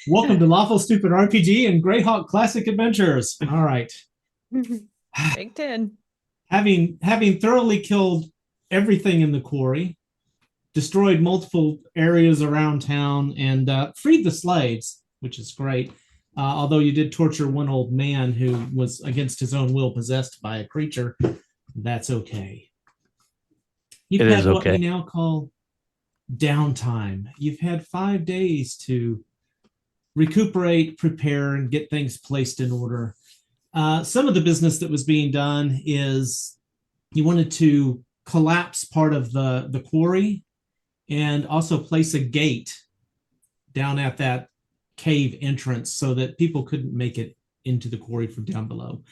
Welcome to Lawful Stupid RPG and Greyhawk Classic Adventures. All right. Big 10. Having thoroughly killed everything in the quarry, destroyed multiple areas around town, and freed the slaves, which is great. Although you did torture one old man who was against his own will possessed by a creature, that's okay. You've It is had what we okay. now call downtime. You've had 5 days to recuperate, prepare, and get things placed in order. Some of the business that was being done is you wanted to collapse part of the quarry and also place a gate down at that cave entrance so that people couldn't make it into the quarry from down below.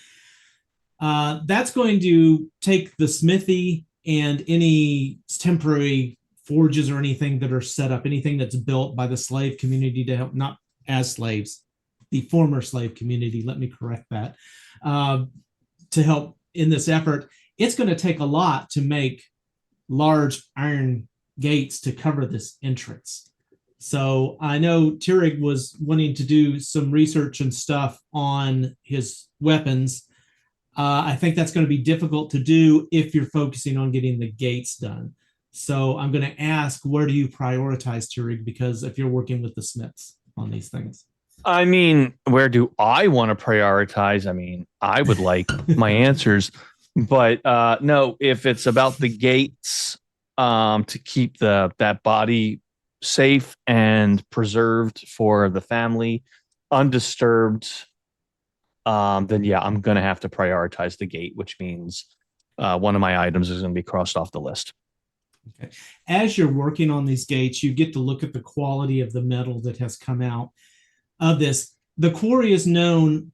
That's going to take the smithy and any temporary forges or anything that are set up, anything that's built by the slave community to help, not as slaves, the former slave community, let me correct that, to help in this effort. It's going to take a lot to make large iron gates to cover this entrance. So I know Tirig was wanting to do some research and stuff on his weapons. I think that's going to be difficult to do if you're focusing on getting the gates done. So I'm going to ask, where do you prioritize, Tirig? Because if you're working with the smiths on these things. I mean, where do I want to prioritize? I mean, I would like my answers, but no, if it's about the gates to keep that body safe and preserved for the family, undisturbed, then yeah, I'm going to have to prioritize the gate, which means one of my items is going to be crossed off the list. Okay. As you're working on these gates, you get to look at the quality of the metal that has come out of this. The quarry is known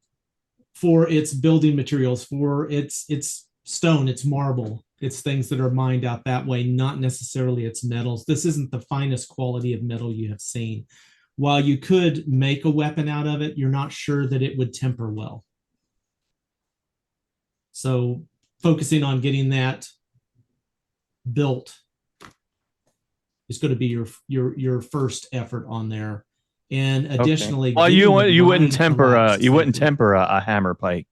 for its building materials, for its stone, its marble, it's things that are mined out that way, not necessarily its metals. This isn't the finest quality of metal you have seen. While you could make a weapon out of it, you're not sure that it would temper well. So focusing on getting that built is going to be your first effort on there. And additionally, okay. Well, you wouldn't temper a hammer pike.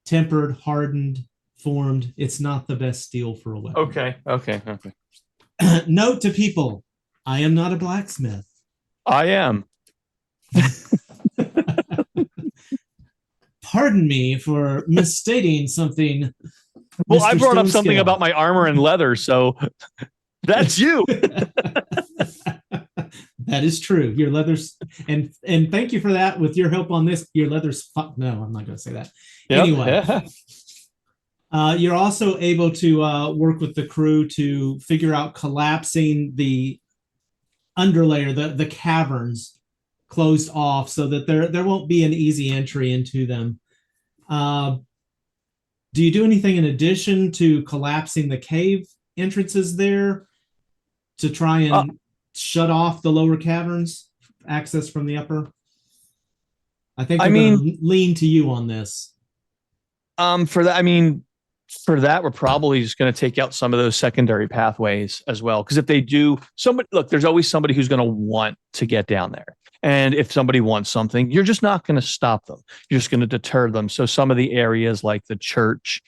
Tempered, hardened, formed. It's not the best steel for a weapon. Okay. Note to people: I am not a blacksmith. I am. Pardon me for misstating something. Well, Mr. I brought up Stone something Scale. about my armor and leather, so that's you. That is true. Your leathers, and thank you for that. With your help on this, your leathers. No, I'm not going to say that. Yep. Anyway, you're also able to work with the crew to figure out collapsing the underlayer, the caverns, closed off so that there won't be an easy entry into them. Do you do anything in addition to collapsing the cave entrances there to try and shut off the lower caverns, access from the upper? I think they're going to lean to you on this. For that, we're probably just going to take out some of those secondary pathways as well. Because if they do, there's always somebody who's going to want to get down there. And if somebody wants something, you're just not going to stop them. You're just going to deter them. So some of the areas like the church,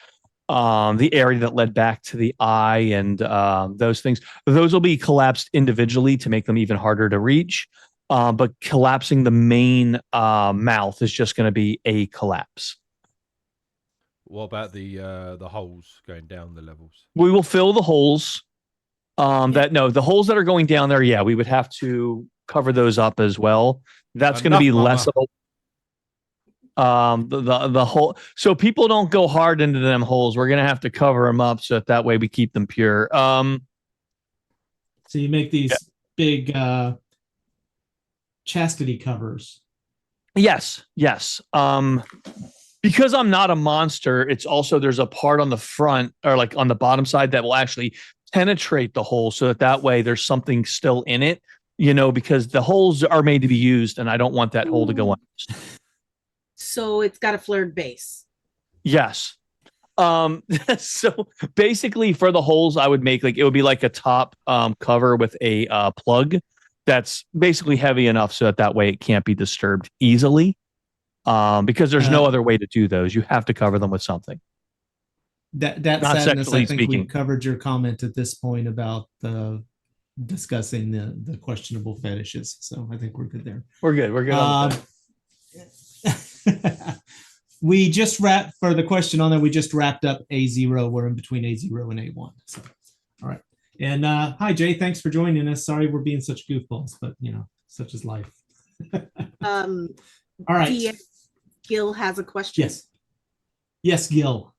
the area that led back to the eye and those things, those will be collapsed individually to make them even harder to reach. But collapsing the main mouth is just going to be a collapse. What about the holes going down the levels? We will fill the holes. The holes that are going down there, yeah, we would have to cover those up as well. That's going to be less of the hole. So people don't go hard into them holes. We're going to have to cover them up so that way we keep them pure. So you make these big chastity covers. Yes. Because I'm not a monster, it's also there's a part on the front or like on the bottom side that will actually penetrate the hole so that way there's something still in it, because the holes are made to be used and I don't want that hole to go on. So it's got a flared base. Yes. So basically for the holes I would make it would be like a top cover with a plug that's basically heavy enough so that way it can't be disturbed easily. Because there's no other way to do those. You have to cover them with something. That Not sadness, sexually I think speaking. we've covered your comment at this point about discussing the questionable fetishes. So I think we're good there. We're good. We're good on we just wrapped for the question on that. We just wrapped up A0. We're in between A0 and A1. So, all right. And hi, Jay. Thanks for joining us. Sorry we're being such goofballs, but such is life. All right. Gil has a question. Yes. Yes, Gil.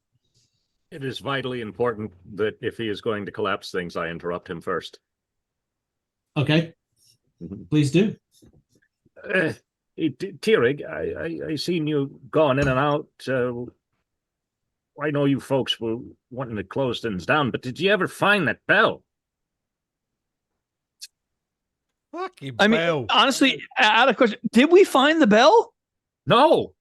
It is vitally important that if he is going to collapse things, I interrupt him first. Okay. Please do. Tierig, I seen you gone in and out. I know you folks were wanting to close things down, but did you ever find that bell? Fucking I mean, bell. honestly, out of question, did we find the bell? No.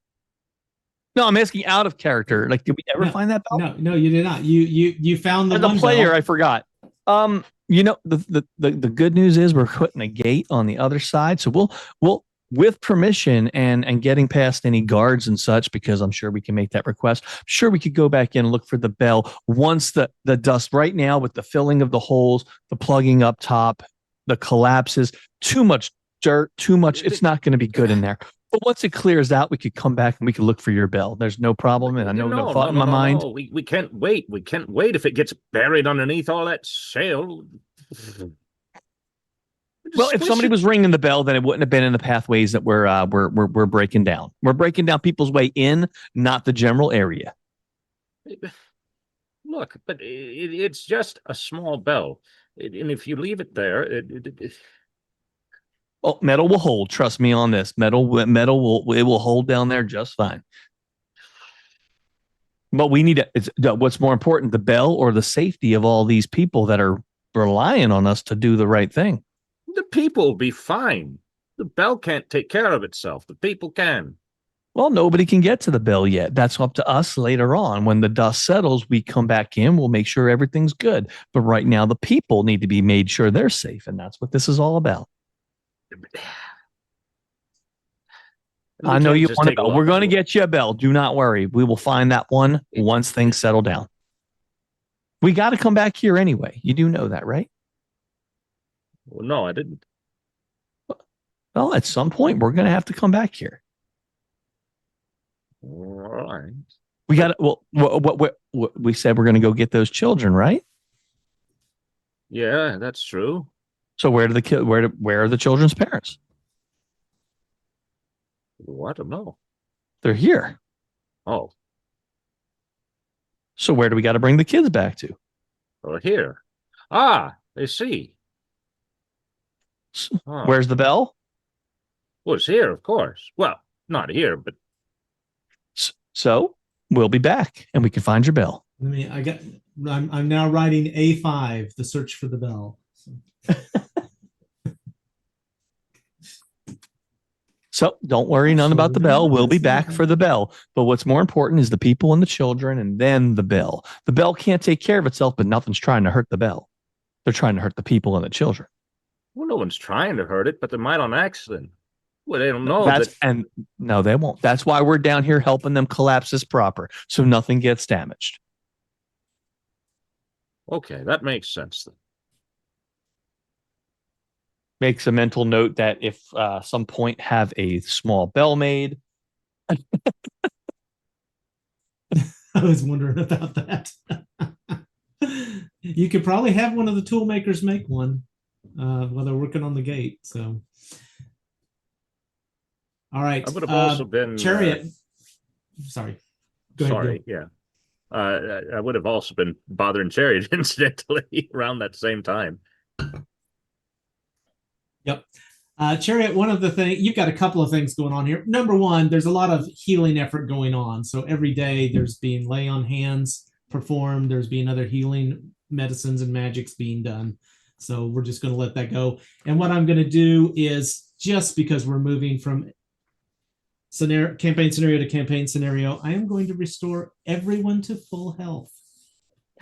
No, I'm asking out of character. Like, did we ever find that bell? No, you did not. You found the As a one player, bell. I forgot. The good news is we're putting a gate on the other side, so we'll with permission and getting past any guards and such, because I'm sure we can make that request. I'm sure we could go back in and look for the bell once the dust right now with the filling of the holes, the plugging up top, the collapses, too much dirt, too much. It's not going to be good in there. But once it clears out, we could come back and we could look for your bell. There's no problem. And I know no thought in my mind. No. We can't wait. We can't wait if it gets buried underneath all that shale. Well, if somebody was ringing the bell, then it wouldn't have been in the pathways that we're breaking down. We're breaking down people's way in, not the general area. Look, but it's just a small bell. And if you leave it there, Oh, metal will hold. Trust me on this. Metal will hold down there just fine. But we need what's more important, the bell or the safety of all these people that are relying on us to do the right thing? The people will be fine. The bell can't take care of itself. The people can. Well, nobody can get to the bell yet. That's up to us later on. When the dust settles, we come back in. We'll make sure everything's good. But right now, the people need to be made sure they're safe. And that's what this is all about. I know you want a bell. We're going to get you a bell. Do not worry. We will find that one once things settle down. We got to come back here anyway. You do know that, right? Well, no, I didn't. Well, at some point, we're going to have to come back here. All right. We got to, what we said we're going to go get those children, right? Yeah, that's true. So where are the children's parents? Well, I don't know. They're here. Oh. So where do we got to bring the kids back to? Well, here. Ah, I see. Oh. Where's the bell? Well, it's here, of course. Well, not here, but. So we'll be back and we can find your bell. I'm now writing A5, the search for the bell. So don't worry none about the bell. We'll be back for the bell. But what's more important is the people and the children and then the bell. The bell can't take care of itself, but nothing's trying to hurt the bell. They're trying to hurt the people and the children. Well, no one's trying to hurt it, but they might on accident. Well, they don't know. And no, they won't. That's why we're down here helping them collapse this proper so nothing gets damaged. Okay, that makes sense then. Makes a mental note that if some point have a small bell made. I was wondering about that. You could probably have one of the tool makers make one while they're working on the gate. So, all right. I would have also been Chariot. Sorry. Go ahead, sorry. Bill. Yeah. I would have also been bothering Chariot incidentally around that same time. Yep. Chariot, one of the things, you've got a couple of things going on here. Number one, there's a lot of healing effort going on. So every day there's being lay on hands performed. There's being other healing medicines and magics being done. So we're just going to let that go. And what I'm going to do is, just because we're moving from campaign scenario to campaign scenario, I am going to restore everyone to full health.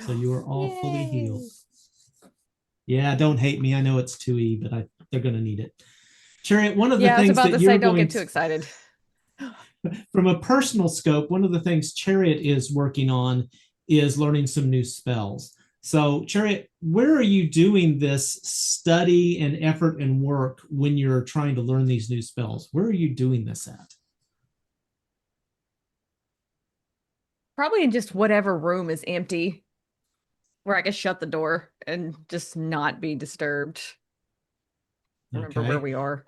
So you are all fully healed. Yeah, don't hate me. I know it's 2E, but they're going to need it. Chariot, one of the Yeah, I was things about that to you're say, don't going get too excited. from a personal scope, one of the things Chariot is working on is learning some new spells. So, Chariot, where are you doing this study and effort and work when you're trying to learn these new spells? Where are you doing this at? Probably in just whatever room is empty where I can shut the door and just not be disturbed. Remember where we are.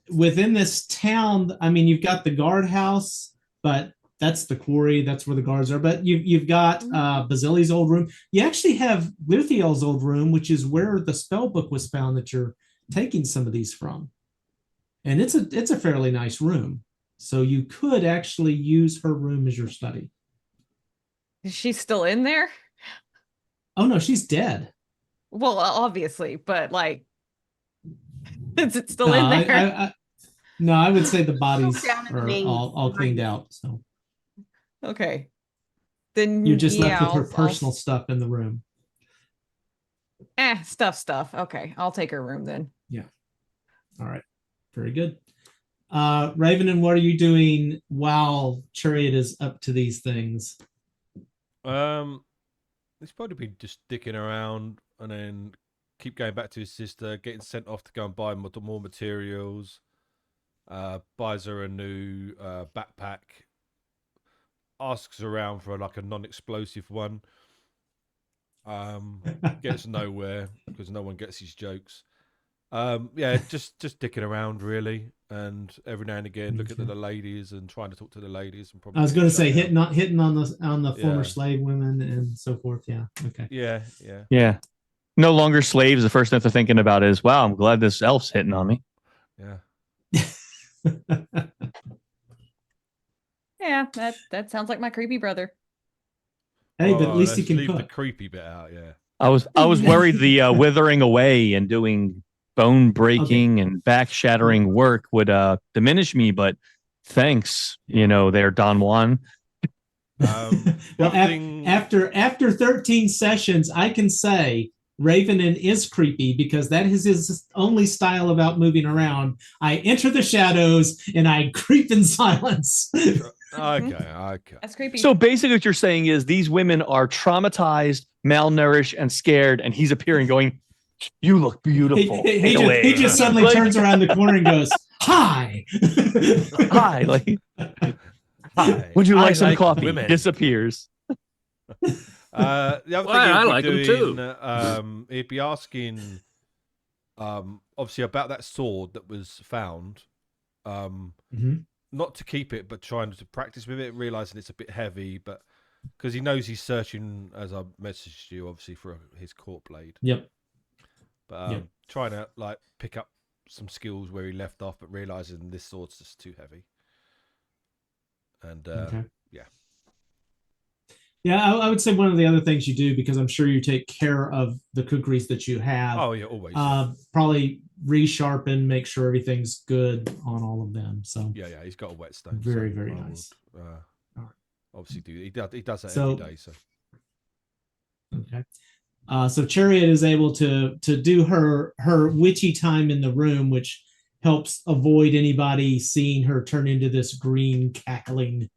Within this town, I mean, you've got the guardhouse, but that's the quarry. That's where the guards are. But you've got Basili's old room. You actually have Luthiel's old room, which is where the spell book was found that you're taking some of these from. And it's a fairly nice room. So you could actually use her room as your study. Is she still in there? Oh no, she's dead. Well, obviously, but like, is it still in there? No, I would say the bodies Down in the are main all cleaned room. out. So Okay. Then you're just yeah, left with her I'll personal stuff in the room. stuff. Okay, I'll take her room then. Yeah. All right. Very good. Raven, and what are you doing while Chariot is up to these things? He's probably been just dicking around and then keep going back to his sister, getting sent off to go and buy more materials. Buys her a new backpack. Asks around for like a non-explosive one. Gets nowhere because no one gets his jokes. Yeah, just dicking around really, and every now and again look at the ladies and trying to talk to the ladies. And probably I was going to say shut down. hitting on the former Yeah. slave women and so forth. Yeah. Okay. Yeah. Yeah. No longer slaves. The first thing they're thinking about is, wow, I'm glad this elf's hitting on me. Yeah. Yeah, that sounds like my creepy brother. Hey, but at least he let's can leave cook. the creepy bit out. Yeah. I was worried the withering away and doing bone breaking and back shattering work would diminish me, but thanks, there, Don Juan. Well, after 13 sessions, I can say Ravenin is creepy because that is his only style about moving around. I enter the shadows and I creep in silence. Okay. That's creepy. So basically what you're saying is these women are traumatized, malnourished, and scared, and he's appearing going, you look beautiful. He just suddenly turns around the corner and goes, hi. Hi, Hi. Would you like some like coffee? women. Disappears. The other thing I like them too. He'd be asking, obviously about that sword that was found. Not to keep it, but trying to practice with it, realizing it's a bit heavy, but because he knows he's searching, as I messaged you, obviously for his court blade. Yep. But trying to like pick up some skills where he left off, but realizing this sword's just too heavy. And Yeah, I would say one of the other things you do, because I'm sure you take care of the kukris that you have. Oh yeah, always. Probably resharpen, make sure everything's good on all of them. So Yeah, he's got a whetstone. Very, so very I would, nice. Obviously, he does that So- every day. So okay. So Chariot is able to do her witchy time in the room, which helps avoid anybody seeing her turn into this green cackling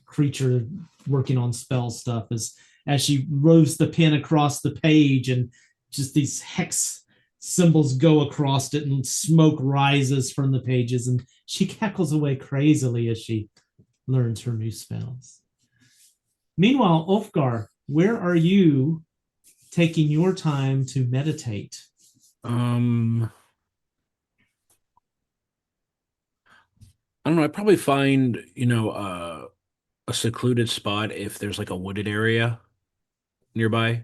creature working on spell stuff as she roves the pen across the page and just these hex symbols go across it and smoke rises from the pages and she cackles away crazily as she learns her new spells. Meanwhile, Ulfgar, where are you taking your time to meditate? I don't know. I'd probably find, a secluded spot if there's like a wooded area nearby.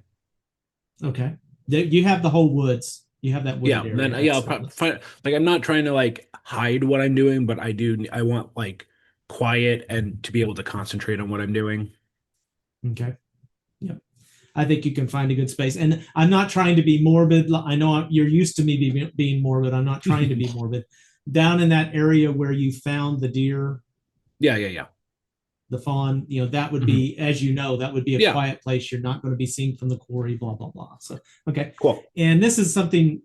Okay. You have the whole woods. You have that wooded Yeah, area. then I'll probably find, like, I'm not trying to like hide what I'm doing, but I want like quiet and to be able to concentrate on what I'm doing. Okay. Yep. I think you can find a good space. And I'm not trying to be morbid. I know you're used to me being morbid. I'm not trying to be morbid. Down in that area where you found the deer. Yeah. the fawn, that would be, as you know, that would be a Yeah. quiet place. You're not going to be seen from the quarry, blah, blah, blah. So, okay. Cool. And this is something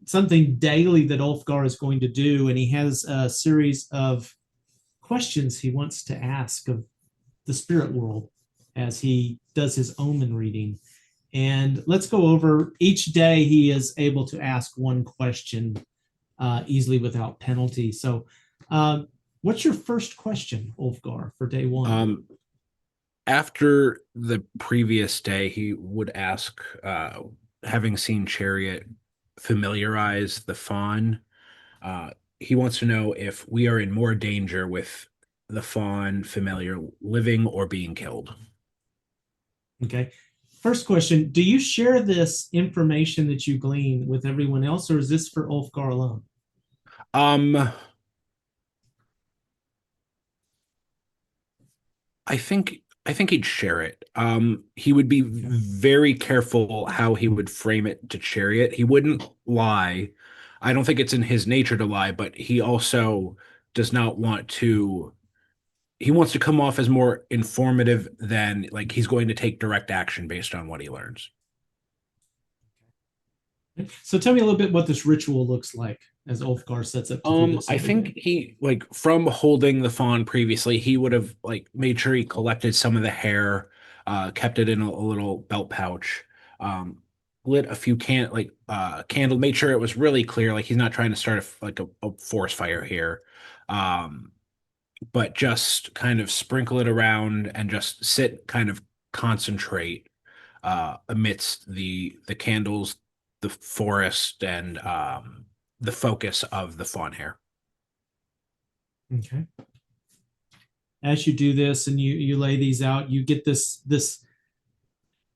daily that Ulfgar is going to do. And he has a series of questions he wants to ask of the spirit world as he does his omen reading. And let's go over each day. He is able to ask one question easily without penalty. So, what's your first question, Ulfgar, for day one? After the previous day, he would ask, having seen Chariot familiarize the fawn, he wants to know if we are in more danger with the fawn familiar living or being killed. Okay. First question, do you share this information that you glean with everyone else, or is this for Ulfgar alone? I think he'd share it. He would be very careful how he would frame it to Chariot. He wouldn't lie. I don't think it's in his nature to lie, but he also does not want to. He wants to come off as more informative than like he's going to take direct action based on what he learns. So tell me a little bit what this ritual looks like as Ulfgar sets up to do this. I every think day. he like from holding the fawn previously, he would have like made sure he collected some of the hair, kept it in a little belt pouch, lit a few candle, made sure it was really clear, like he's not trying to start a forest fire here, but just kind of sprinkle it around and just sit, kind of concentrate amidst the candles, the forest, and the focus of the fawn hair. Okay. As you do this and you lay these out, you get this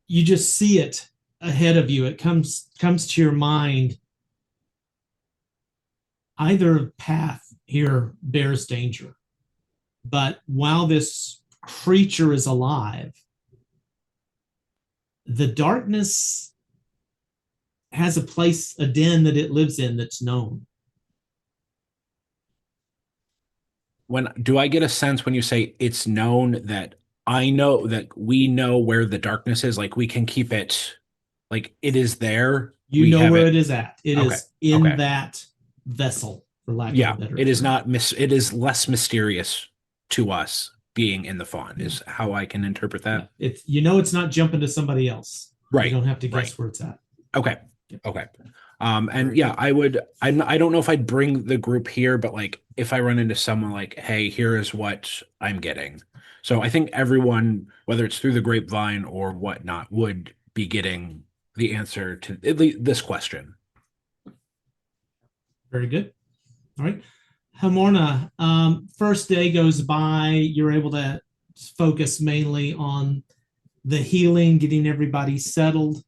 you just see it ahead of you. It comes to your mind. Either path here bears danger, but while this creature is alive, the darkness has a place, a den that it lives in that's known. When do I get a sense when you say it's known that I know that we know where the darkness is? Like we can keep it, like it is there. You know where it is at. It Okay. is in Okay. that vessel, for lack of Yeah, a better it is term. not it is less mysterious to us being in the fawn is how I can interpret that. Yeah. It's not jumping to somebody else. Right. You don't have to guess Right. where it's at. Okay. Okay. And yeah, I don't know if I'd bring the group here, but like if I run into someone like, hey, here is what I'm getting. So I think everyone, whether it's through the grapevine or whatnot, would be getting the answer to at least this question. Very good. All right. Hemorna, first day goes by, you're able to focus mainly on the healing, getting everybody settled,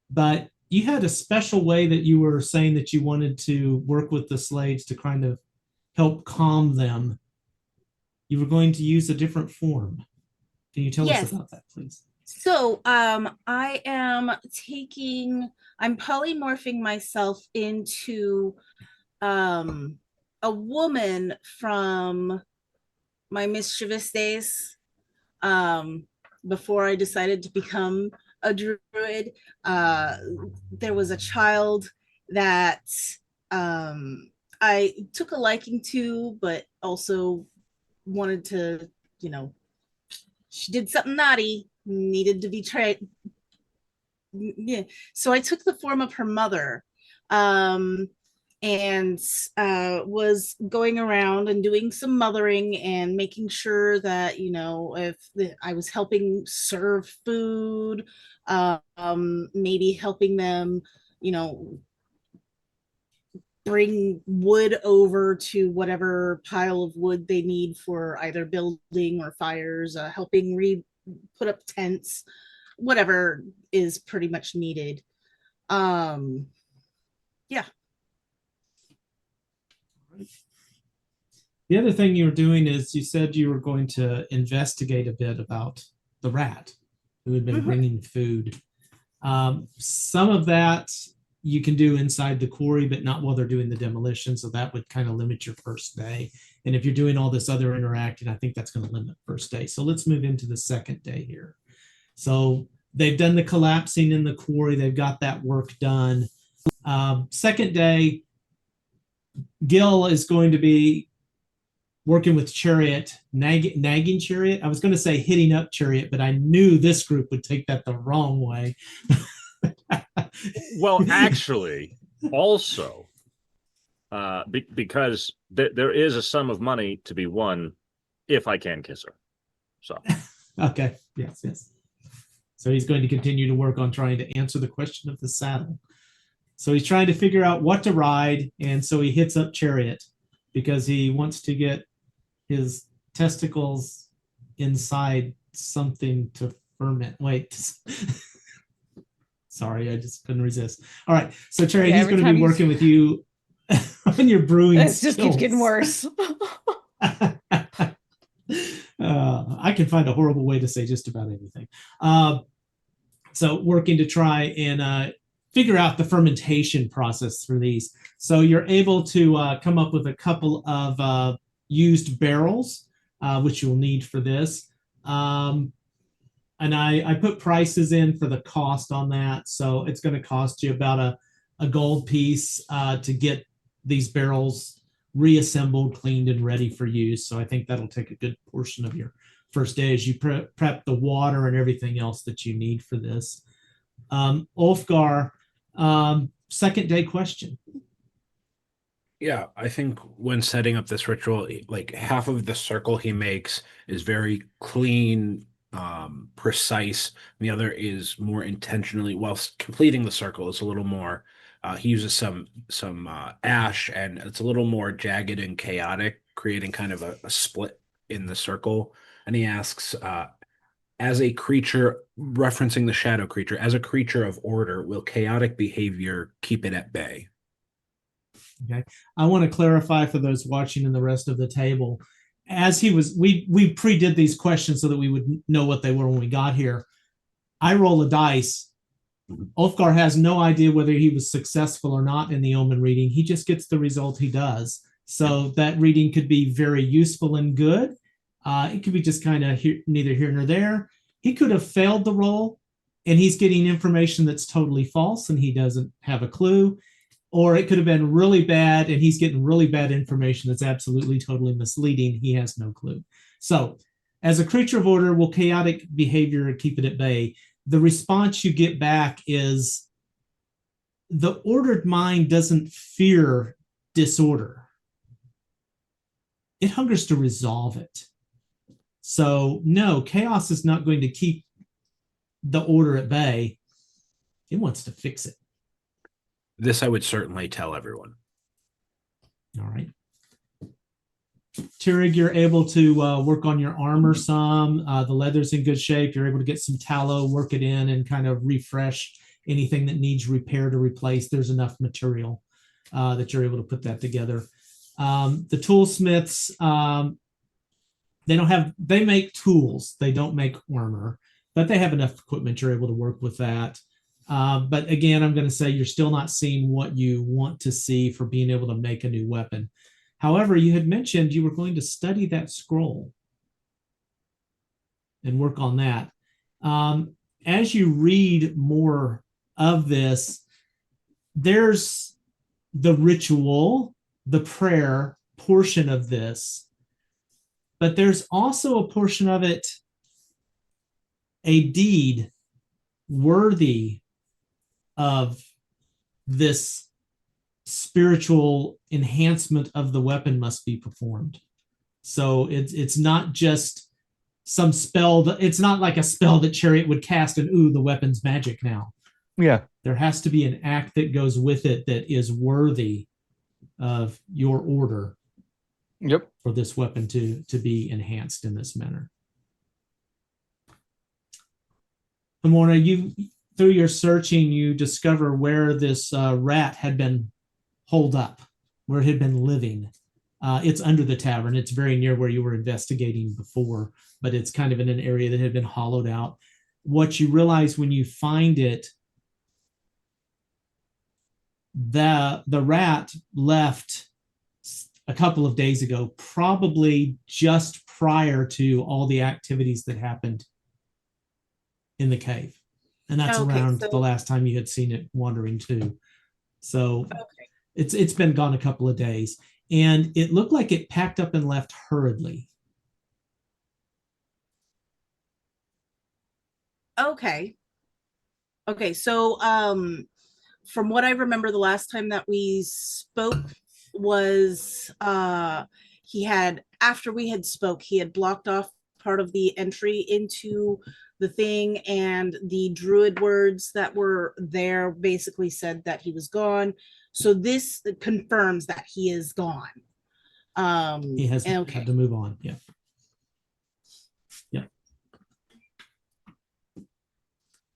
but you had a special way that you were saying that you wanted to work with the slaves to kind of help calm them. You were going to use a different form. Can you tell us Yes. about that, please? So I'm polymorphing myself into a woman from my mischievous days, before I decided to become a druid. There was a child that I took a liking to, but also wanted to, she did something naughty, needed to be trained. Yeah. So I took the form of her mother, and was going around and doing some mothering and making sure that, I was helping serve food, maybe helping them, bring wood over to whatever pile of wood they need for either building or fires, helping put up tents, whatever is pretty much needed. Yeah. The other thing you were doing is you said you were going to investigate a bit about the rat who had been bringing food. Some of that you can do inside the quarry, but not while they're doing the demolition. So that would kind of limit your first day. And if you're doing all this other interacting, I think that's going to limit first day. So let's move into the second day here. So they've done the collapsing in the quarry. They've got that work done. Second day, Gil is going to be working with Chariot, nagging Chariot. I was going to say hitting up Chariot, but I knew this group would take that the wrong way. Well, actually, also, because there is a sum of money to be won if I can kiss her. So, okay, yes. So he's going to continue to work on trying to answer the question of the saddle. So he's trying to figure out what to ride, and so he hits up Chariot because he wants to get his testicles inside something to ferment. Wait. Sorry, I just couldn't resist. All right, so Chariot, he's going to be working with you on your brewing It just keeps getting worse. I can find a horrible way to say just about anything. So working to try and figure out the fermentation process for these. So you're able to come up with a couple of used barrels, which you'll need for this. And I put prices in for the cost on that. So it's going to cost you about a gold piece to get these barrels reassembled, cleaned, and ready for use. So I think that'll take a good portion of your first day as you prep the water and everything else that you need for this. Ulfgar, second day question. Yeah, I think when setting up this ritual, like half of the circle he makes is very clean, precise. And the other is more intentionally, whilst completing the circle is a little more, he uses some ash, and it's a little more jagged and chaotic, creating kind of a split in the circle. And he asks, as a creature, referencing the shadow creature, as a creature of order, will chaotic behavior keep it at bay? Okay. I want to clarify for those watching and the rest of the table. As he was, we pre-did these questions so that we would know what they were when we got here. I roll a dice. Ulfgar has no idea whether he was successful or not in the omen reading. He just gets the result he does. So that reading could be very useful and good. It could be just kind of neither here nor there. He could have failed the roll and he's getting information that's totally false and he doesn't have a clue. Or it could have been really bad and he's getting really bad information that's absolutely totally misleading. He has no clue. So as a creature of order, will chaotic behavior keep it at bay? The response you get back is the ordered mind doesn't fear disorder. It hungers to resolve it. So no, chaos is not going to keep the order at bay. It wants to fix it. This I would certainly tell everyone. All right. Tirig, you're able to work on your armor some. The leather's in good shape. You're able to get some tallow, work it in, and kind of refresh anything that needs repair to replace. There's enough material that you're able to put that together. The toolsmiths, they make tools. They don't make armor, but they have enough equipment. You're able to work with that. But again, I'm going to say you're still not seeing what you want to see for being able to make a new weapon. However, you had mentioned you were going to study that scroll and work on that. As you read more of this, there's the ritual, the prayer portion of this, but there's also a portion of it, a deed worthy of this spiritual enhancement of the weapon must be performed. So it's not just some spell it's not like a spell that Chariot would cast and ooh, the weapon's magic now. Yeah. There has to be an act that goes with it that is worthy of your order. Yep. For this weapon to be enhanced in this manner. Hemorna, you through your searching, you discover where this rat had been holed up, where it had been living. It's under the tavern. It's very near where you were investigating before, but it's kind of in an area that had been hollowed out. What you realize when you find it, the rat left a couple of days ago, probably just prior to all the activities that happened in the cave. And that's Okay, around so- the last time you had seen it wandering too. So Okay. it's been gone a couple of days, and it looked like it packed up and left hurriedly. Okay. Okay, so from what I remember, the last time that we spoke was he had, after we had spoke, he had blocked off part of the entry into the thing, and the druid words that were there basically said that he was gone. So this confirms that he is gone. He has okay. had to move on. Yeah.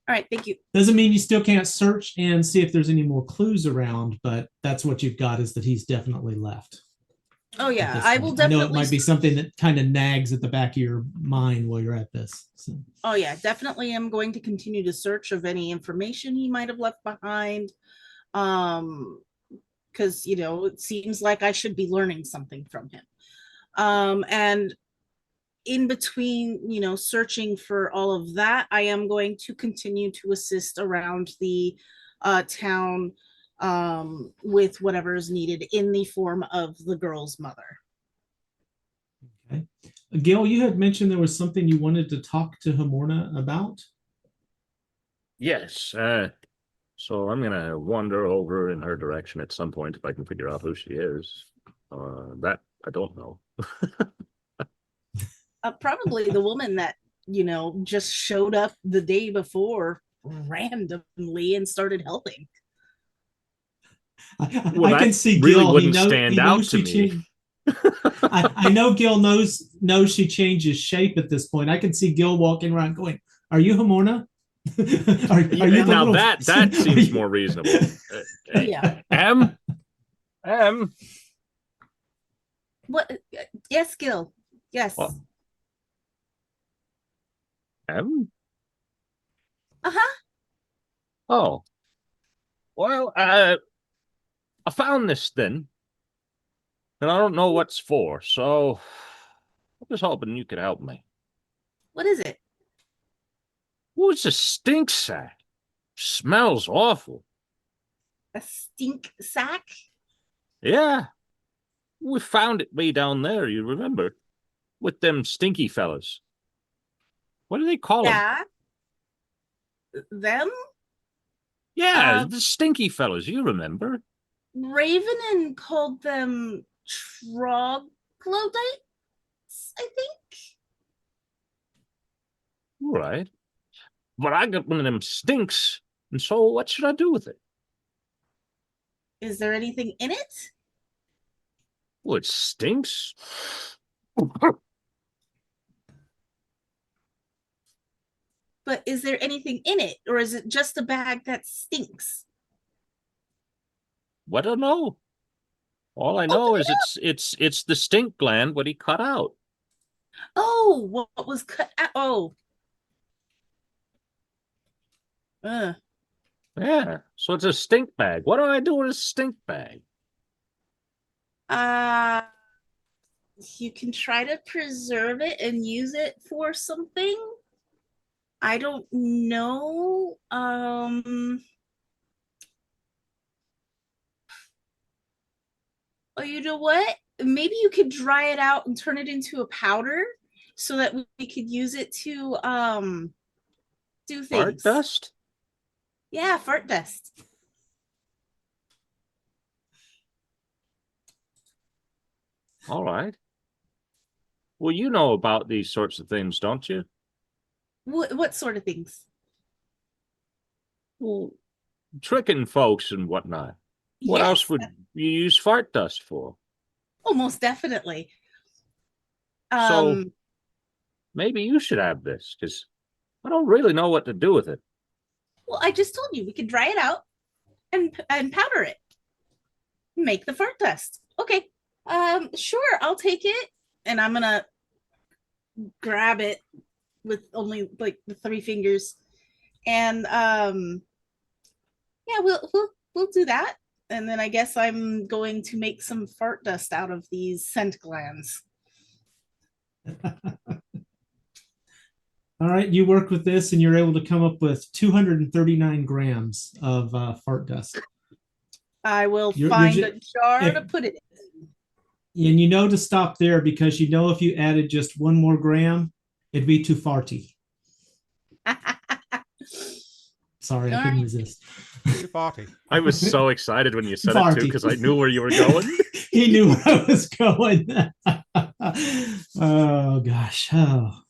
All right, thank you. Doesn't mean you still can't search and see if there's any more clues around, but that's what you've got, is that he's definitely left. Oh at yeah, this I point. will I definitely. know it might be something that kind of nags at the back of your mind while you're at this. So. Oh yeah, definitely am going to continue to search of any information he might have left behind. Because you know, it seems like I should be learning something from him. And in between, you know, searching for all of that, I am going to continue to assist around the town with whatever is needed in the form of the girl's mother. Okay. Gil, you had mentioned there was something you wanted to talk to Hemorna about. Yes. So I'm gonna wander over in her direction at some point if I can figure out who she is. That I don't know. Probably the woman that, you know, just showed up the day before randomly and started helping. Well, I can that see really Gil. wouldn't stand out to me. Changed. I know Gil knows she changes shape at this point. I can see Gil walking around going, "Are you Hemorna? are you now little... that seems more reasonable. Yeah. M. What? Yes, Gil. Yes. Well, M. Uh-huh. Oh. Well, I found this thing, and I don't know what's for, so I'm just hoping you could help me. What is it? Well, it's a stink sack. Smells awful. A stink sack? Yeah. We found it way down there, you remember? With them stinky fellas. What do they call them? Yeah. Them? Yeah, the stinky fellas, you remember? Ravenin called them troglodytes, I think. All right. But I got one of them stinks, and so what should I do with it? Is there anything in it? Well, it stinks. But is there anything in it, or is it just a bag that stinks? What do I know? All I know is it's the stink gland what he cut out. Oh, what was cut out? Oh. Yeah, so it's a stink bag. What do I do with a stink bag? You can try to preserve it and use it for something. I don't know. Oh, you know what? Maybe you could dry it out and turn it into a powder so that we could use it to do things. Fart dust? Yeah, fart dust. All right. Well, you know about these sorts of things, don't you? What sort of things? Well, tricking folks and whatnot. What Yes. else would you use fart dust for? Oh, most definitely. So maybe you should have this, because I don't really know what to do with it. Well, I just told you we could dry it out and powder it. Make the fart dust. Okay. Sure, I'll take it. And I'm gonna grab it with only like the 3 fingers. And yeah, we'll do that. And then I guess I'm going to make some fart dust out of these scent glands. All right, you work with this and you're able to come up with 239 grams of fart dust. I will You're find ju- a jar if- to put it And you know to stop there because you know if you added just one more gram, it'd be too farty. in. Sorry, I All couldn't right. resist. Too farty. I was so excited when you said it Farty. too because I knew where you were going. He knew where I was going. Oh gosh. Oh.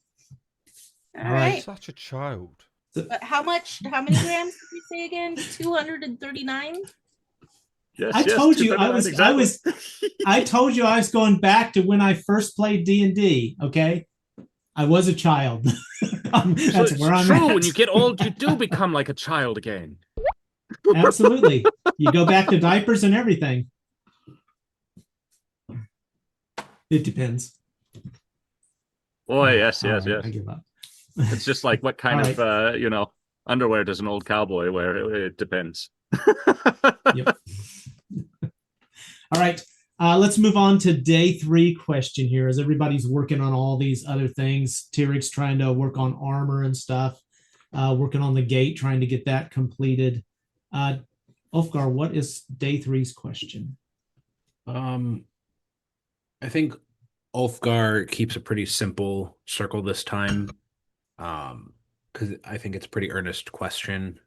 All All right. right. Such a child. But how many grams did you say again? 239? Yes, I yes, told you I 239, was I told you I was going back to when I first played D&D, okay? I was a child. That's it's where I'm true. at. When you get old, you do become like a child again. Absolutely. You go back to diapers and everything. It depends. Boy, yes, All yes, right, yes. I give up. It's just like what kind All of underwear does an old cowboy wear? It depends. Yep. All right. Let's move on to day 3 question here as everybody's working on all these other things. Tyrig's trying to work on armor and stuff, working on the gate, trying to get that completed. Ulfgar, what is day 3's question? I think Ulfgar keeps a pretty simple circle this time. Because I think it's a pretty earnest question.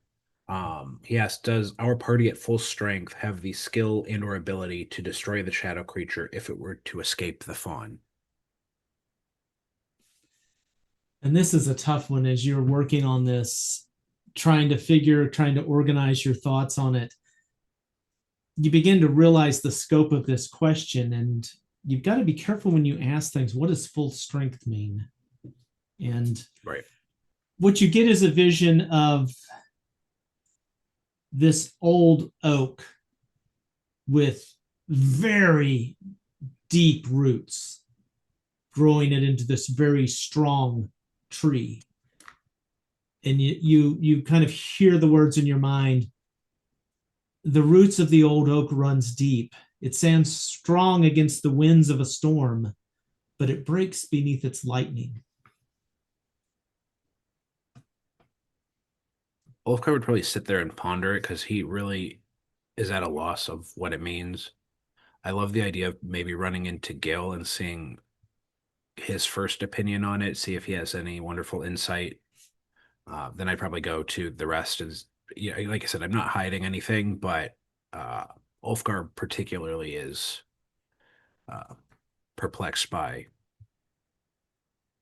He asks, does our party at full strength have the skill and or ability to destroy the shadow creature if it were to escape the fawn? And this is a tough one as you're working on this, trying to organize your thoughts on it. You begin to realize the scope of this question, and you've got to be careful when you ask things. What does full strength mean? And Right. what you get is a vision of this old oak with very deep roots growing it into this very strong tree. And you kind of hear the words in your mind. The roots of the old oak runs deep. It stands strong against the winds of a storm, but it breaks beneath its lightning. Ulfgar would probably sit there and ponder it because he really is at a loss of what it means. I love the idea of maybe running into Gil and seeing his first opinion on it, see if he has any wonderful insight. Then I'd probably go to the rest. Like I said, I'm not hiding anything, but Ulfgar particularly is perplexed by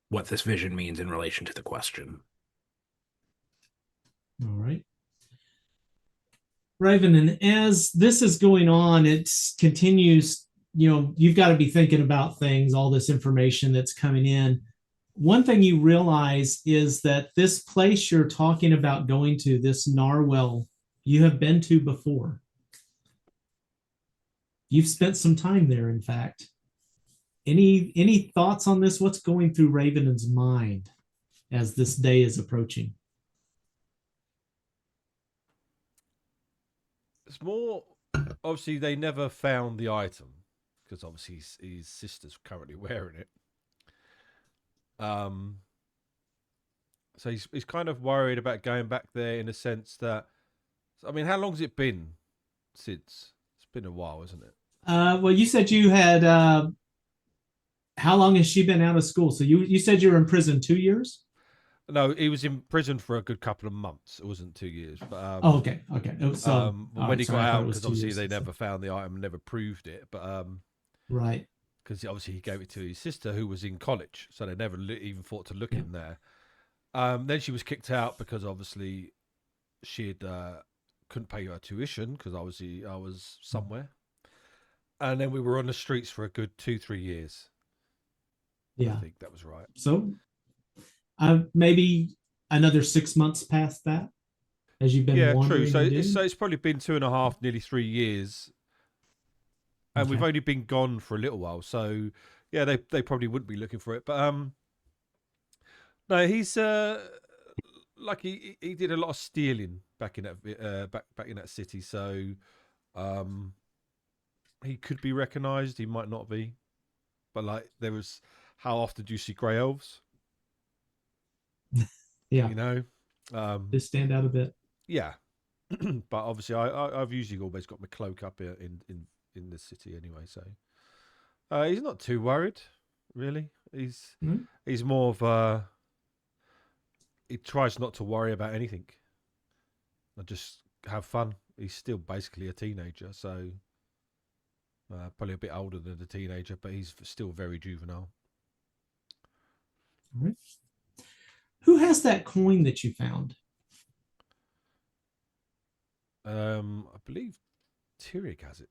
what this vision means in relation to the question. All right. Raven, and as this is going on, it continues, you've got to be thinking about things, all this information that's coming in. One thing you realize is that this place you're talking about going to, this Narwell, you have been to before. You've spent some time there, in fact. Any thoughts on this? What's going through Raven's mind as this day is approaching? It's more, obviously, they never found the item because obviously his sister's currently wearing it. So he's kind of worried about going back there in the sense that, I mean, how long has it been since? It's been a while, isn't it? Well, you said you had, how long has she been out of school? So you said you were in prison 2 years? No, he was in prison for a good couple of months. It wasn't 2 years. But, okay. So when he got out, because obviously years, they never found the item and never proved it. But right. Because obviously he gave it to his sister who was in college. So they never even thought to look in there. Then she was kicked out because obviously she had couldn't pay her tuition because obviously I was somewhere. And then we were on the streets for a good 2-3 years. Yeah. I think that was right. So maybe another 6 months past that as you've been wandering. True. So it's probably been 2.5, nearly 3 years. And we've only been gone for a little while. So yeah, they probably wouldn't be looking for it. But no, he's like he did a lot of stealing back in that back in that city. So He could be recognised. He might not be. But like, there was. How often do you see grey elves? Yeah, You know. they stand out a bit. Yeah. But obviously, I've usually always got my cloak up here in the city anyway. So he's not too worried, really. He's more of a. He tries not to worry about anything. And just have fun. He's still basically a teenager, so probably a bit older than a teenager, but he's still very juvenile. All right. Who has that coin that you found? I believe Tyrick has it.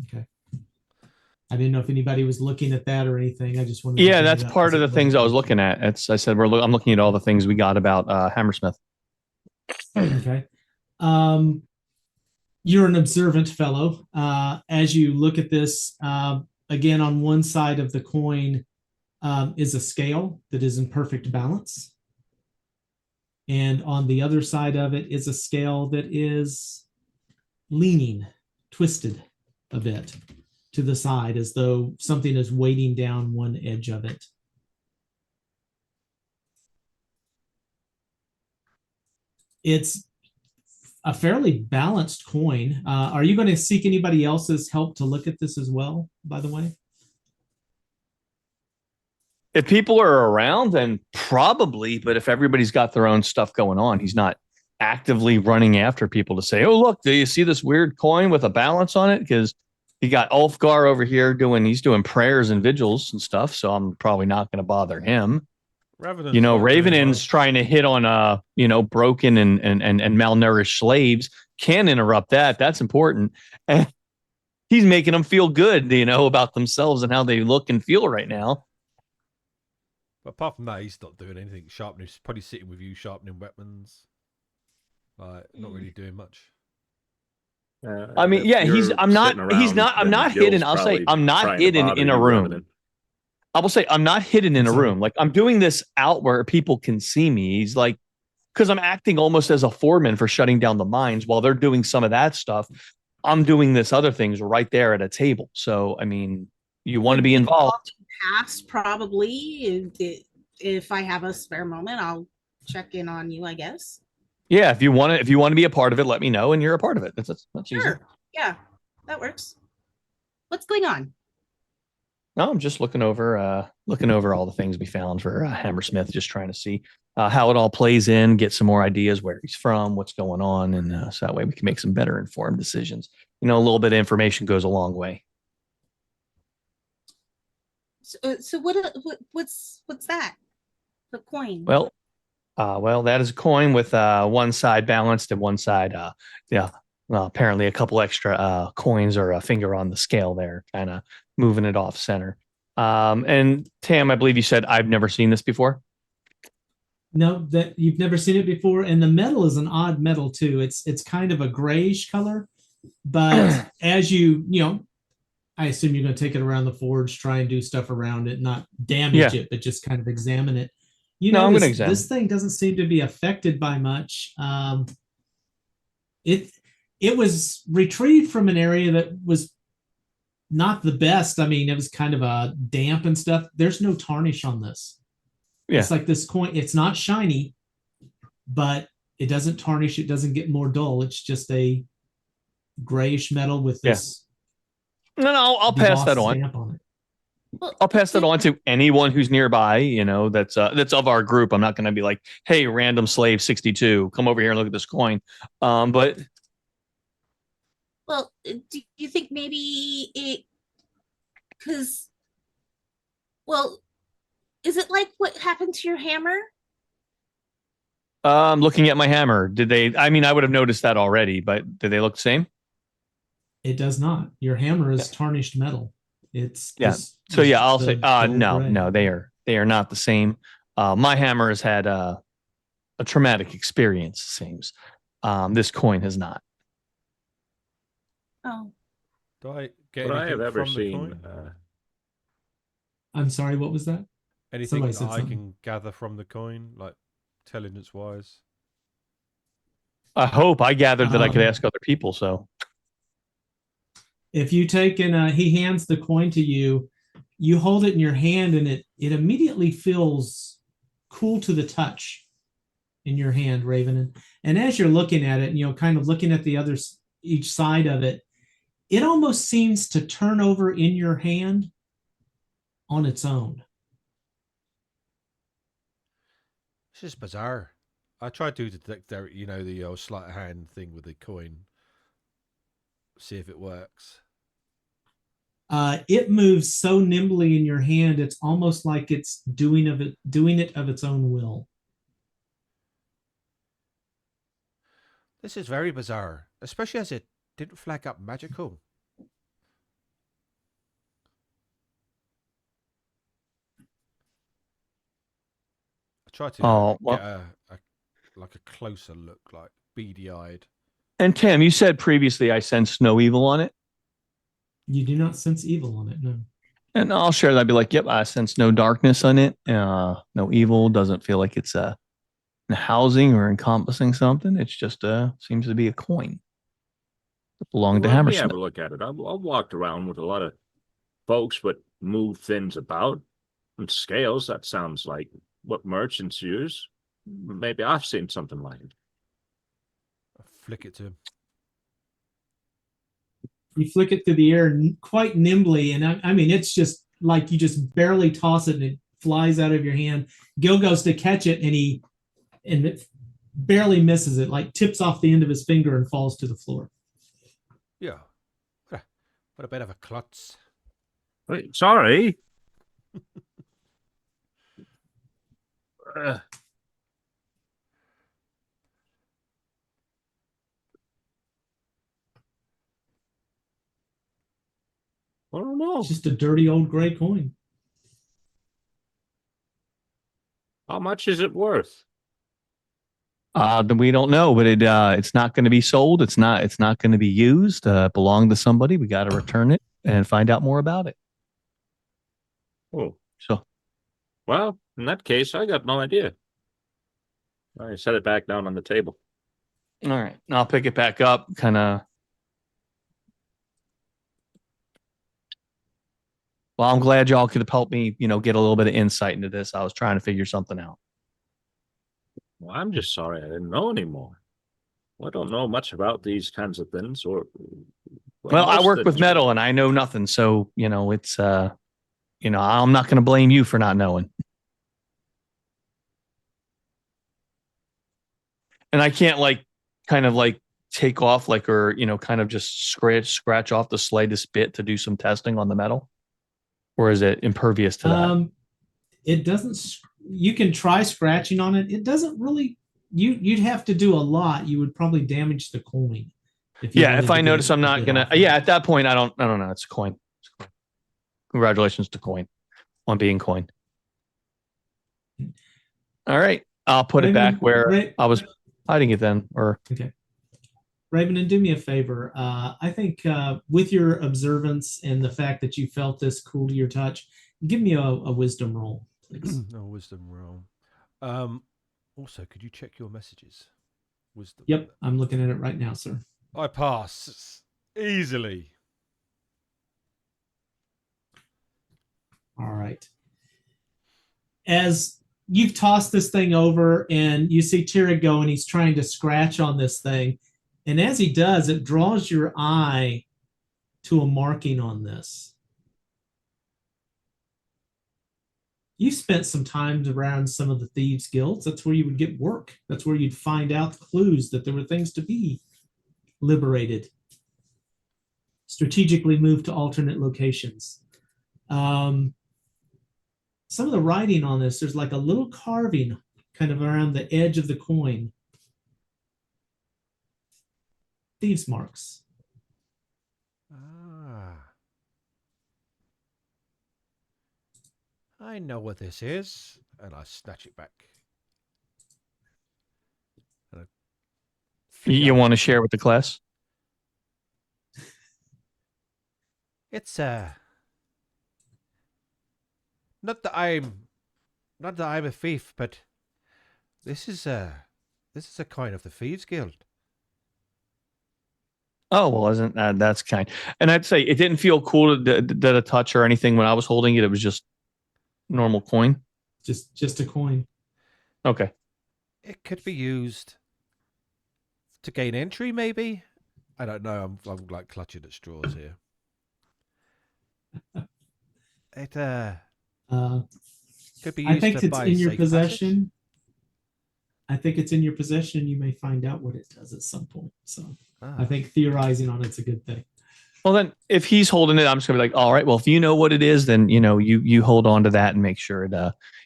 Okay. I didn't know if anybody was looking at that or anything. I just wanted to Yeah, bring that's it up part because of it the things I was wasn't looking at. I said I'm looking at all the things we got about Hammersmith. Okay. You're an observant fellow. As you look at this, again, on one side of the coin is a scale that is in perfect balance. And on the other side of it is a scale that is leaning, twisted a bit to the side, as though something is weighting down one edge of it. It's a fairly balanced coin. Are you going to seek anybody else's help to look at this as well, by the way? If people are around, then probably. But if everybody's got their own stuff going on, he's not actively running after people to say, "Oh, look, do you see this weird coin with a balance on it?" Because he got Ulfgar over here he's doing prayers and vigils and stuff. So I'm probably not going to bother him. Ravenon's You know, not doing Ravenon's much. trying to hit on broken and malnourished slaves. Can't interrupt that. That's important. And he's making them feel good, about themselves and how they look and feel right now. But apart from that, he's not doing anything sharpening. He's probably sitting with you, sharpening weapons. Not really doing much. I mean, If yeah, you're I'm not sitting around, I'm then not Gil's hidden. I'll say probably I'm not trying to hidden bother in a you, room. Revenant. I will say I'm not hidden in a Sorry. room. Like, I'm doing this out where people can see me. He's like, because I'm acting almost as a foreman for shutting down the mines while they're doing some of that stuff. I'm doing this other things right there at a table. So, I mean, you want to be involved. Past probably. If I have a spare moment, I'll check in on you, I guess. Yeah, if you want to be a part of it, let me know, and you're a part of it. That's easy. Sure. Yeah, that works. What's going on? No, I'm just looking over all the things we found for Hammersmith, just trying to see how it all plays in, get some more ideas where he's from, what's going on, and so that way we can make some better informed decisions. A little bit of information goes a long way. So what's that? The coin. Well, that is a coin with one side balanced and one side, apparently a couple extra coins or a finger on the scale there, kind of moving it off center. And Tam, I believe you said I've never seen this before. No, that you've never seen it before, and the metal is an odd metal too. It's kind of a grayish color, but as I assume you're going to take it around the forge, try and do stuff around it, not damage it, but just kind of examine it. I'm going to examine. This thing doesn't seem to be affected by much. It was retrieved from an area that was not the best. I mean, it was kind of damp and stuff. There's no tarnish on this. Yeah. It's like this coin. It's not shiny, but it doesn't tarnish. It doesn't get more dull. It's just a grayish metal with this. No, I'll pass that on. I'll pass that on to anyone who's nearby, that's of our group. I'm not going to be like, "Hey, random slave 62, come over here and look at this coin." But well, do you think maybe is it like what happened to your hammer? Looking at my hammer, I would have noticed that already, but did they look the same? It does not. Your hammer is tarnished metal. It's I'll say no, they are not the same. My hammer has had a traumatic experience, it seems. This coin has not. Oh. Do I get What I have ever from seen? the coin? I'm sorry, what was that? Anything that I something. can gather from the coin, like intelligence wise? I hope. I gathered that I could Um, ask other people. So If you take and he hands the coin to you, you hold it in your hand and it immediately feels cool to the touch in your hand, Raven. And as you're looking at it, kind of looking at the others, each side of it, it almost seems to turn over in your hand on its own. This is bizarre. I tried to detect there, the old sleight of hand thing with the coin. See if it works. It moves so nimbly in your hand, it's almost like it's doing it of its own will. This is very bizarre, especially as it didn't flag up magical. I tried to get a closer look, like beady-eyed. And Tim, you said previously I sensed no evil on it. You do not sense evil on it, no. And I'll share that. I'd be like, yep, I sense no darkness on it. No evil. Doesn't feel like it's housing or encompassing something. It's just seems to be a coin that belonged to Let me Hammersmith. have a look at it. I've walked around with a lot of folks, but move things about. And scales, that sounds like what merchants use. Maybe I've seen something like it. I flick it to him. You flick it through the air quite nimbly, and I mean, it's just like you just barely toss it and it flies out of your hand. Gil goes to catch it, and it barely misses it, like tips off the end of his finger and falls to the floor. Yeah. What a bit of a klutz. Wait, sorry. I don't know. It's just a dirty old gray coin. How much is it worth? We don't know, but it's not going to be sold. It's not going to be used. It belonged to somebody. We got to return it and find out more about it. Oh, So, well, in that case, I got no idea. I set it back down on the table. all right, I'll pick it back up. Kind of. Well, I'm glad y'all could have helped me, get a little bit of insight into this. I was trying to figure something out. Well, I'm just sorry I didn't know anymore. I don't know much about these kinds of things, or Well, I most work with things. metal and I know nothing. So, it's, I'm not going to blame you for not knowing. And I can't kind of take off or, kind of just scratch off the slightest bit to do some testing on the metal. Or is it impervious to that? It doesn't. You can try scratching on it. It doesn't really. You'd have to do a lot. You would probably damage the coin. If I notice I'm not gonna. Yeah, at that point I don't know. It's a coin. Congratulations to coin on being coin. All right, I'll put it back where I was hiding it then. Or okay. Raven, and do me a favor. I think with your observance and the fact that you felt this cool to your touch, give me a wisdom roll, please. No wisdom roll. Also, could you check your messages? Wisdom. Yep, I'm looking at it right now, sir. I pass easily. All right. As you've tossed this thing over and you see Tira go and he's trying to scratch on this thing. And as he does, it draws your eye to a marking on this. You've spent some time around some of the thieves' guilds. That's where you would get work. That's where you'd find out clues that there were things to be liberated. Strategically moved to alternate locations. Some of the writing on this, there's like a little carving kind of around the edge of the coin. Thieves' marks. I know what this is, and I snatch it back. you want to share with the class? It's not that I'm a thief, but this is a coin of the Thieves Guild. Oh, well, isn't that's kind. And I'd say it didn't feel cool to touch or anything when I was holding it. It was just normal coin. Just a coin. Okay. It could be used to gain entry, maybe. I don't know. I'm like clutching at straws here. It could be used I think to it's buy in your safe possession. I think it's in your possession. You may find out what it does at some point. So passage. I think theorizing on it's a good thing. Well, then if he's holding it, I'm just gonna be like, all right, well, if you know what it is, then you hold on to that and make sure it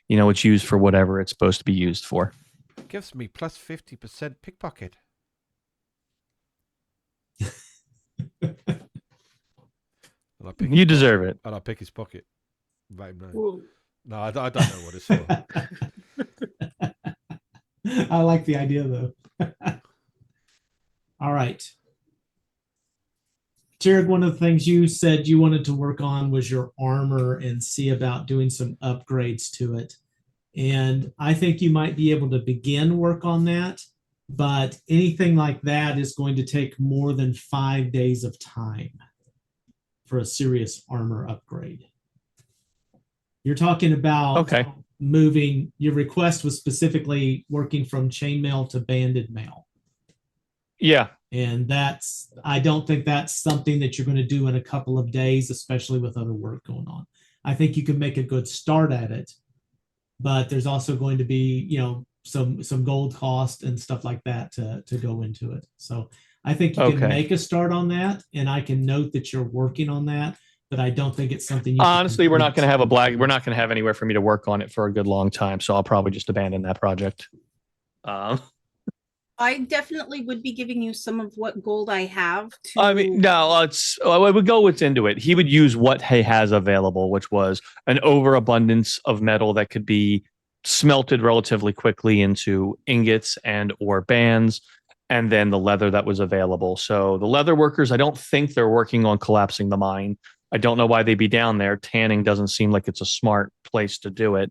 it's used for whatever it's supposed to be used for. It gives me plus 50% pickpocket. And I pick You his deserve pocket, it. and I pick his pocket. Let him know. No, I don't know what it's for. I like the idea though. All right. Jared, one of the things you said you wanted to work on was your armor and see about doing some upgrades to it. And I think you might be able to begin work on that, but anything like that is going to take more than 5 days of time for a serious armor upgrade. You're talking about Okay. moving, your request was specifically working from chainmail to banded mail. Yeah. And I don't think that's something that you're going to do in a couple of days, especially with other work going on. I think you can make a good start at it, but there's also going to be, some gold cost and stuff like that to go into it. So I think you can Okay. make a start on that, and I can note that you're working on that, but I don't think it's something you Honestly, we're not going to have we're not going to have anywhere for me to work on it for a good long time. So I'll probably just abandon that project. I definitely would be giving you some of what gold I have to. I mean, no, I would go what's into it. He would use what he has available, which was an overabundance of metal that could be smelted relatively quickly into ingots and or bands, and then the leather that was available. So the leather workers, I don't think they're working on collapsing the mine. I don't know why they'd be down there. Tanning doesn't seem like it's a smart place to do it.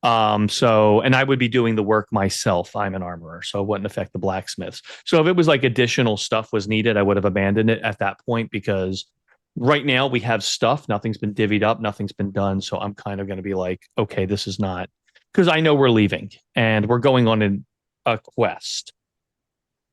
And I would be doing the work myself. I'm an armorer, so it wouldn't affect the blacksmiths. So if it was like additional stuff was needed, I would have abandoned it at that point, because right now we have stuff. Nothing's been divvied up. Nothing's been done. So I'm kind of going to be like, okay, this is not, because I know we're leaving and we're going on a quest.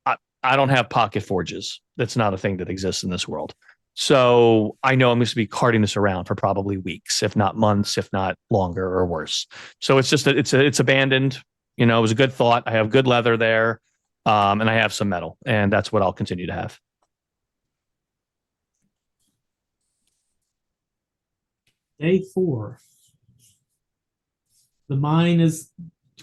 I don't have pocket forges. That's not a thing that exists in this world. So I know I'm going to be carting this around for probably weeks, if not months, if not longer or worse. So it's just it's abandoned. It was a good thought. I have good leather there, and I have some metal, and that's what I'll continue to have. Day 4. The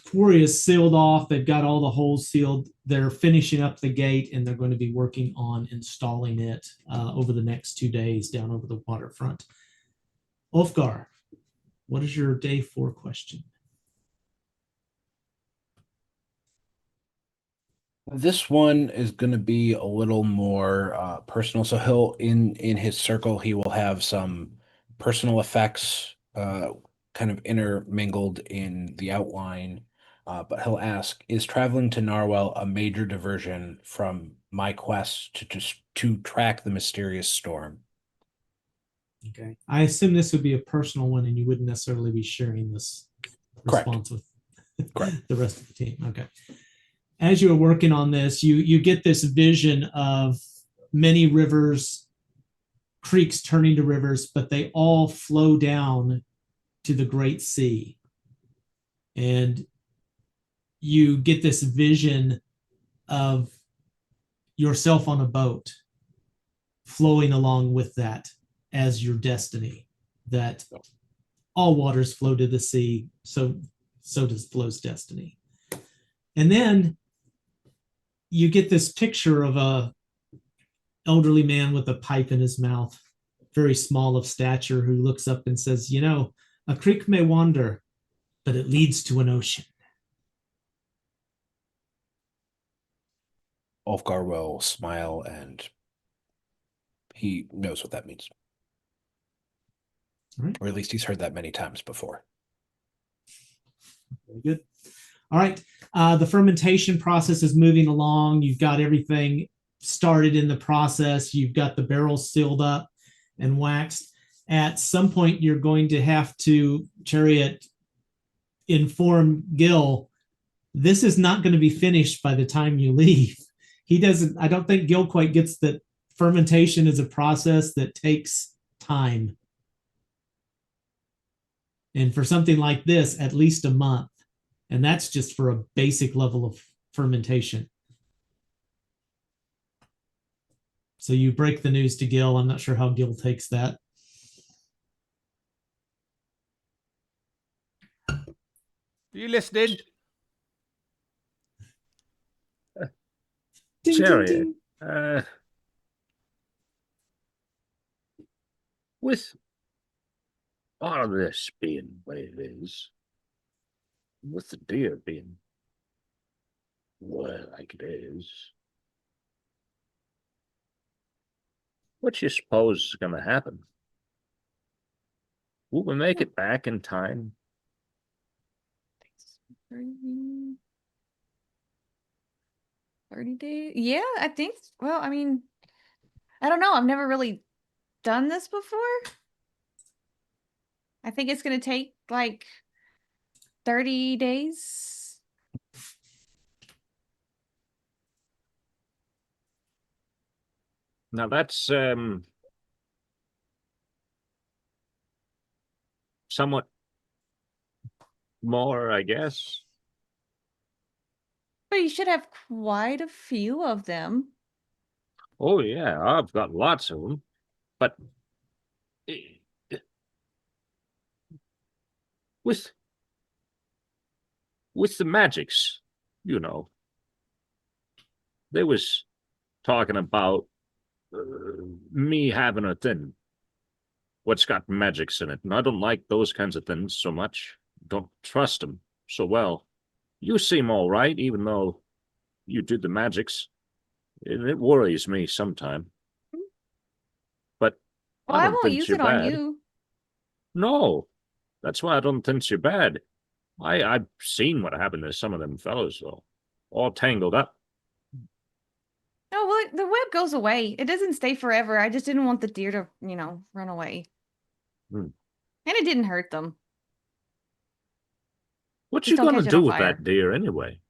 quarry is sealed off. They've got all the holes sealed. They're finishing up the gate, and they're going to be working on installing it over the next 2 days down over the waterfront. Ulfgar, what is your day 4 question? This one is going to be a little more personal. So he'll in his circle, he will have some personal effects kind of intermingled in the outline. But he'll ask, is traveling to Narwell a major diversion from my quest to track the mysterious storm? Okay. I assume this would be a personal one, and you wouldn't necessarily be sharing this Correct. response with Correct. the rest of the team. Okay. As you are working on this, you get this vision of many rivers, creeks turning to rivers, but they all flow down to the Great Sea. And you get this vision of yourself on a boat flowing along with that as your destiny, that all waters flow to the sea, so does flows destiny. And then you get this picture of a elderly man with a pipe in his mouth, very small of stature, who looks up and says, a creek may wander, but it leads to an ocean. Ulfgar will smile, and he knows what that means. All right. Or at least he's heard that many times before. Very good. All right. The fermentation process is moving along. You've got everything started in the process. You've got the barrels sealed up and waxed. At some point, you're going to have to, Chariot, inform Gil, this is not going to be finished by the time you leave. I don't think Gil quite gets that fermentation is a process that takes time. And for something like this, at least a month. And that's just for a basic level of fermentation. So you break the news to Gil. I'm not sure how Gil takes that. Are you listening? Ding, ding, Chariot, ding. with all of this being what it is, with the deer being well like it is, what do you suppose is going to happen? Will we make it back in time? 30 days? Yeah, I think. Well, I mean, I don't know. I've never really done this before. I think it's going to take like 30 days. Now that's somewhat more, I guess. But you should have quite a few of them. Oh yeah, I've got lots of them, but with the magics, you know, they was talking about me having a thing what's got magics in it, and I don't like those kinds of things so much. Don't trust them so well. You seem all right, even though you did the magics, and it worries me sometime. But Well, I I don't won't think use you're it on bad. you. No, that's why I don't think you're bad. I've seen what happened to some of them fellows, though, all tangled up. No, well, the web goes away. It doesn't stay forever. I just didn't want the deer to, run away. Hmm. And it didn't hurt them. What Just you don't gonna catch it do on with fire. that deer anyway?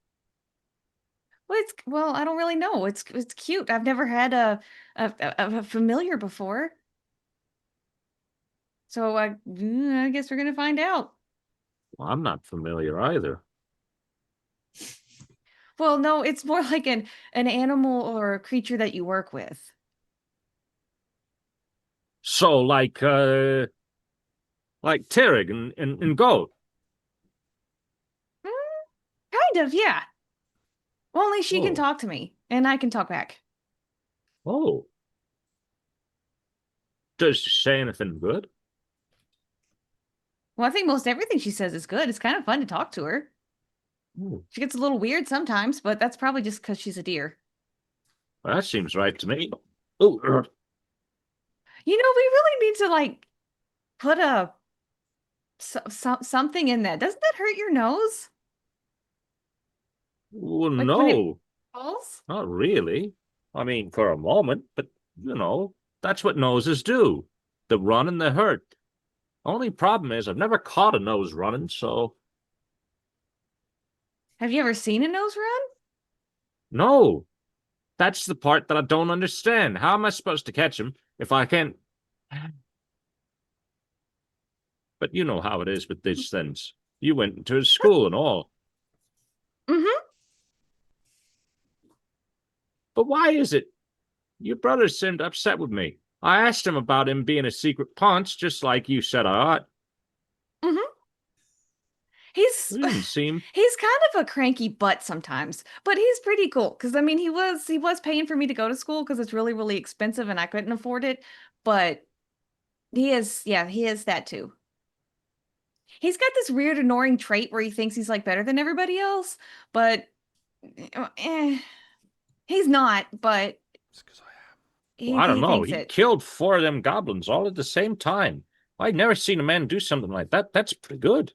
Well, I don't really know. It's cute. I've never had a familiar before. So I guess we're gonna find out. Well, I'm not familiar either. Well, no, it's more like an animal or a creature that you work with. So, like Terrig and Goat. Kind of, yeah. Only she can Oh. talk to me, and I can talk back. Oh. Does she say anything good? Well, I think most everything she says is good. It's kind of fun to talk to her. Ooh. She gets a little weird sometimes, but that's probably just because she's a deer. Well, that seems right to me. Oh, We really need to like put something in that. Doesn't that hurt your nose? well, Like when it no, falls? not really. I mean, for a moment, but that's what noses do. They run and they hurt. Only problem is I've never caught a nose running, so Have you ever seen a nose run? no. That's the part that I don't understand. How am I supposed to catch him if I can't? But you know how it is with these things. You went to school and all. Mm-hmm. But why is it? Your brother seemed upset with me. I asked him about him being a secret paunch, just like you said I ought. Mm-hmm. He didn't seem. He's kind of a cranky butt sometimes, but he's pretty cool. Because I mean, he was paying for me to go to school because it's really, really expensive and I couldn't afford it. But he is that too. He's got this weird, annoying trait where he thinks he's like better than everybody else, but he's not. But It's because I am. he, Well, I don't he know. thinks He it. killed 4 of them goblins all at the same time. I've never seen a man do something like that. That's pretty good.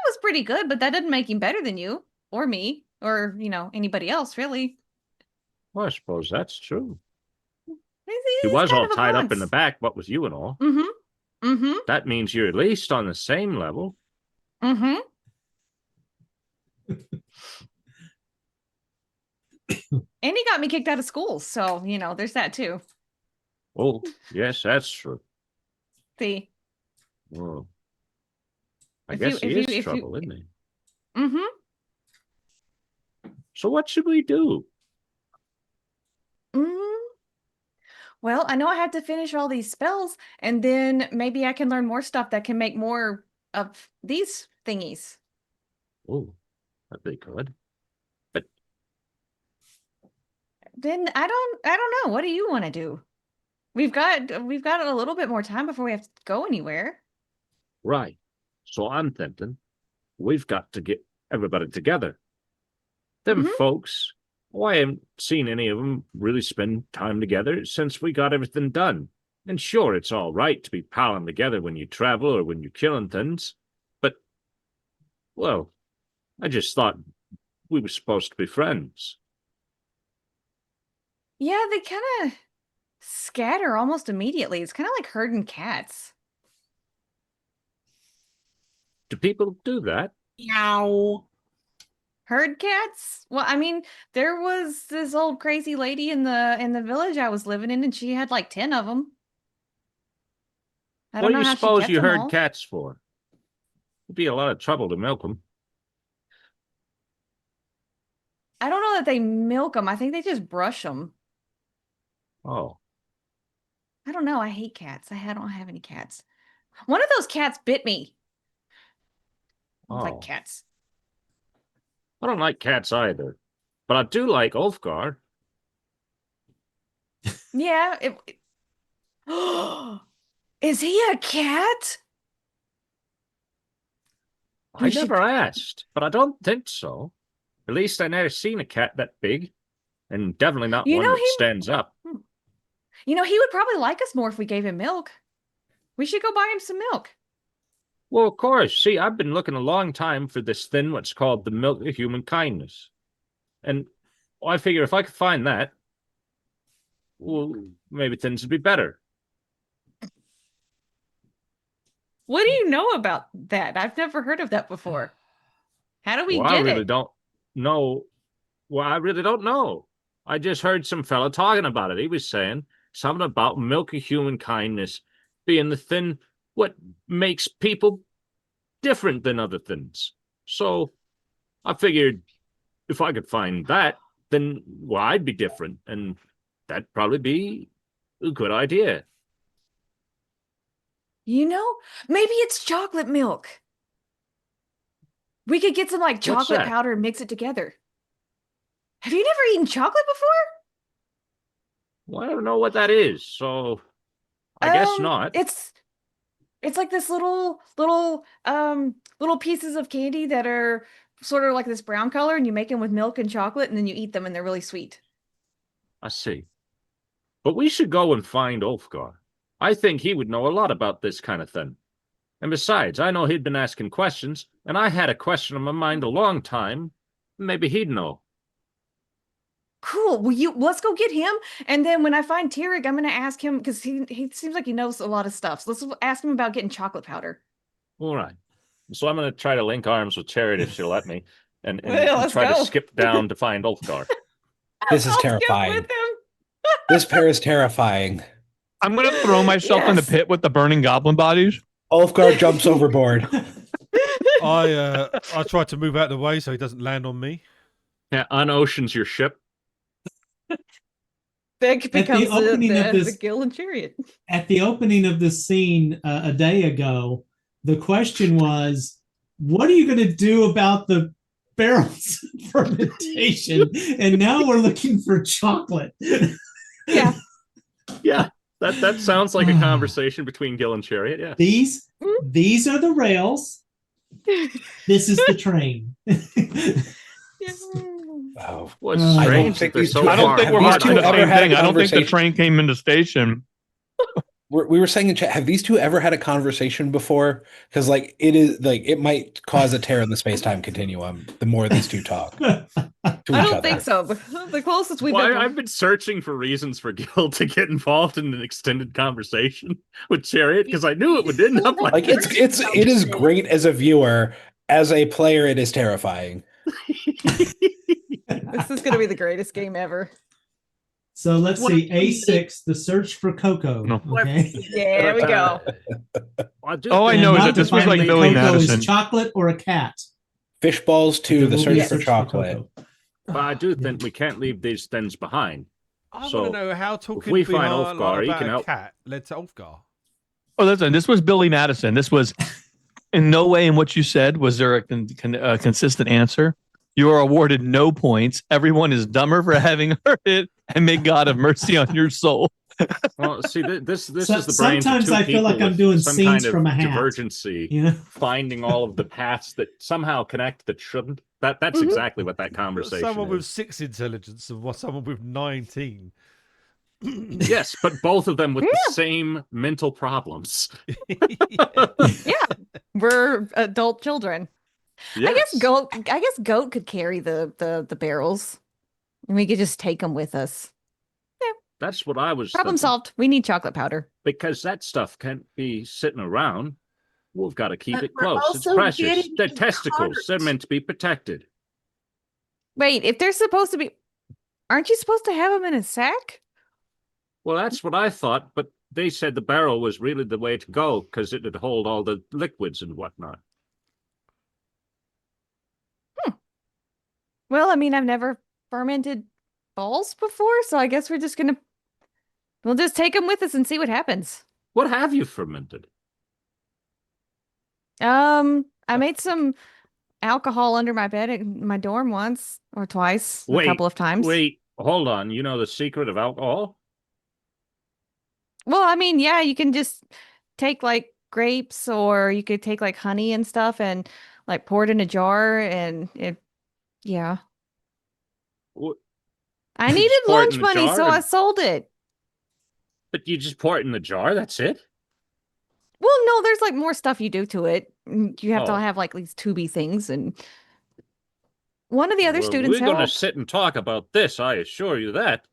It was pretty good, but that didn't make him better than you or me or anybody else really. Well, I suppose that's true. He's He was kind all of a tied up in grunts. the back, what with you and all. Mm-hmm. Mm-hmm. That means you're at least on the same level. Mm-hmm. And he got me kicked out of school, so there's that too. Oh, yes, that's true. See. Well, I If guess you- he if you- is if you- trouble, isn't he? Mm-hmm. So what should we do? Mm. Well, I know I have to finish all these spells, and then maybe I can learn more stuff that can make more of these thingies. Oh, that'd be good. Then I don't know. What do you want to do? We've got a little bit more time before we have to go anywhere. Right. So I'm thinking we've got to get everybody together. Them Mhm. folks, I haven't seen any of them really spend time together since we got everything done. And sure, it's all right to be palling together when you travel or when you're killing things. But, well, I just thought we were supposed to be friends. Yeah, they kind of scatter almost immediately. It's kind of like herding cats. Do people do that? Meow. Herd cats? Well, I mean, there was this old crazy lady in the village I was living in, and she had like 10 of them. I What don't do know you how she suppose kept you them herd all. cats for? It'd be a lot of trouble to milk them. I don't know that they milk them. I think they just brush them. Oh, I don't know. I hate cats. I don't have any cats. One of those cats bit me. I don't like oh. cats. I don't like cats either. But I do like Ulfgar. Yeah. Is he a cat? I We should- never asked, but I don't think so. At least I never seen a cat that big, and definitely not You one know, that stands up. He would probably like us more if we gave him milk. We should go buy him some milk. Well, of course. See, I've been looking a long time for this thing, what's called the milk of human kindness. And I figure if I could find that, well, maybe things would be better. What do you know about that? I've never heard of that before. How do we Well, I get really it? don't know. Well, I really don't know. I just heard some fella talking about it. He was saying something about milk of human kindness being the thing what makes people different than other things. So I figured if I could find that, then well, I'd be different, and that'd probably be a good idea. Maybe it's chocolate milk. We could get some like What's chocolate that? powder and mix it together. Have you never eaten chocolate before? Well, I don't know what that is, so I guess not. It's like this little pieces of candy that are sort of like this brown color, and you make them with milk and chocolate, and then you eat them, and they're really sweet. I see. But we should go and find Ulfgar. I think he would know a lot about this kind of thing. And besides, I know he'd been asking questions, and I had a question on my mind a long time. Maybe he'd know. Cool. Let's go get him, and then when I find Tierig, I'm gonna ask him because he seems like he knows a lot of stuff. So let's ask him about getting chocolate powder. All right. So I'm going to try to link arms with Chariot if she'll let me, and Well, let's try to go. skip down to find Ulfgar. This is I'll skip terrifying. with him. This pair is terrifying. I'm gonna throw myself in the Yes. pit with the burning goblin bodies. Ulfgar jumps overboard. I tried to move out of the way so he doesn't land on me. Yeah, unoceans your ship. Vic becomes opening of the this- Gill and Chariot. At the opening of this scene a day ago, the question was, what are you going to do about the barrels fermentation? And now we're looking for chocolate. Yeah. Yeah, that sounds like a conversation between Gil and Chariot. Yeah. These are the rails. This is the train. Wow. What's I don't strange think that they're these so two- I don't far think we're Have these apart. watching two the ever same had a thing. I don't think the conversation? train came into station. we were saying in chat, have these two ever had a conversation before? Because like it might cause a tear in the space-time continuum the more these two talk to I each don't other. think so. The closest we've Well, been. I've been searching for reasons for Gil to get involved in an extended conversation with Chariot because I knew it would end up like Like it is great as a viewer. As a player, it is terrifying. This is going to be the greatest game ever. So let's What see. are you A6, the search for Coco. No. Okay. There we go. Oh, I know is not that this was defining like if Billy Coco Madison. is chocolate or a cat. Fishballs to There the will be a search for chocolate. Coco. But I do think we can't leave these things behind. I So, want to know how talking we find behind, Ulfgar, he about can a help. cat led to Ulfgar. Oh, listen, this was Billy Madison. This was in no way in what you said was there a consistent answer. You are awarded no points. Everyone is dumber for having heard it, and may God have mercy on your soul. Well, see, this So- is the brains of sometimes two I feel like people I'm with doing some scenes kind of from a hat. divergency, You know? finding all of the paths that somehow connect that shouldn't. That's Mhm. exactly what that conversation Someone with is. 6 intelligence and someone with 19. Yes, but both of them with the same mental problems. Yeah, we're adult children. Yes. I guess goat could carry the barrels, and we could just take them with us. That's what I was Problem thinking. solved. We need chocolate powder. Because that stuff can't be sitting around. We've got to keep But it we're close. It's also precious. getting They're the testicles. They're cards. meant to be protected. Wait, if they're supposed to be, aren't you supposed to have them in a sack? Well, that's what I thought, but they said the barrel was really the way to go because it would hold all the liquids and whatnot. Well, I mean, I've never fermented balls before, so I guess we'll just take them with us and see what happens. What have you fermented? I made some alcohol under my bed in my dorm once or twice, a couple of times. Wait, hold on. You know the secret of alcohol? Well, I mean, yeah, you can just take like grapes or you could take like honey and stuff and like pour it in a jar and yeah. Wh- I You needed just pour it lunch in the money, jar so I and- sold it. But you just pour it in the jar, that's it? Well, no, there's like more stuff you do to it. You have to Oh. have like these tubey things and one of the other Well, students we're going to helped. sit and talk about this, I assure you that.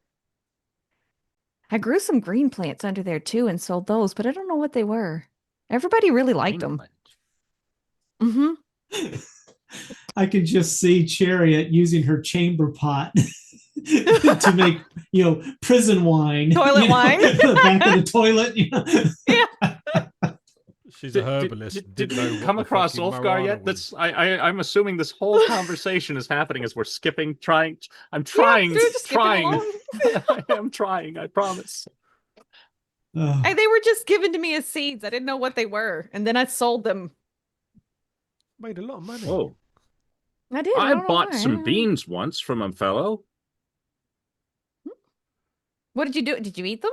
I grew some green plants under there too and sold those, but I don't know what they were. Everybody really liked them. Greenland. I can just see Chariot using her chamber pot to make, prison wine. Toilet wine. Back of the toilet. She's a herbalist. Did didn't know you what come the across fucking Ulfgar marijuana yet? was. That's I'm assuming this whole conversation is happening as we're skipping, trying. I'm Yeah, trying, we're just skipping trying. along. I am trying. I promise. Oh. And they were just given to me as seeds. I didn't know what they were. And then I sold them. Made a lot of money. Oh, I did. I don't know bought why. some beans once from a fellow. What did you do? Did you eat them?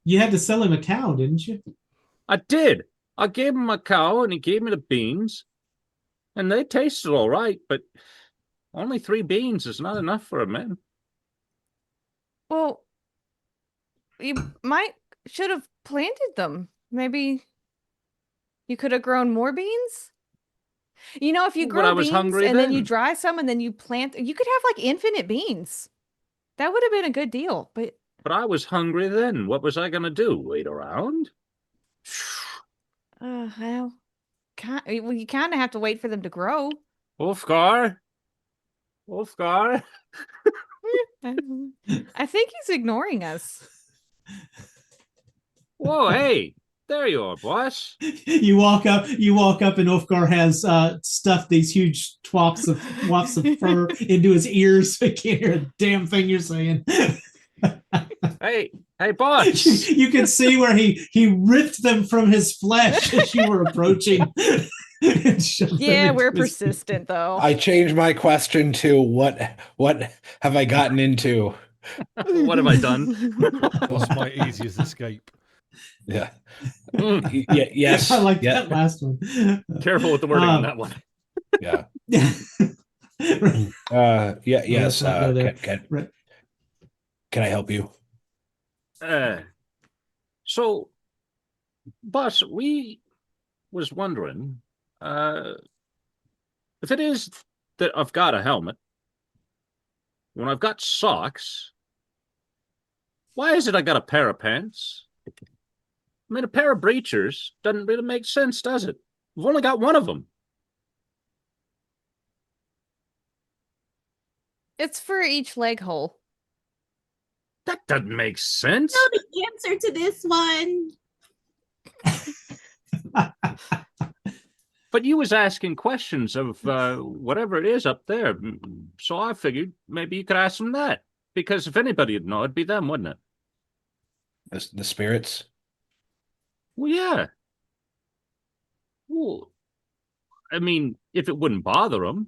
You had to sell him a cow, didn't you? I did. I gave him a cow and he gave me the beans. And they tasted all right, but only 3 beans is not enough for a man. Well, you should have planted them. Maybe you could have grown more beans. If you But grow I was beans hungry and then you then. dry some and then you plant, you could have like infinite beans. That would have been a good deal. But But I was hungry then. What was I going to do? Wait around? well, you kind of have to wait for them to grow. Ulfgar? Ulfgar? I think he's ignoring us. Whoa, hey. There you are, boss. You walk up, and Ulfgar has stuffed these huge wafts of fur into his ears, so he can't hear a damn thing you're saying. Hey, boss. You can see where he ripped them from his flesh as you were approaching. And shoved them Yeah, into we're his- persistent though. I changed my question to what have I gotten into? What have I done? What's my easiest escape? Yeah. Mm, Yes. I like yeah. that last one. Careful with the wording on that one. Yeah. Right. Yes. let's not go there. Right. Can I help you? So, Boss, we was wondering, if it is that I've got a helmet, when I've got socks, why is it I got a pair of pants? I mean, a pair of breechers doesn't really make sense, does it? We've only got one of them. It's for each leg hole. That doesn't make sense. know the answer to this one. But you was asking questions of whatever it is up there, so I figured maybe you could ask them that. Because if anybody would know, it'd be them, wouldn't it? The spirits. Well, yeah. Well, I mean, if it wouldn't bother them.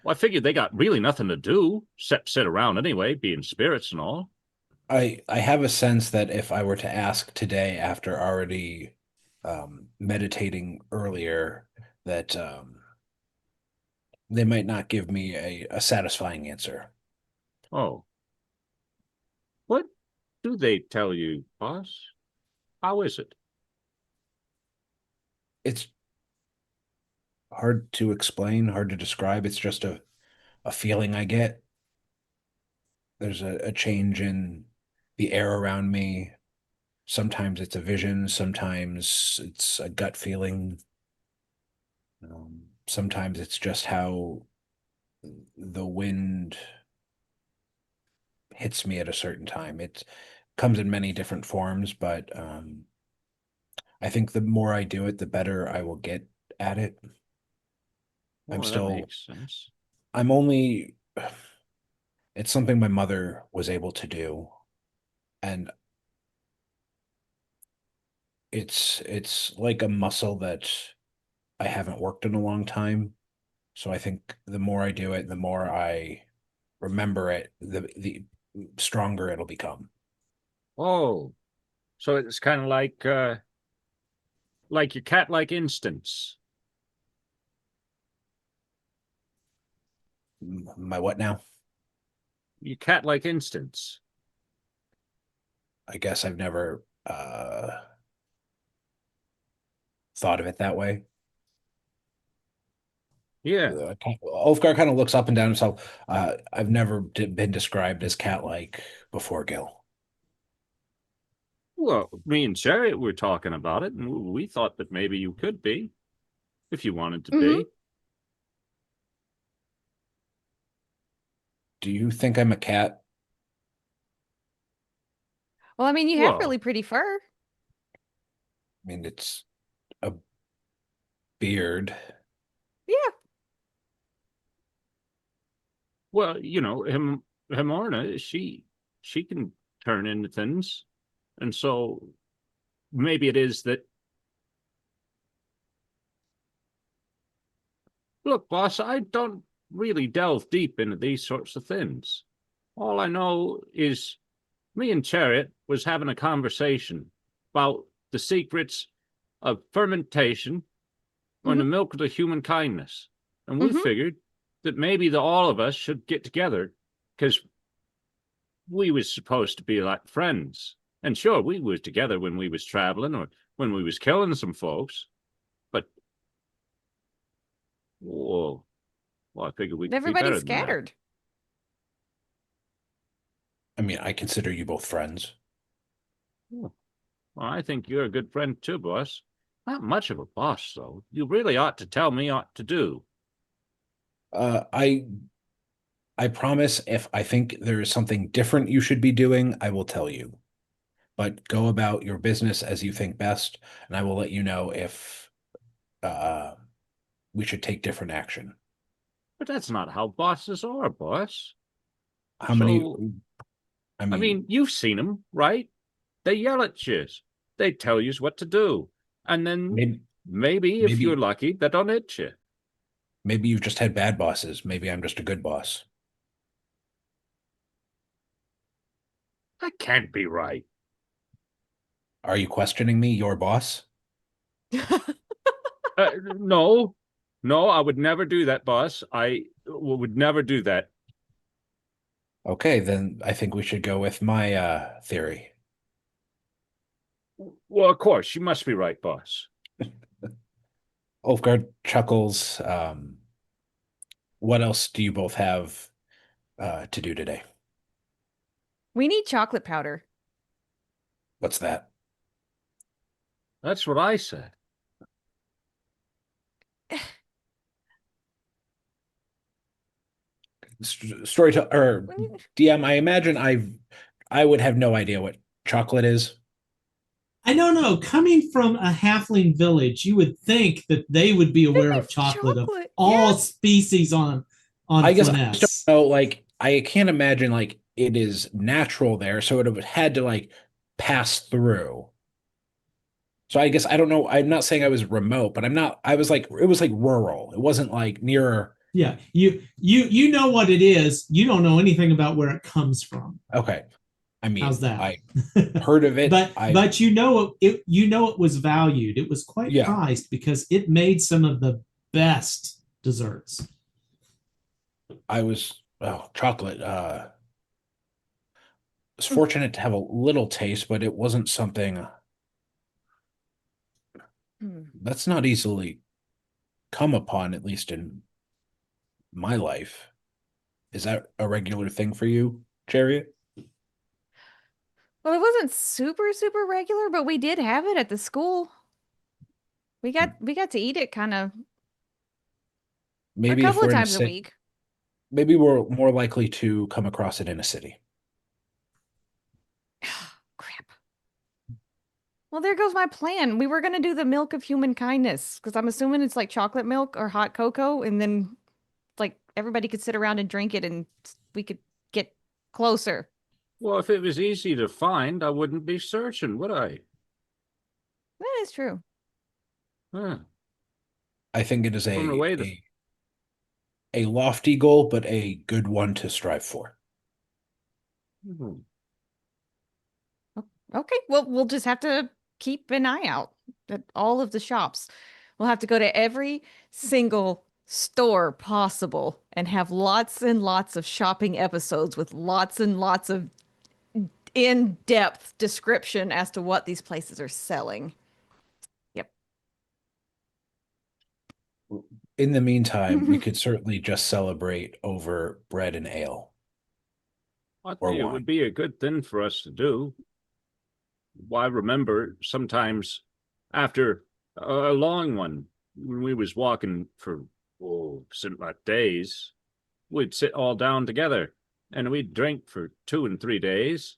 Well, I figured they got really nothing to do except sit around anyway, being spirits and all. I have a sense that if I were to ask today after already meditating earlier, that they might not give me a satisfying answer. Oh. What do they tell you, boss? How is it? It's hard to explain, hard to describe. It's just a feeling I get. There's a change in the air around me. Sometimes it's a vision, sometimes it's a gut feeling. Sometimes it's just how the wind hits me at a certain time. It comes in many different forms, but I think the more I do it, the better I will get at it. Well, that makes sense. I'm only, it's something my mother was able to do. And it's like a muscle that I haven't worked in a long time. So I think the more I do it, the more I remember it, the stronger it'll become. Oh, so it's kind of like your cat-like instincts. My what now? Your cat-like instincts. I guess I've never thought of it that way. Yeah. Ulfgar kind of looks up and down himself. I've never been described as cat-like before, Gil. Well, me and Chariot were talking about it, and we thought that maybe you could be, if you wanted to be. Do you think I'm a cat? Well, I mean, you have Well- really pretty fur. I mean, it's a beard. Yeah. Well, you know, Hemorna, she can turn into things, and so maybe it is that. Look, boss, I don't really delve deep into these sorts of things. All I know is me and Chariot was having a conversation about the secrets of fermentation and the milk of the human kindness. And we figured that maybe all of us should get together because we was supposed to be like friends. And sure, we was together when we was traveling or when we was killing some folks. But, whoa. Well, I figured we'd be better Everybody's than that. scattered. I mean, I consider you both friends. Well, I think you're a good friend too, boss. Not much of a boss, though. You really ought to tell me what to do. I promise if I think there is something different you should be doing, I will tell you. But go about your business as you think best, and I will let you know if we should take different action. But that's not how bosses are, boss. How many? So- I I mean, you've seen them, right? They yell at you. They tell you what to do. And then maybe if maybe- you're lucky, they don't hit you. maybe you've just had bad bosses. Maybe I'm just a good boss. That can't be right. Are you questioning me, your boss? No, I would never do that, boss. I would never do that. Okay, then I think we should go with my theory. Well, of course, you must be right, boss. Ulfgar chuckles. What else do you both have to do today? We need chocolate powder. What's that? That's what I said. Storyteller or When you- DM, I imagine I would have no idea what chocolate is. I don't know. Coming from a halfling village, you would think that they would be aware of chocolate, of all yeah. species on I guess I Flanaess. just don't know. Like, I can't imagine like it is natural there, so it would have had to like pass through. So I guess I don't know. I'm not saying I was remote, but I'm not. I was like it was like rural. It wasn't like near. Yeah, you know what it is. You don't know anything about where it comes from. Okay, I mean, How's that? I heard of it, but you know it was valued. It was quite Yeah. prized because it made some of the best desserts. I was chocolate. Was fortunate to have a little taste, but it wasn't something that's not easily come upon, at least in my life. Is that a regular thing for you, Chariot? Well, it wasn't super regular, but we did have it at the school. We got to eat it kind of a Maybe if couple of we're in a times a city, week. maybe we're more likely to come across it in a city. Crap. Well, there goes my plan. We were gonna do the milk of human kindness because I'm assuming it's like chocolate milk or hot cocoa, and then like everybody could sit around and drink it, and we could get closer. Well, if it was easy to find, I wouldn't be searching, would I? That is true. Huh. I think it is From the way that- a lofty goal, but a good one to strive for. Hmm. Okay, well, we'll just have to keep an eye out at all of the shops. We'll have to go to every single store possible and have lots and lots of shopping episodes with lots and lots of in-depth description as to what these places are selling. Yep. In the meantime, we could certainly just celebrate over bread and ale. I Or think it wine. would be a good thing for us to do. Why, remember, sometimes after a long one, when we was walking for, seemed like days, we'd sit all down together, and we'd drink for 2 and 3 days.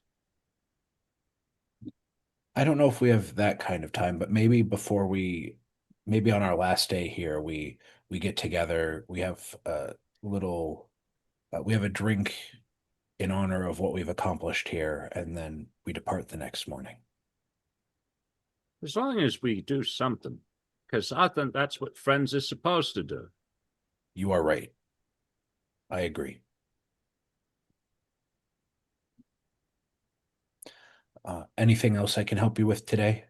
I don't know if we have that kind of time, but maybe maybe on our last day here, we get together. We have a little, we have a drink in honor of what we've accomplished here, and then we depart the next morning. As long as we do something, because I think that's what friends is supposed to do. You are right. I agree. Anything else I can help you with today?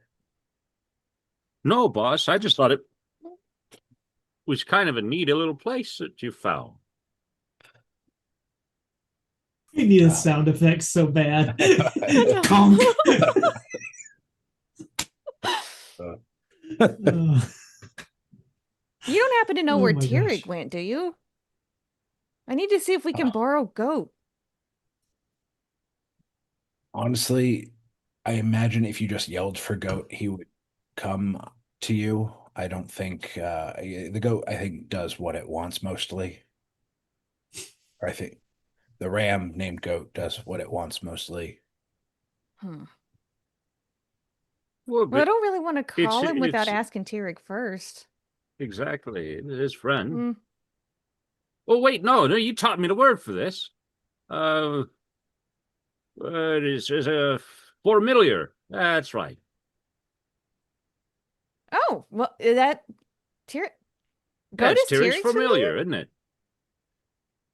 No, boss, I just thought it was kind of a neat little place that you found. We need sound effects so bad. Conk. You don't happen to know Oh where my Tyrig gosh. went, do you? I need to see if we can borrow Goat. Honestly, I imagine if you just yelled for goat, he would come to you. I don't think the goat, I think, does what it wants mostly. Or I think the ram named goat does what it wants mostly. Hmm. Well, Well, I don't really want to call him without it's- asking Tyrig first. Exactly, his friend. Hmm. Oh, wait, no, you taught me the word for this. It is a familiar. That's right. Oh, well, that Tyrig. Goat That's is Tyrion's Tyrig's familiar, isn't it?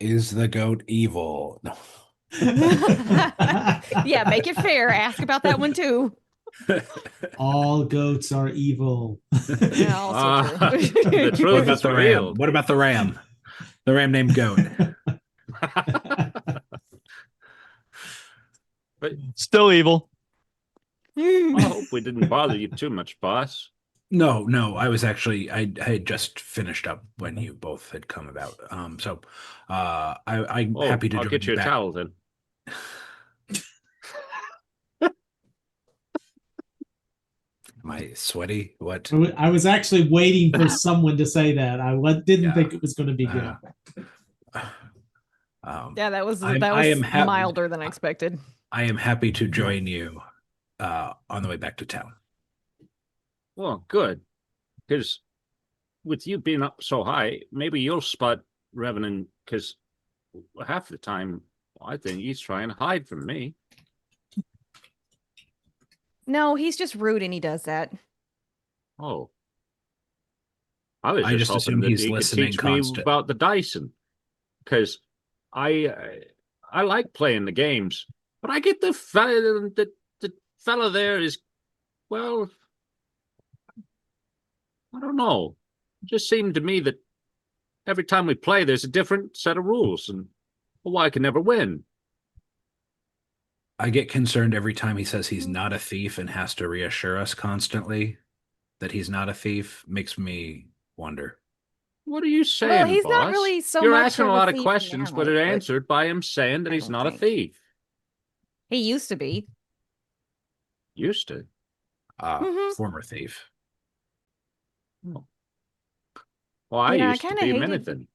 Is the goat evil? No. Yeah, make it fair. Ask about that one too. All goats are evil. Yeah, also true. The What truth about is the ram? revealed. What about the ram? The ram named goat. But Still evil. I hope we didn't bother you too much, boss. No, I was actually I had just finished up when you both had come about. I'm Oh, happy to I'll join get you a back. towel then. Am I sweaty? What? I was actually waiting for someone to say that. Didn't Yeah. think it was going to be good. Yeah, that was I am milder than I expected. I am happy to join you on the way back to town. Well, good. Because with you being up so high, maybe you'll spot Revenant, because half the time I think he's trying to hide from me. No, he's just rude and he does that. Oh. I was I just just hoping assume that he's he could listening teach me constant. about the Dyson. Because I like playing the games, but I get the fella there is, well, I don't know. It just seemed to me that every time we play, there's a different set of rules, and well, I can never win. I get concerned every time he says he's not a thief and has to reassure us constantly that he's not a thief. Makes me wonder. What are you saying, Well, he's boss? not really so You're much asking of a a lot of thief questions, now, but it but answered by him saying that I he's don't not a think. thief. He used to be. Used to. Mhm. Former thief. Oh. Well, I Yeah, I used to kinda be a hated- anything.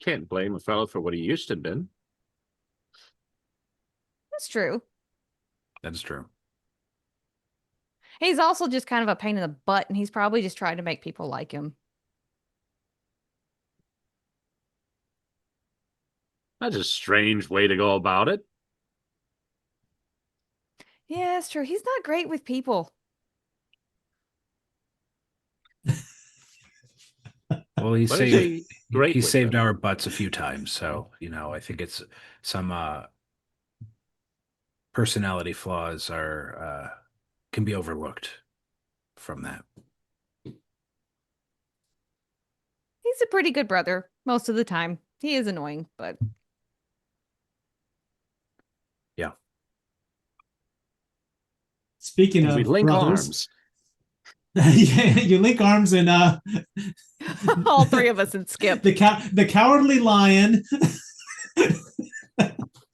Can't blame a fellow for what he used to have been. That's true. That's true. He's also just kind of a pain in the butt, and he's probably just trying to make people like him. That's a strange way to go about it. Yeah, that's true. He's not great with people. Well, he But is saved he great he with saved them? our butts a few times, so I think it's some personality flaws are can be overlooked from that. He's a pretty good brother most of the time. He is annoying, but Yeah. Speaking We of link brothers, arms. yeah, you link arms and all three of us and Skip. the cowardly lion,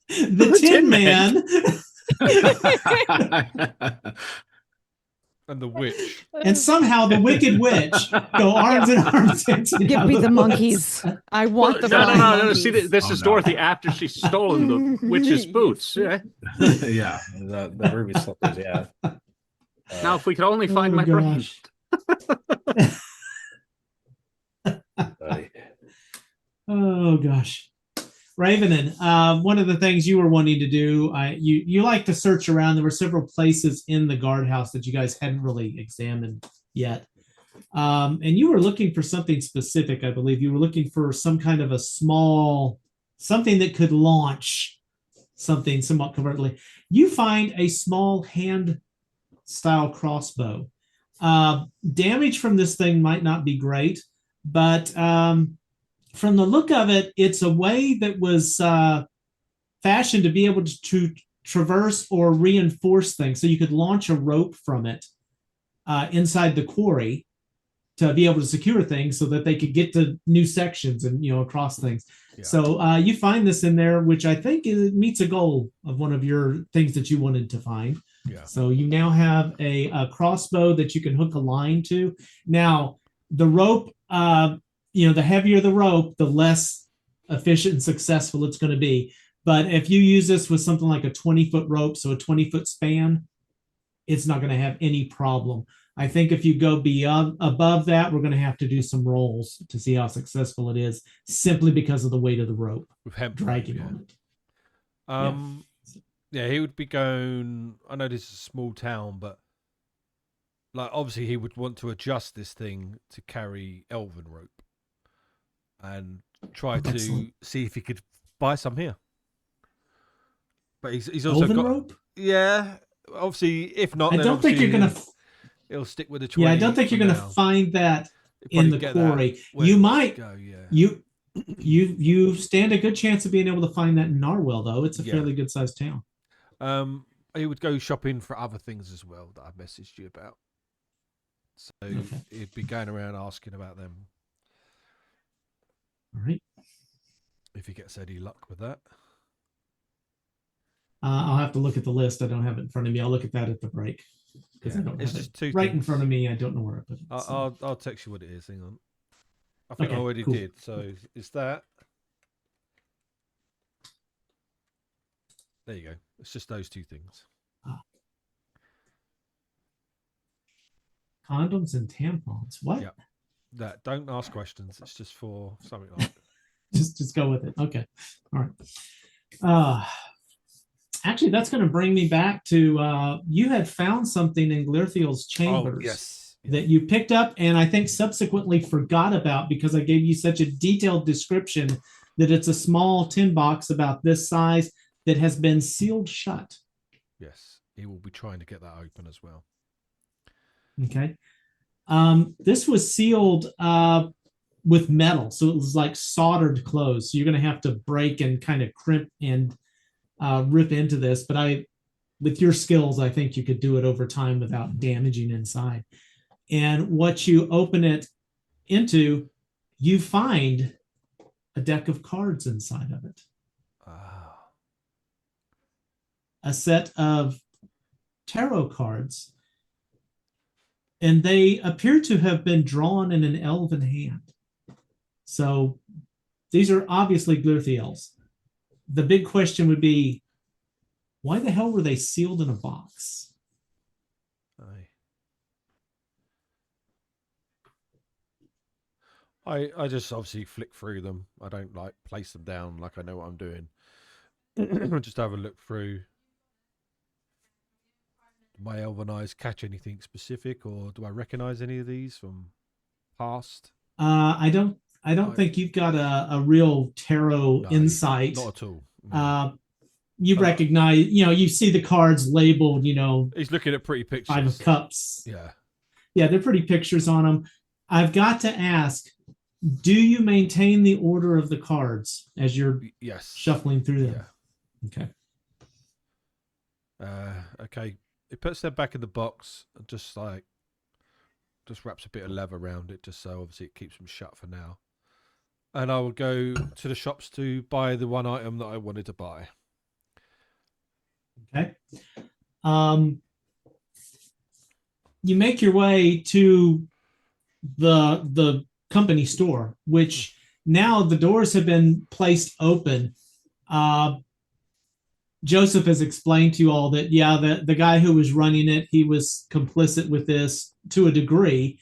the Tin Man, And the witch. and somehow the Wicked Witch go arms in arms. Give me the monkeys. I want the no. flying No. monkeys. See, this Oh, is no. Dorothy after she's stolen the witch's boots. Yeah. Yeah, the ruby slippers. Yeah. Now, if we could only find Oh, my brain. gosh. Oh gosh. Ravenin, one of the things you were wanting to do, you like to search around. There were several places in the guardhouse that you guys hadn't really examined yet. And you were looking for something specific, I believe. You were looking for some kind of a something that could launch something somewhat covertly. You find a small hand-style crossbow. Damage from this thing might not be great, but from the look of it, it's a way that was fashioned to be able to traverse or reinforce things. So you could launch a rope from it inside the quarry to be able to secure things so that they could get to new sections and across things. Yeah. So you find this in there, which I think meets a goal of one of your things that you wanted to find. Yeah. So you now have a crossbow that you can hook a line to. Now the rope, the heavier the rope, the less efficient and successful it's going to be. But if you use this with something like a 20-foot rope, so a 20-foot span, it's not going to have any problem. I think if you go above that, we're going to have to do some rolls to see how successful it is, simply because of the weight of the rope With hemp dragging rope, yeah. on it. Yeah, he would be going. I know this is a small town, but obviously he would want to adjust this thing to carry elven rope, and try to see if he could buy some here. But he's also elven got rope. Yeah, obviously, if not, I then don't think you're gonna. It'll stick with the 20. Yeah, I don't think you're gonna find that in the quarry. You might go, yeah. You stand a good chance of being able to find that in Narwell, though. It's a Yeah. fairly good sized town. He would go shopping for other things as well that I messaged you about. So Okay. he'd be going around asking about them All right. if he gets any luck with that. I'll have to look at the list. I don't have it in front of me. I'll look at that at the break because I don't It's have just it two right in things. front of me. I don't know where I put it. so. I'll text you what it is. Hang on. I think I Okay, already cool. did. So it's that. There you go. It's just those two things. Condoms and tampons. What? Yeah. That don't ask questions. It's just for something like that. Just go with it. Okay. All right. Actually, that's going to bring me back to you had found something in Glirthiel's chambers. Oh, yes. That you picked up and I think subsequently forgot about because I gave you such a detailed description that it's a small tin box about this size that has been sealed shut. Yes. He will be trying to get that open as well. Okay. This was sealed with metal, so it was like soldered closed. So you're going to have to break and kind of crimp and rip into this. But with your skills, I think you could do it over time without damaging inside. And what you open it into, you find a deck of cards inside of it. A set of tarot cards. And they appear to have been drawn in an elven hand. So these are obviously Glirthiels. The big question would be, why the hell were they sealed in a box? I just obviously flick through them. I don't like place them down like I know what I'm doing. Just have a look through. Do my elven eyes catch anything specific, or do I recognize any of these from past? I don't think you've got a real tarot insight. Not at all. No. You recognize, you see the cards labeled, He's looking at pretty pictures. 5 of Cups. Yeah, they're pretty pictures on them. I've got to ask, do you maintain the order of the cards as you're shuffling through them? Yeah. Okay. Okay. It puts them back in the box and just wraps a bit of leather around it, just so obviously it keeps them shut for now. And I will go to the shops to buy the one item that I wanted to buy. Okay. You make your way to the company store, which now the doors have been placed open. Joseph has explained to you all that, the guy who was running it, he was complicit with this to a degree.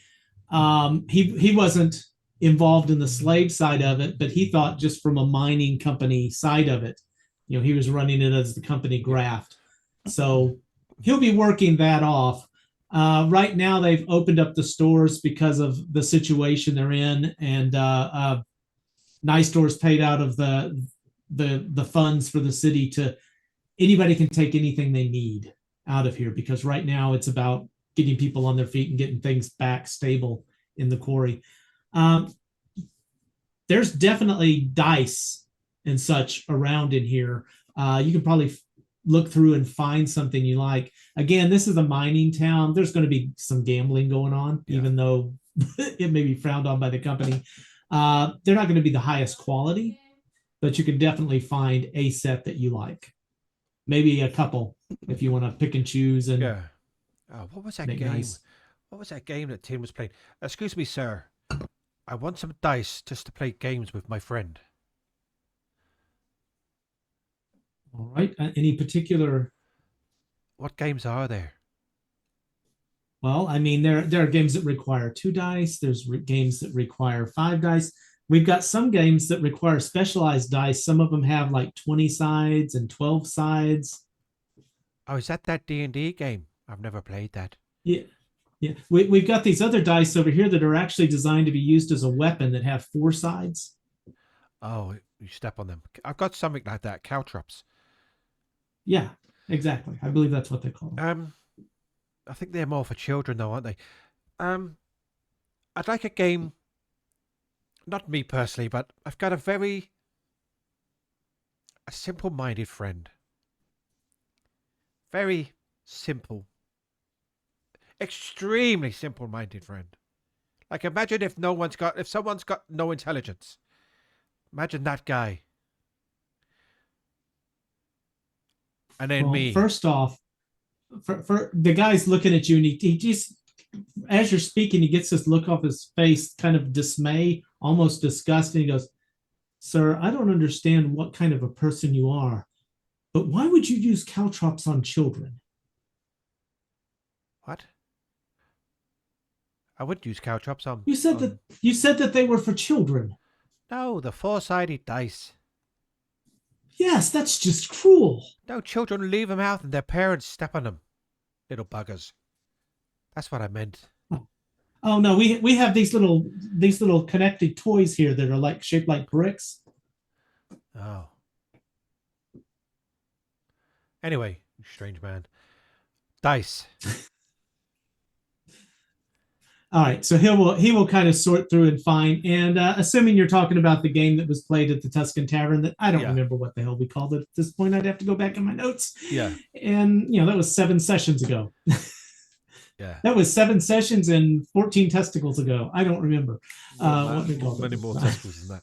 He wasn't involved in the slave side of it, but he thought just from a mining company side of it, he was running it as the company graft. So he'll be working that off. Right now, they've opened up the stores because of the situation they're in, and Nice Stores paid out of the funds for the city to anybody can take anything they need out of here, because right now it's about getting people on their feet and getting things back stable in the quarry. There's definitely dice and such around in here. You can probably look through and find something you like. Again, this is a mining town. There's going to be some gambling going on, even though it may be frowned on by the company. They're not going to be the highest quality, but you can definitely find a set that you like. Maybe a couple if you want to pick and choose. And what was that game? Nice. What was that game that Tim was playing? Excuse me, sir. I want some dice just to play games with my friend. All right. Any particular? What games are there? Well, I mean, there are games that require 2 dice. There's games that require 5 dice. We've got some games that require specialized dice. Some of them have like 20 sides and 12 sides. Oh, is that D&D game? I've never played that. Yeah. We've got these other dice over here that are actually designed to be used as a weapon that have 4 sides. Oh, you step on them. I've got something like that. Caltrops. Yeah, exactly. I believe that's what they call them. I think they're more for children, though, aren't they? I'd like a game. not me personally, but I've got a simple-minded friend. Very simple. Extremely simple-minded friend. Like, imagine if someone's got no intelligence. Imagine that guy. And then Well, me. first off, for the guy's looking at you, and he just, as you're speaking, he gets this look off his face, kind of dismay, almost disgust, and he goes, "Sir, I don't understand what kind of a person you are, but why would you use caltrops on children?" What? I would use caltrops on. You said that they were for children. No, the four-sided dice. Yes, that's just cruel. No, children leave them out and their parents step on them. Little buggers. That's what I meant. Oh no, we have these little connected toys here that are like shaped like bricks. Oh. Anyway, strange man. Dice. All right, so he will kind of sort through and find, and assuming you're talking about the game that was played at the Tuscan Tavern, that I don't remember what the hell we called it at this point. I'd have to go back in my notes. Yeah. And that was 7 sessions ago. Yeah. That was 7 sessions and 14 testicles ago. I don't remember. Many more testicles than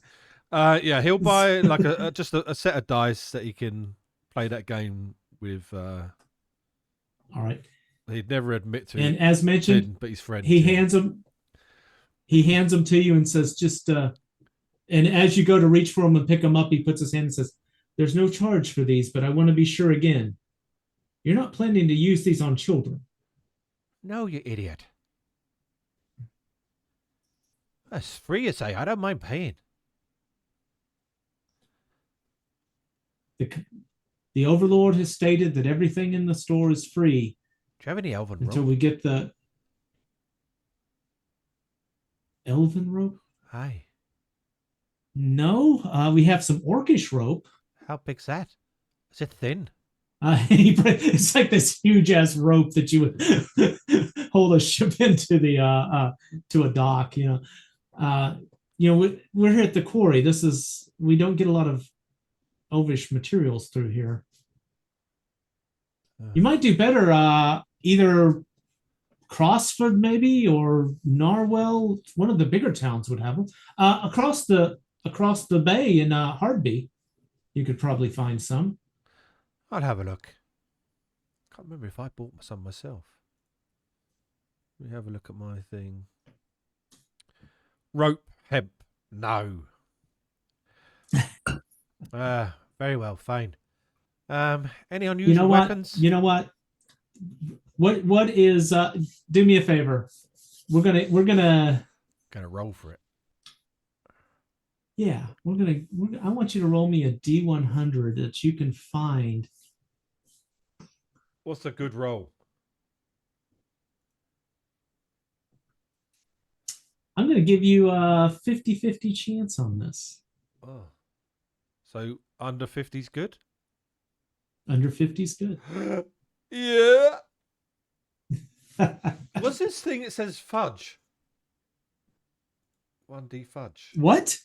that. Yeah, he'll buy like just a set of dice that he can play that game with. All right. He'd never admit to. And as mentioned, but his friend. He hands them to you and says, "Just." And as you go to reach for them and pick them up, he puts his hand and says, "There's no charge for these, but I want to be sure again. You're not planning to use these on children." No, you idiot. That's free, you say. I don't mind paying. The Overlord has stated that everything in the store is free. Do you have any elven until rope? we get the elven rope? Aye. No, we have some orcish rope. How big's that? Is it thin? It's like this huge ass rope that you would hold a ship into the to a dock. We're here at the quarry. We don't get a lot of elvish materials through here. You might do better either Crossford maybe or Narwell. One of the bigger towns would have them. Across the bay in Hardby, you could probably find some. I'll have a look. Can't remember if I bought some myself. Let me have a look at my thing. Rope, hemp, no. Very well, fine. Any unusual weapons? You know what? What is? Do me a favor. We're gonna roll for it. Yeah, I want you to roll me a D100 that you can find. What's a good roll? I'm going to give you a 50-50 chance on this. Oh. So under 50's good? Under 50's good. Yeah. What's this thing that says fudge? 1D fudge. What?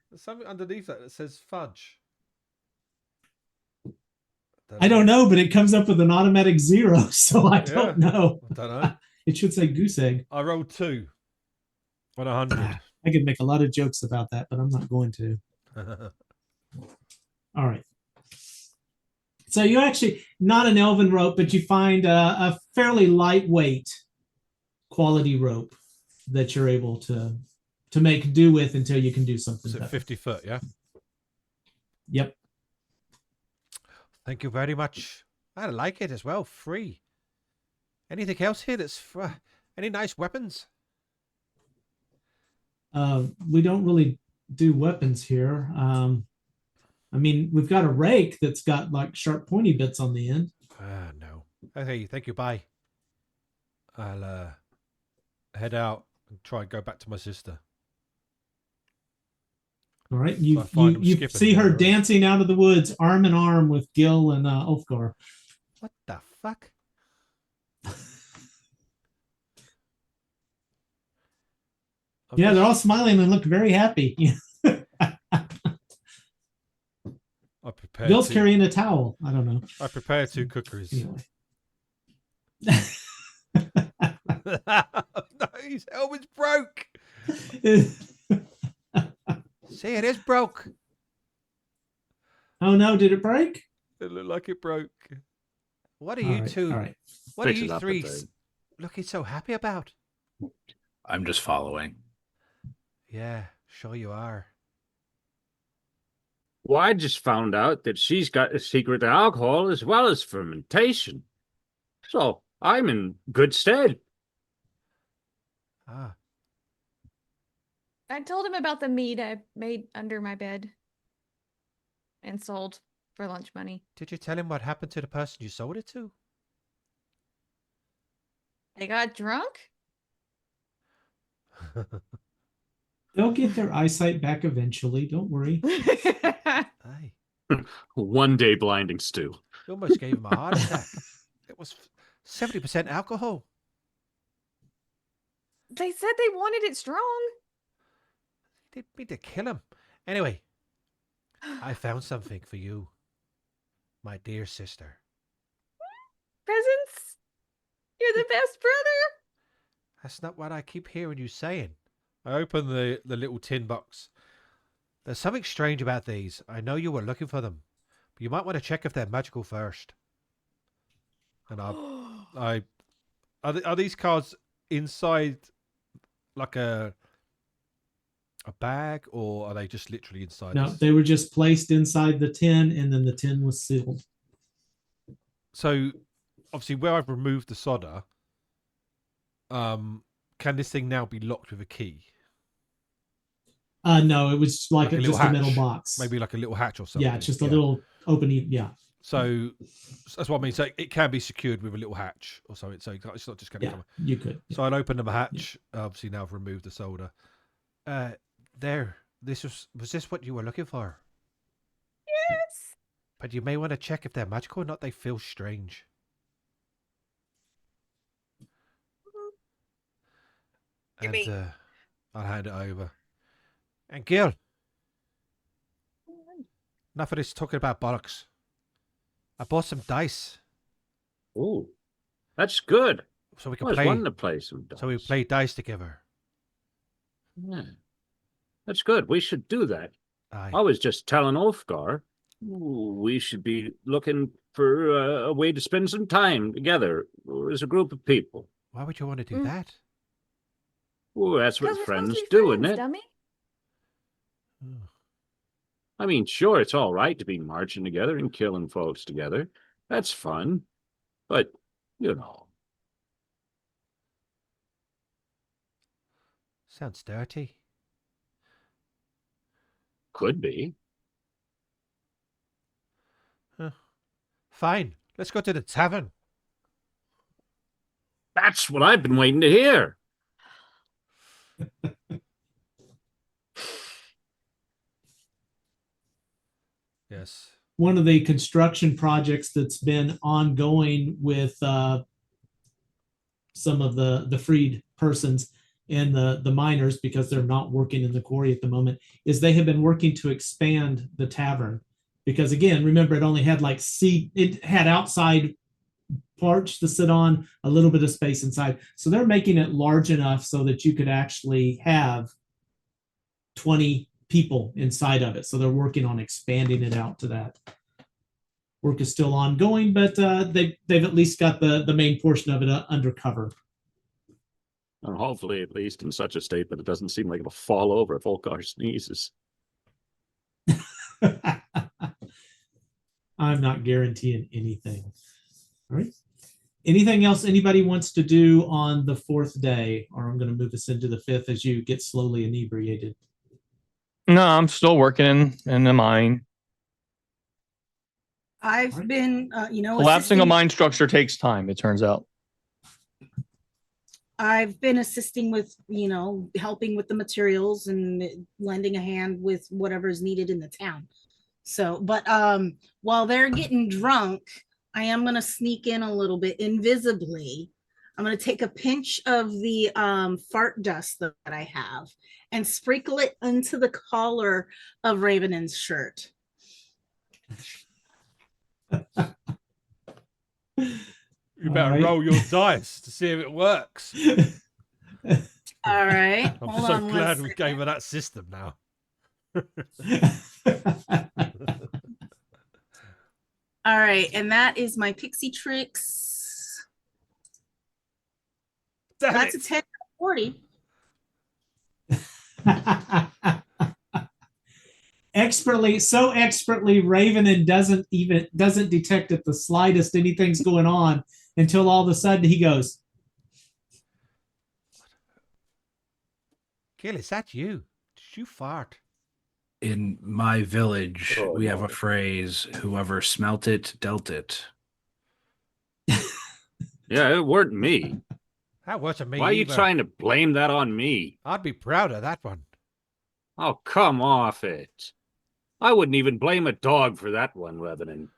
There's something underneath that says fudge. I don't know, but it comes up with an automatic 0, so I don't know. I don't know. It should say goose egg. I rolled 2 on 100. I could make a lot of jokes about that, but I'm not going to. All right. So you actually, not an elven rope, but you find a fairly lightweight quality rope that you're able to make do with until you can do something. Is it 50 foot, yeah? Yep. Thank you very much. I like it as well. Free. Anything else here that's any nice weapons? We don't really do weapons here. I mean, we've got a rake that's got like sharp pointy bits on the end. No. Okay, thank you. Bye. I'll head out and try and go back to my sister. All right, you see her dancing out of the woods, arm in arm with Gil and Ulfgar. What the fuck? Yeah, they're all smiling and look very happy. I prepared Bill's two, carrying a towel. I don't know. I prepared 2 cookeries. Anyway. No, his helmet's broke. See, it is broke. Oh no, did it break? It looked like it broke. What are All you right, two? all right. What Fix are it you up three a bit. looking so happy about? I'm just following. Yeah, sure you are. Well, I just found out that she's got a secret to alcohol as well as fermentation. So I'm in good stead. Ah, I told him about the meat I made under my bed and sold for lunch money. did you tell him what happened to the person you sold it to? They got drunk? They'll get their eyesight back eventually. Don't worry. Aye, One day blinding stew. you almost gave him a heart attack. It was 70% alcohol. They said they wanted it strong. Didn't mean to kill him. Anyway, I found something for you, my dear sister. Presents? You're the best brother. That's not what I keep hearing you saying. I open the little tin box. There's something strange about these. I know you were looking for them, but you might want to check if they're magical first. And are these cards inside like a bag, or are they just literally inside? No, this? they were just placed inside the tin, and then the tin was sealed. So, obviously, where I've removed the solder, can this thing now be locked with a key? No, it was like, Like a little just a metal hatch, box. Maybe like a little hatch or something. Yeah, it's just a little opening. Yeah, So that's what I mean. So it can be secured with a little hatch or something. So it's not just going to yeah, come. you could. So I'll open the hatch. Obviously, now I've removed the solder. There. This was this what you were looking for? Yes. But you may want to check if they're magical or not. They feel strange. And Gimme. I'll hand it over. And Gil, enough of this talking about bollocks. I bought some dice Ooh, that's good. so we I can was play. wanting to play some dice. So we play dice together. Yeah. That's good. We should do that. Aye. I was just telling Ulfgar we should be looking for a way to spend some time together as a group of people. Why would you want to do that? Oh, that's what Because we're supposed friends to be do, friends, isn't it? dummy. Oh. I mean, sure, it's all right to be marching together and killing folks together. That's fun. But, you know. Sounds dirty. Could be. Fine. Let's go to the tavern. That's what I've been waiting to hear. Yes. One of the construction projects that's been ongoing with some of the freed persons and the miners, because they're not working in the quarry at the moment, is they have been working to expand the tavern. Because again, remember, it only had like it had outside porch to sit on, a little bit of space inside. So they're making it large enough so that you could actually have 20 people inside of it. So they're working on expanding it out to that. Work is still ongoing, but they've at least got the main portion of it under cover. And hopefully, at least in such a state that it doesn't seem like it'll fall over if Ulfgar sneezes. I'm not guaranteeing anything. All right. Anything else anybody wants to do on the 4th day? Or I'm going to move us into the 5th as you get slowly inebriated. No, I'm still working in the mine. I've Alright. been, Collapsing a mine structure takes time, it turns out. I've been assisting with, helping with the materials and lending a hand with whatever's needed in the town. So, but while they're getting drunk, I am going to sneak in a little bit invisibly I'm going to take a pinch of the fart dust that I have and sprinkle it into the collar of Ravenen's shirt. You better right. roll your dice to see if it works. All right. I'm Hold so on one glad we second. gave her that system now. All right. And that is my pixie tricks. Damn That's a it. 10 40. So expertly, Ravenin doesn't detect at the slightest anything's going on until all of a sudden he goes, Gil, is that you? Did you fart? In my village, Oh, we have no. a phrase: "Whoever smelt it, dealt it." Yeah, it weren't me. That wasn't me Why are you either. trying to blame that on me? I'd be proud of that one. Oh, come off it. I wouldn't even blame a dog for that one, Revenant.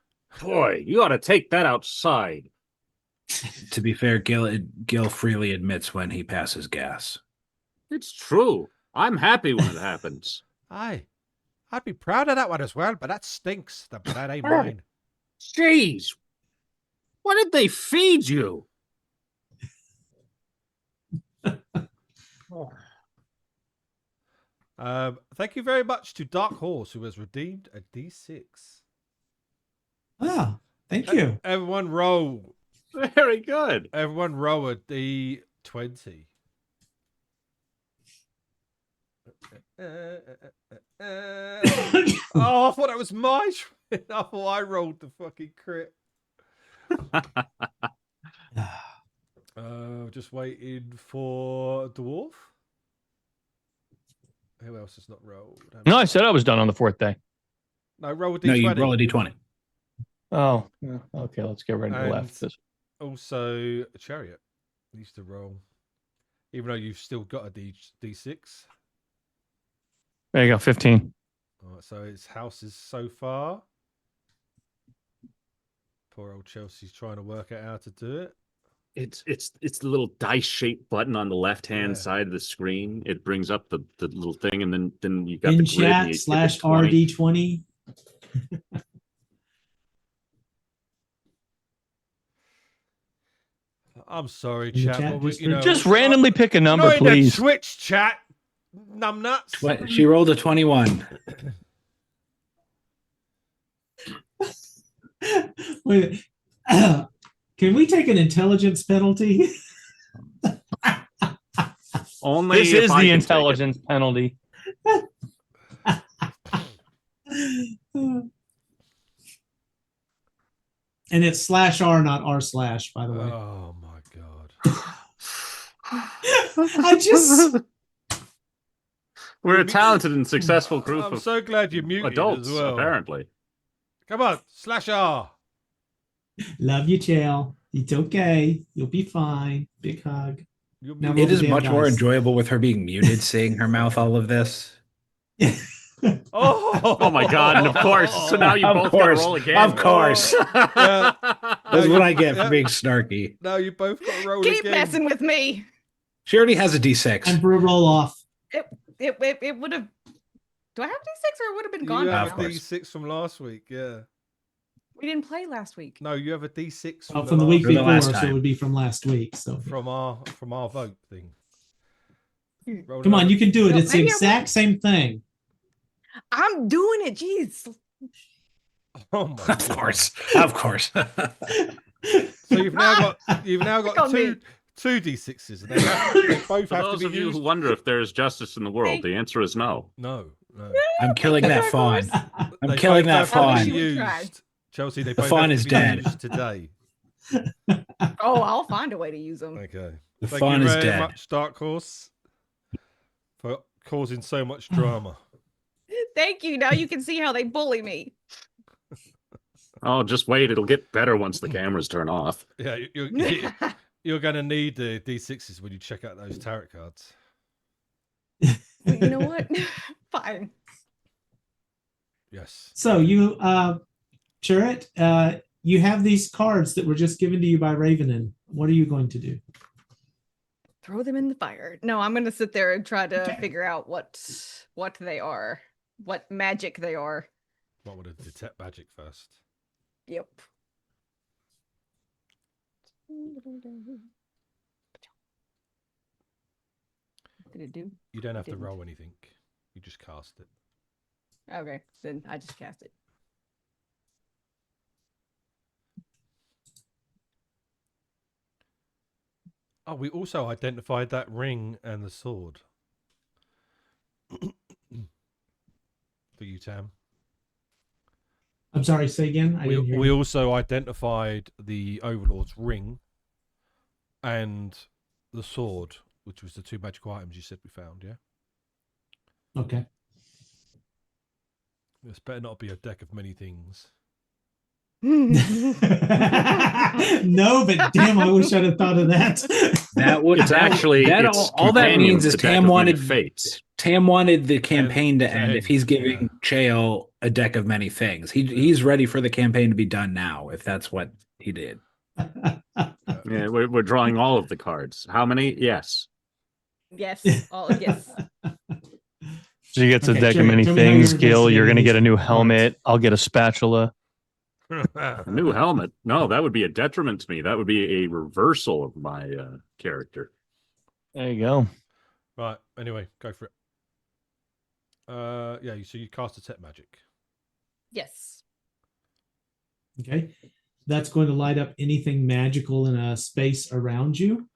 Boy, you ought to take that outside. To be fair, Gil freely admits when he passes gas. It's true. I'm happy when it happens. Aye. I'd be proud of that one as well, but that stinks. But that ain't mine. Jeez. What did they feed you? Thank you very much to Dark Horse, who has redeemed a D6. "Oh, thank you." Everyone roll. Very good. Everyone roll a D20. Oh, I thought that was my trait. I thought I rolled the fucking crit. Just waiting for Dwarf. Who else has not rolled? No, I said I was done on the fourth day. No, roll a D20. No, you roll a d20. Oh, yeah. Okay. Let's get right to the And left. Also, a Chariot needs to roll, even though you've still got a D6. There you go. 15. All right, so it's houses so far. Poor old Chelsea's trying to work out how to do it. It's the little dice-shaped button on the left-hand Yeah. side of the screen. It brings up the little thing, and then you got In the grid. And chat you slash hit the 20. RD20. I'm sorry, In the chat. chat, but just you know, Just randomly pick a number, not in the please. Twitch chat, numbnuts. She rolled a 21. Wait, can we take an intelligence penalty? Only This if is I the can take it. intelligence penalty. And it's slash R, not R slash, by the way. Oh my god. I just We're a talented and successful group I'm of so glad you muted adults, as well. apparently. Come on, slash R. love you, Chael. It's okay. You'll be fine. Big hug. You'll Now be- roll It is the damn much more dice. enjoyable with her being muted, seeing her mouth all of this. Oh my God! And of course, so now you Of both course, got to roll again. of course. Yeah. That's you- what I get yeah. for being snarky. Now you both got to roll Keep again. messing with me. She already has a d6. Time for a roll off. It would have. Do I have D6 or it would have been You gone by have Of a now? course. D6 from last week, yeah. We didn't play last week. No, you have a D6 Oh, from the week From the before, last so time. it would be from last week. So from our vote thing. Roll come on, another- you can do it. No, It's the maybe I exact same thing. I'm doing it. Jeez. Oh my Of God. course. Of course. So you've now got on me. two D6s, and they both For have to those be of you used. who wonder if there is justice in the world, the answer is no. No. I'm killing that Of fawn. course. I'm They killing both that have to fawn. be You would try. used. Chelsea, they The both fawn have is to be dead. used today. Oh, I'll find a way to use them. Okay. The Thank fawn you is very dead. much, Dark Horse, for causing so much drama. Thank you. Now you can see how they bully me. Oh, just wait. It'll get better once the cameras turn off. Yeah, you're going to need the D6s when you check out those tarot cards. Well, you know what? Fine. Yes. So you, Chirrut, you have these cards that were just given to you by Ravenin. What are you going to do? throw them in the fire. No, I'm gonna sit there and try to Okay. figure out what they are, what magic they are. Might want to detect magic first. Yep. Did it do? You don't have to didn't. roll anything. You just cast it. Okay, then I just cast it. Oh, we also identified that ring and the sword. For you, Tam. I'm sorry, say again. I didn't hear We you. also identified the Overlord's ring and the sword, which was the 2 magical items you said we found, yeah? Okay. This better not be a deck of many things. No, but damn, I wish I'd have thought of that. That would It's actually that its all that companion, means is the deck Tam of many wanted fates. Tam wanted the campaign to to end if end, he's giving yeah. Chael a deck of many things. He's ready for the campaign to be done now, if that's what he did. Yeah, we're drawing all of the cards. How many? Yes. Yes. All yes. She gets a Okay, deck of Jerry, many tell me how things. you're Gil, you're investigating gonna get a these new cards. helmet. I'll get a spatula. A new helmet? No, that would be a detriment to me. That would be a reversal of my character. There you go. Right, anyway, go for it. Yeah, so you cast detect magic. Yes. Okay. That's going to light up anything magical in a space around you.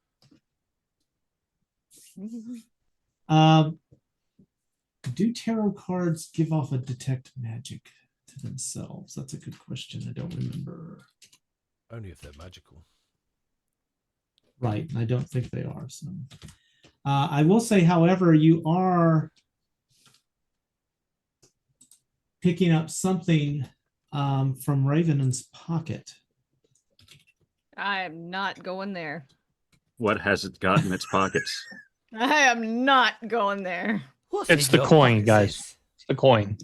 Do tarot cards give off a detect magic to themselves? That's a good question. I don't remember. Only if they're magical. Right. I don't think they are. So I will say, however, you are picking up something from Raven's pocket. I am not going there. What has it got in its pockets? I am not going there. It's the coin, guys. It's the coin.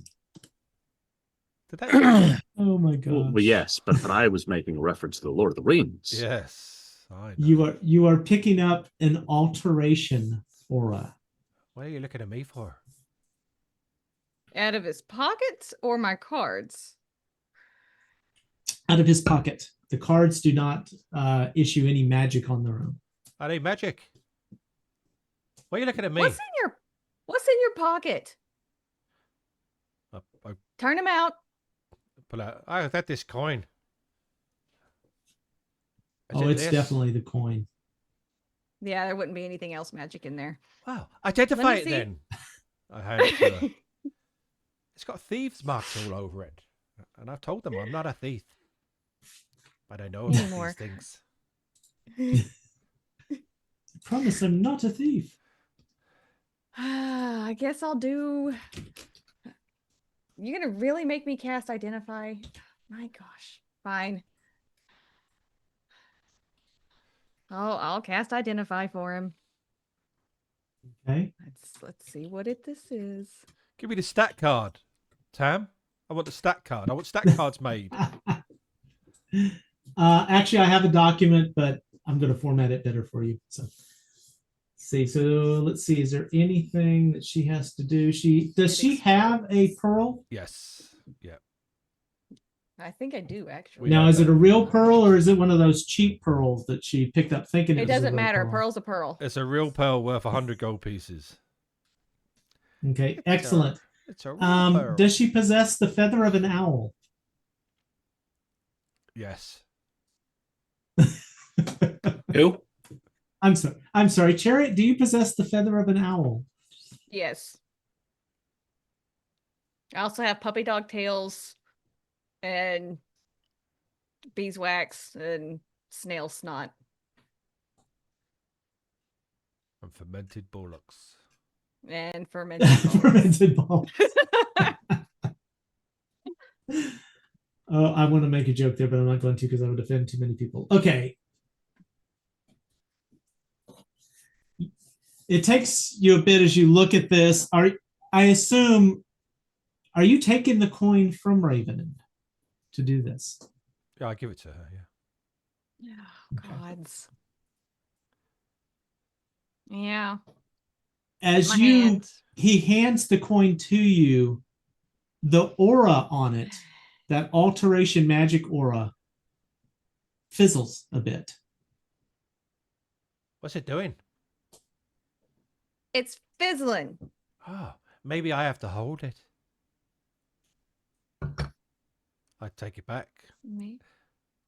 Did that? Oh my gosh. Well, yes, but I was making reference to the Lord of the Rings. Yes, I know. You are picking up an alteration aura. What are you looking at me for? Out of his pockets or my cards? Out of his pocket. The cards do not issue any magic on their own. I need magic. Why are you looking at me? What's in your pocket? I Turn him out. I got this coin. Is Oh, it it's this? definitely the coin. Yeah, there wouldn't be anything else magic in there. Wow, identify Let me it see. then. I hand it to her. It's got thieves' marks all over it. And I've told them I'm not a thief. But I know about Anymore. these things. I promise I'm not a thief. I guess I'll do. You're gonna really make me cast identify? My gosh. Fine. I'll cast identify for him. Okay. Let's see what this is. Give me the stat card, Tam. I want the stat card. I want stat cards made. Actually, I have a document, but I'm going to format it better for you. So, see. So let's see. Is there anything that she has to do? Does she have a pearl? Yes. Yeah. I think I do actually. We Now, know is it that. a real pearl or is it one of those cheap pearls that she picked up thinking it It was a doesn't real matter. pearl? Pearl's a pearl. It's a real pearl worth 100 gold pieces. Okay, excellent. It's a real pearl. Does she possess the feather of an owl? Yes. Who? I'm sorry. Chariot, do you possess the feather of an owl? Yes. I also have puppy dog tails and beeswax and snail snot. And fermented bullocks. And fermented balls. Fermented balls. I want to make a joke there, but I'm not going to because I would offend too many people. Okay. It takes you a bit as you look at this. I assume, are you taking the coin from Raven to do this? Yeah, I give it to her, yeah. Oh, gods. Yeah. As My you hands. he hands the coin to you, the aura on it, that alteration magic aura, fizzles a bit. What's it doing? It's fizzling. Oh, maybe I have to hold it. I take it back. Me?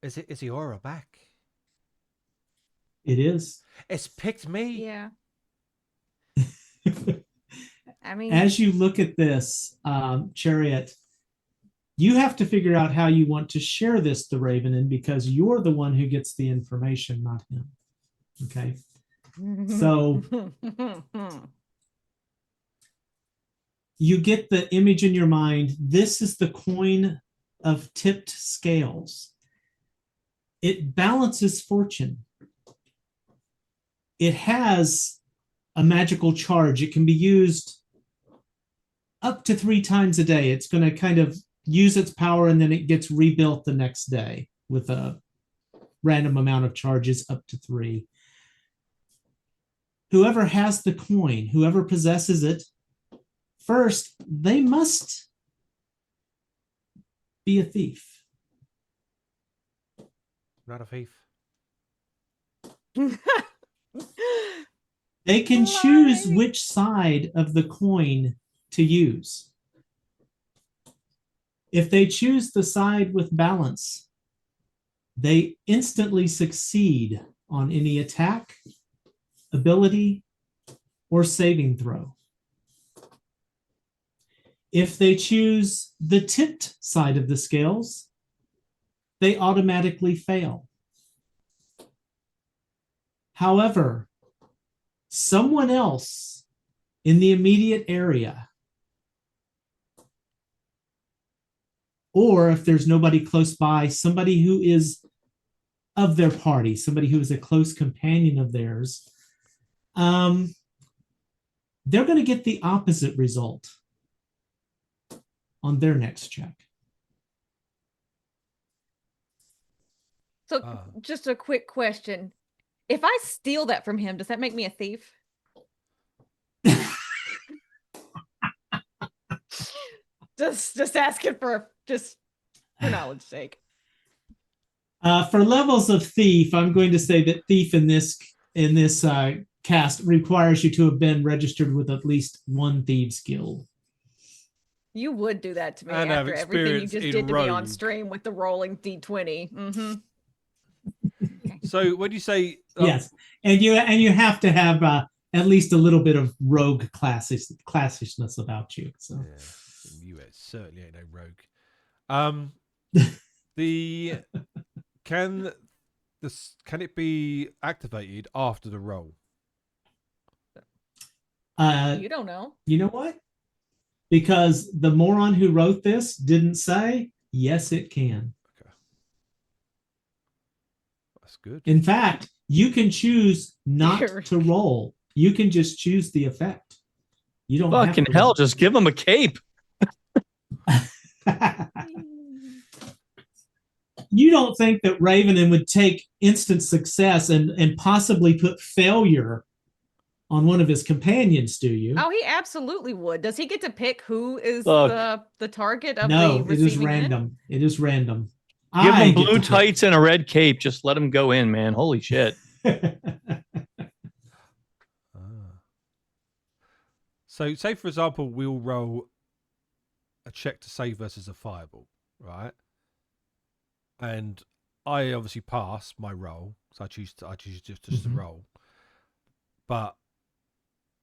Is the aura back? It is. It's picked me. Yeah. I mean, As you look at this, Chariot, you have to figure out how you want to share this to Ravenin because you're the one who gets the information, not him. Okay. So you get the image in your mind. This is the coin of tipped scales. It balances fortune. It has a magical charge. It can be used up to 3 times a day. It's going to kind of use its power and then it gets rebuilt the next day with a random amount of charges up to 3. Whoever has the coin, whoever possesses it, first, they must be a thief. Not a thief. They can choose Lying. which side of the coin to use. If they choose the side with balance, they instantly succeed on any attack, ability, or saving throw. If they choose the tipped side of the scales, they automatically fail. However, someone else in the immediate area, or if there's nobody close by, somebody who is of their party, somebody who is a close companion of theirs, they're going to get the opposite result on their next check. So, Ah. just a quick question. If I steal that from him, does that make me a thief? Just asking for knowledge sake. For levels of thief, I'm going to say that thief in this cast requires you to have been registered with at least one thieves guild. You would do that to me And have after everything you experience just in did to me on rogue. stream with the rolling d20. Mm-hmm. So when you say Yes, and you have to have at least a little bit of rogue classishness about you. So yeah, you certainly ain't no rogue. Can it be activated after the roll? You don't know. You know what? Because the moron who wrote this didn't say, yes, it can. Okay. That's good. In fact, you can choose not Eric. to roll. You can just choose the effect. You don't have Fucking to hell, roll. just give him a cape. You don't think that Ravenin would take instant success and possibly put failure on one of his companions, do you? Oh, he absolutely would. Does he get to pick who is Look. the target of No, the it is receiving end? random. It is random. Give I him get blue to pick. tights and a red cape. Just let him go in, man. Holy shit. So, say for example, we'll roll a check to save versus a fireball, right? And I obviously pass my roll, so I choose just to Mhm. roll. But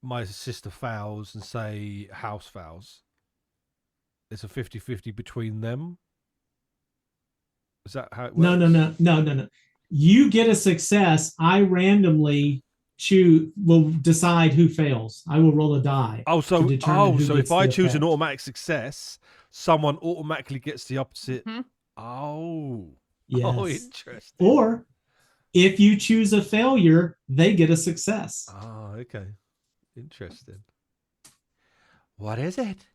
my sister fouls and say house fouls. It's a 50-50 between them. Is that how it works? No. You get a success. I randomly will decide who fails. I will roll a die. Oh, to determine who so gets if I the choose an effect. automatic success, someone automatically gets the opposite. Mhm. Oh, Yes. oh, interesting. Or if you choose a failure, they get a success. Oh, okay, interesting. What is it?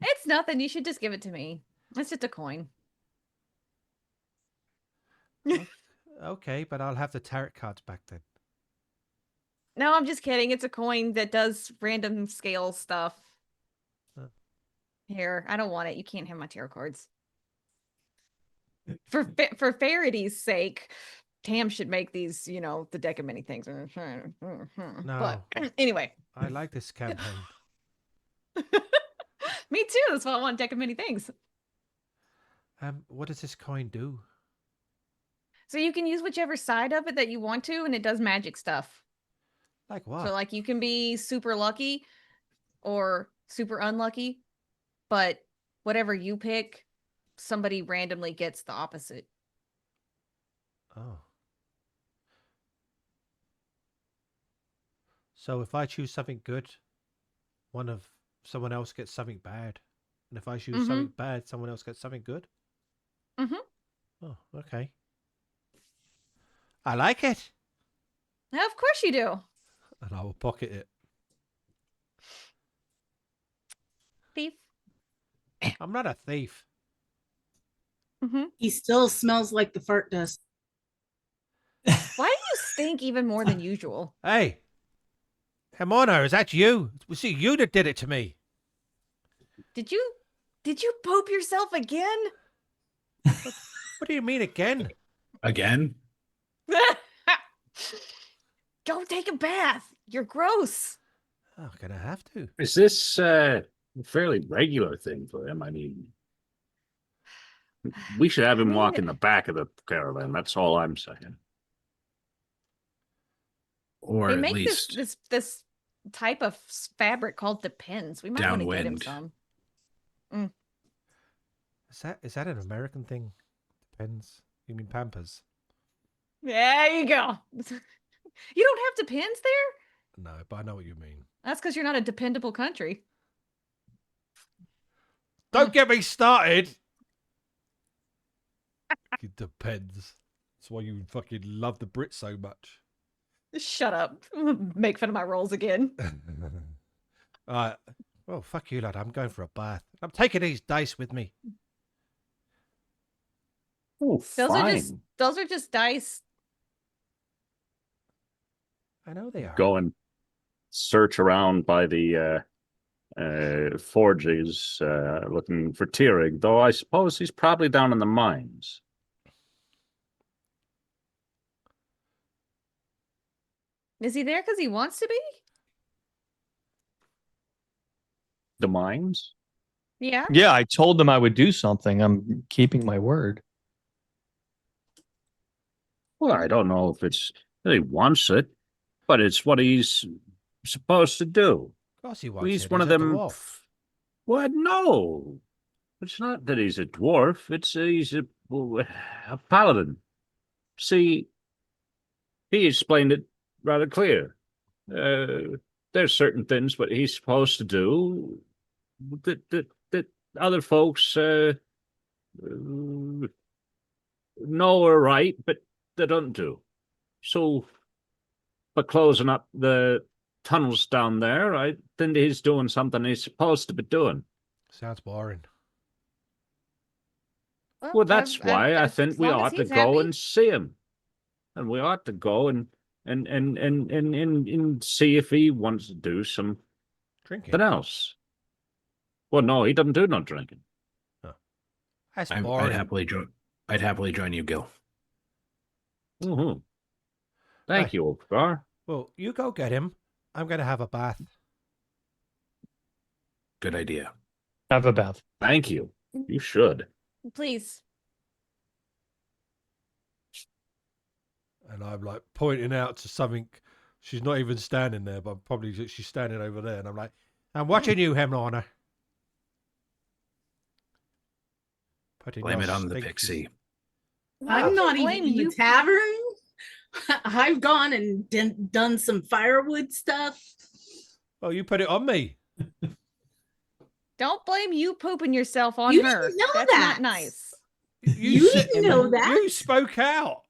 It's nothing. You should just give it to me. It's just a coin. Okay, but I'll have the tarot cards back then. No, I'm just kidding. It's a coin that does random scale stuff. Huh. Here, I don't want it. You can't have my tarot cards. For Faraday's sake, Tam should make these, the deck of many things. But anyway, I like this campaign. me too. That's why I want deck of many things. What does this coin do? So you can use whichever side of it that you want to, and it does magic stuff. Like what? So like you can be super lucky or super unlucky, but whatever you pick, somebody randomly gets the opposite. Oh. So if I choose something good, someone else gets something bad. And if I choose something bad, someone else gets something good? Mm-hmm. Oh, okay. I like it. Of course you do. And I will pocket it. Thief. I'm not a thief. Mm-hmm. He still smells like the fart dust. Why do you stink even more than usual? Hey, Hemorna, is that you? Was it you that did it to me? Did you poop yourself again? What do you mean again? Again? Go take a bath. You're gross. Oh, gonna have to. Is this a fairly regular thing for him? I mean, we should have him walk in the back of the caravan. That's all I'm saying. Or They at make least this type of fabric called depends. We might want to get him Downwind. some. Is that an American thing? Depends. You mean Pampers? There you go. You don't have depends there? No, but I know what you mean. That's because you're not a dependable country. Don't get me started. It depends. That's why you fucking love the Brits so much. Shut up. Make fun of my rolls again. Alright. Oh, fuck you, lad. I'm going for a bath. I'm taking these dice with me. Oh, Those are just dice. I know they are. Go and search around by the forges looking for Tierig, though I suppose he's probably down in the mines. Is he there because he wants to be? The mines? Yeah. Yeah, I told them I would do something. I'm keeping my word. Well, I don't know if it's that he wants it, but it's what he's supposed to do. Of course he wants He's it. one He's of a them. dwarf. Well, no, it's not that he's a dwarf. He's a paladin. See, he explained it rather clear. There's certain things what he's supposed to do that other folks know are right, but they don't do. So, by closing up the tunnels down there, I think he's doing something he's supposed to be doing. Sounds boring. Well, that's why I think as we long as ought to he's go happy. and see him, and we ought to go and see if he wants to do something Drinking. else. Well, no, he doesn't do no drinking. That's I'd boring. happily join you, Gil. Mm-hmm. Thank Right. you, Ulfgar. Well, you go get him. I'm going to have a bath. Good idea. Have a bath. Thank you. You should. Please. And I'm like pointing out to something. She's not even standing there, but probably she's standing over there. And I'm like, I'm watching you, Hemorna. Blame it on the pixie. I'm not even blame in you. the tavern. I've gone and done some firewood stuff. Oh, you put it on me. Don't blame you pooping yourself on You her. didn't know That's that. not nice. You said- didn't know that. You spoke out.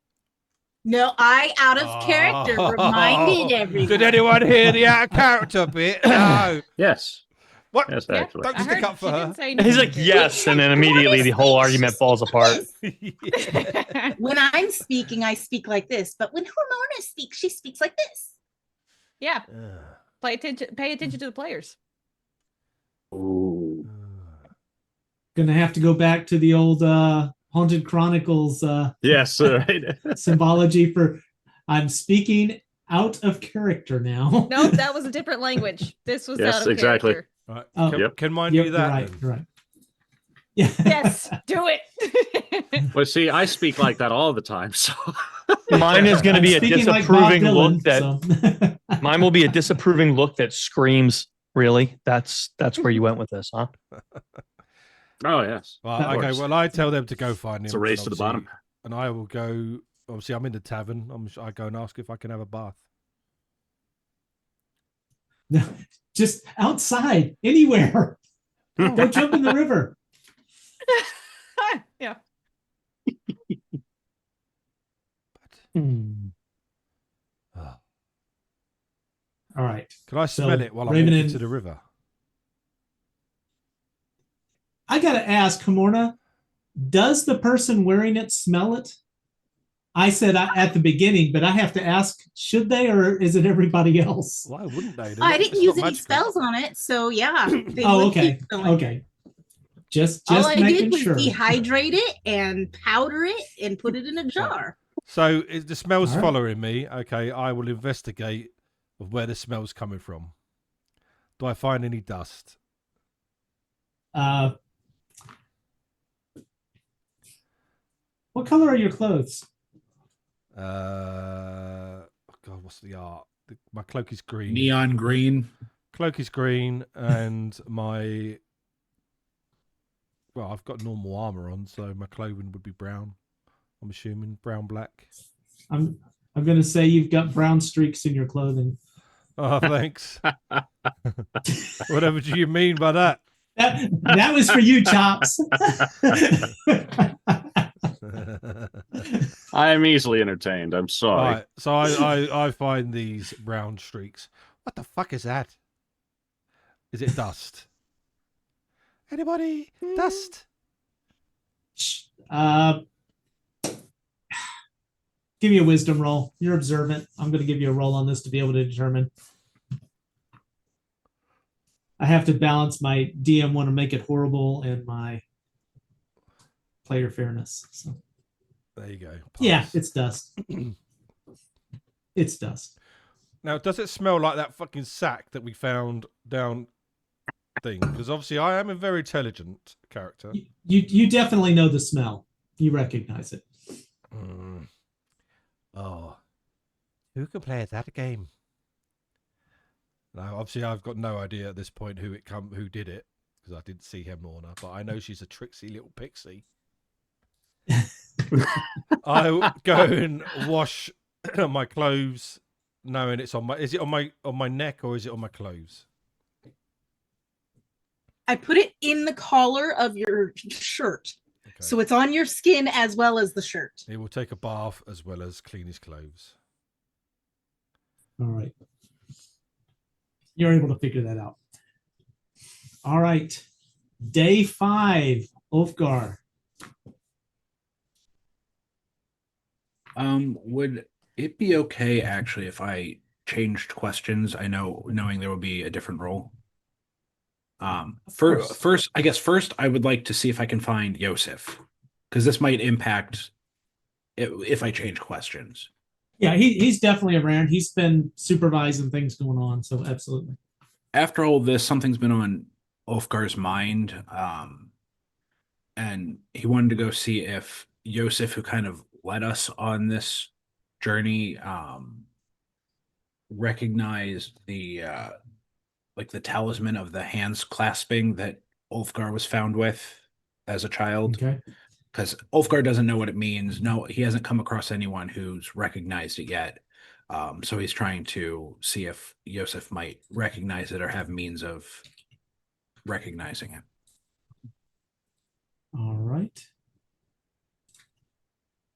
No, I out of character reminded everyone. Did anyone hear the out of character bit? No. Yes. What? Yes, Yeah. actually. Don't I stick heard up for she her. didn't say He's anything. like, yes, and then immediately the whole argument falls apart. When I'm speaking, I speak like this, but when Hemorna speaks, she speaks like this. Yeah. Ugh. Pay attention to the players. Ooh. Gonna have to go back to the old Haunted Chronicles Yes, right. symbology for I'm speaking out of character now. Nope, that was a different language. This was Yes, out of exactly. character. Right. Oh, Can, yep. can mine Yep, do you're that? right. then? You're right. Yeah. Yes, do it. Well, see, I speak like that all the time. So Mine is going to I'm be a speaking like Bob disapproving Dylan, look that so. mine will be a disapproving look that screams, really? That's where you went with this, huh? oh yes. Well, That okay. works. Well, I tell them to go find him. It's a race and to the bottom. obviously- And I will go. Obviously, I'm in the tavern. I go and ask if I can have a bath. No, just outside, anywhere. Go jump in the river. Yeah. Hmm. Ah. All right. Can I So, smell it while I'm Raven walking and- to the river? I gotta ask, Hemorna, does the person wearing it smell it? I said at the beginning, but I have to ask, should they, or is it everybody else? Why wouldn't they? They're I not- didn't it's use not any magical. spells on it, so yeah. They Oh, would okay. keep going. Okay. Just All I did making was sure. dehydrate it and powder it and put it in a jar. So if the smell's All right. following me, okay, I will investigate of where the smell's coming from. Do I find any dust? What color are your clothes? Oh God, what's the art? My cloak is green. Neon green. Cloak is green, and my I've got normal armor on, so my clothing would be brown. I'm assuming brown, black. I'm gonna say you've got brown streaks in your clothing. Oh, thanks. Whatever do you mean by that? That was for you, Chops. I am easily entertained. I'm sorry. Right, so I find these brown streaks. What the fuck is that? Is it dust? Anybody? Dust? Give me a wisdom roll. You're observant. I'm going to give you a roll on this to be able to determine. I have to balance my DM want to make it horrible and my player fairness. So There you go. yeah, Pass. it's dust. It's dust. Now, does it smell like that fucking sack that we found down thing? Because obviously I am a very intelligent character. You definitely know the smell. You recognize it. Mm. Oh, who can play that game? Now, obviously, I've got no idea at this point who did it, because I didn't see Hemorna, but I know she's a tricksy little pixie. I go and wash my clothes, knowing it's on my. Is it on my neck or is it on my clothes? I put it in the collar of your shirt. Okay. So it's on your skin as well as the shirt. He will take a bath as well as clean his clothes. All right. You're able to figure that out. All right. Day 5, Ulfgar. Would it be okay actually if I changed questions? Knowing there will be a different role. course. First I would like to see if I can find Yosef, because this might impact if I change questions. Yeah, he's definitely around. He's been supervising things going on, so absolutely. After all this, something's been on Ulfgar's mind, and he wanted to go see if Yosef, who kind of led us on this journey, recognized the the talisman of the hands clasping that Ulfgar was found with as a child. Okay. Because Ulfgar doesn't know what it means. No, he hasn't come across anyone who's recognized it yet. So he's trying to see if Yosef might recognize it or have means of recognizing it. All right.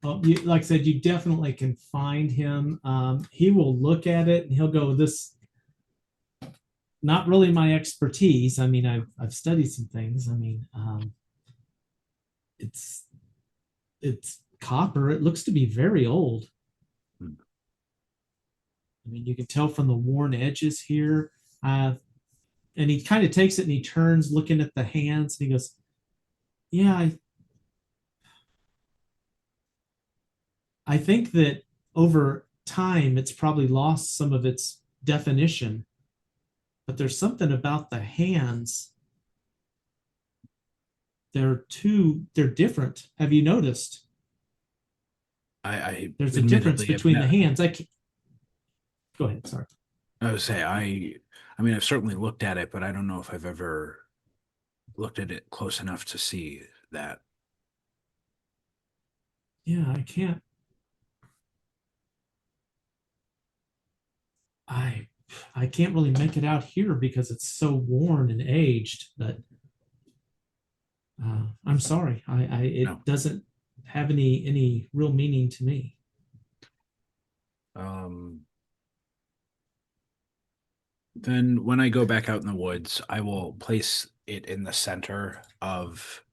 Well, like I said, you definitely can find him. He will look at it and he'll go, "This, not really my expertise. I mean, I've studied some things. I mean, it's copper. It looks to be very old." I mean, you can tell from the worn edges here. And he kind of takes it and he turns looking at the hands and he goes, yeah, I think that over time it's probably lost some of its definition, but there's something about the hands. They're different. Have you noticed? There's a difference admittedly have between the not- hands. Go ahead. Sorry. I would say I mean I've certainly looked at it, but I don't know if I've ever looked at it close enough to see that. Yeah, I can't. I can't really make it out here because it's so worn and aged. But I'm sorry. It No. doesn't have any real meaning to me. Then when I go back out in the woods, I will place it in the center of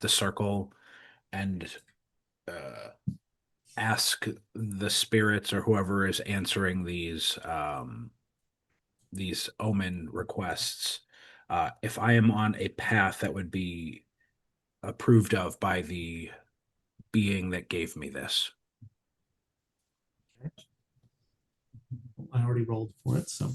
the circle and ask the spirits or whoever is answering these omen requests if I am on a path that would be approved of by the being that gave me this. I already rolled for it, so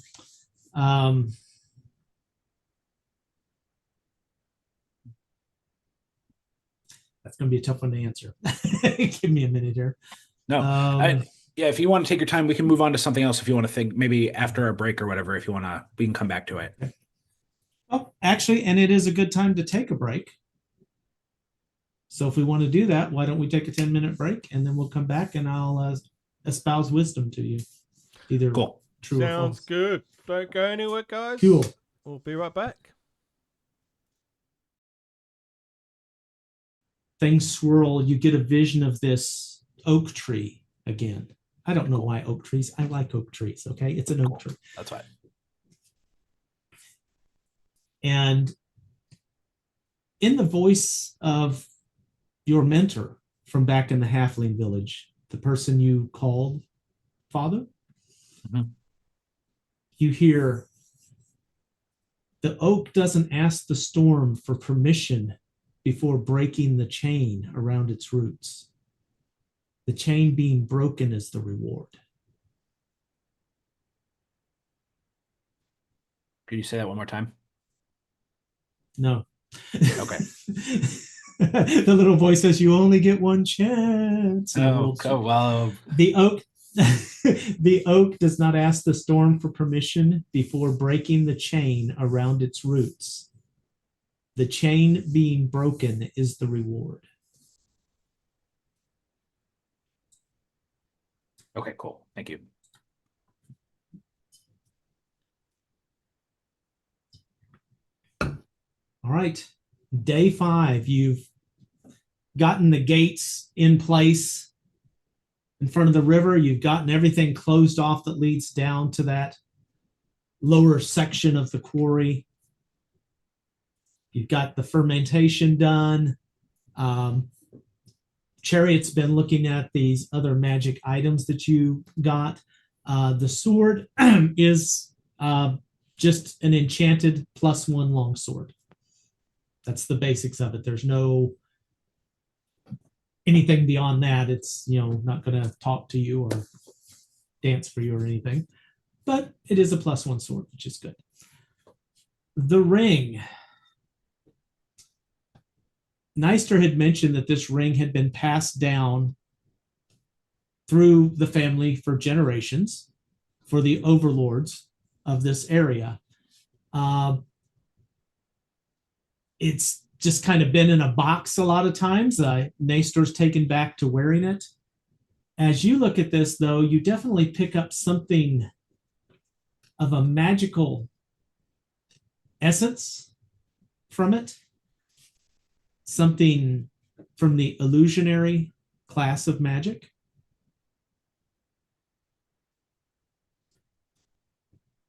that's going to be a tough one to answer. Give me a minute here. No, yeah, if you want to take your time, we can move on to something else if you want to think, maybe after a break or whatever, if you want to, we can come back to it. Okay. Oh, actually, and it is a good time to take a break. So if we want to do that, why don't we take a 10-minute break and then we'll come back and I'll espouse wisdom to you. Either Cool. True or Sounds false. good. Don't go anywhere, guys. Cool. We'll be right back. Things swirl. You get a vision of this oak tree again. I don't know why oak trees. I like oak trees. Okay. It's an oak tree. That's fine. And in the voice of your mentor from back in the halfling village, the person you called father, you hear, the oak doesn't ask the storm for permission before breaking the chain around its roots. The chain being broken is the reward. Could you say that one more time? No. Okay. The little voice says you only get one chance. Oh, well. The oak the oak does not ask the storm for permission before breaking the chain around its roots. The chain being broken is the reward. Okay, cool. Thank you. All right. Day 5, you've gotten the gates in place in front of the river. You've gotten everything closed off that leads down to that lower section of the quarry. You've got the fermentation done. Chariot's been looking at these other magic items that you got. The sword is just an enchanted +1 longsword. That's the basics of it. There's no anything beyond that. It's, not going to talk to you or dance for you or anything, but it is a +1 sword, which is good. The ring. Neister had mentioned that this ring had been passed down through the family for generations for the overlords of this area. It's just kind of been in a box a lot of times. Neister's taken back to wearing it. As you look at this, though, you definitely pick up something of a magical essence from it. Something from the illusionary class of magic.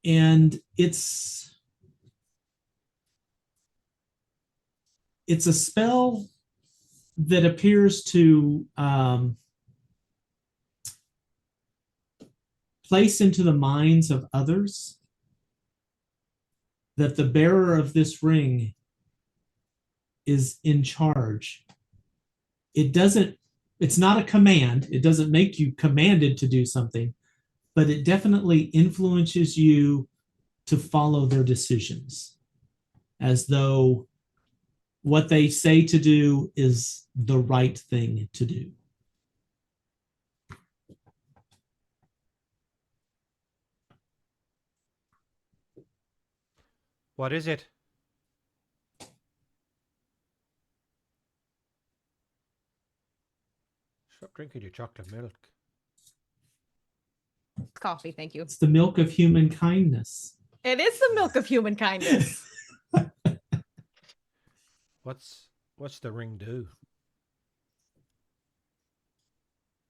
And it's a spell that appears to place into the minds of others that the bearer of this ring is in charge. It's not a command. It doesn't make you commanded to do something, but it definitely influences you to follow their decisions, as though what they say to do is the right thing to do. What is it? Stop drinking your chocolate milk. Coffee, thank you. It's the milk of human kindness. It is the milk of human kindness. What's the ring do?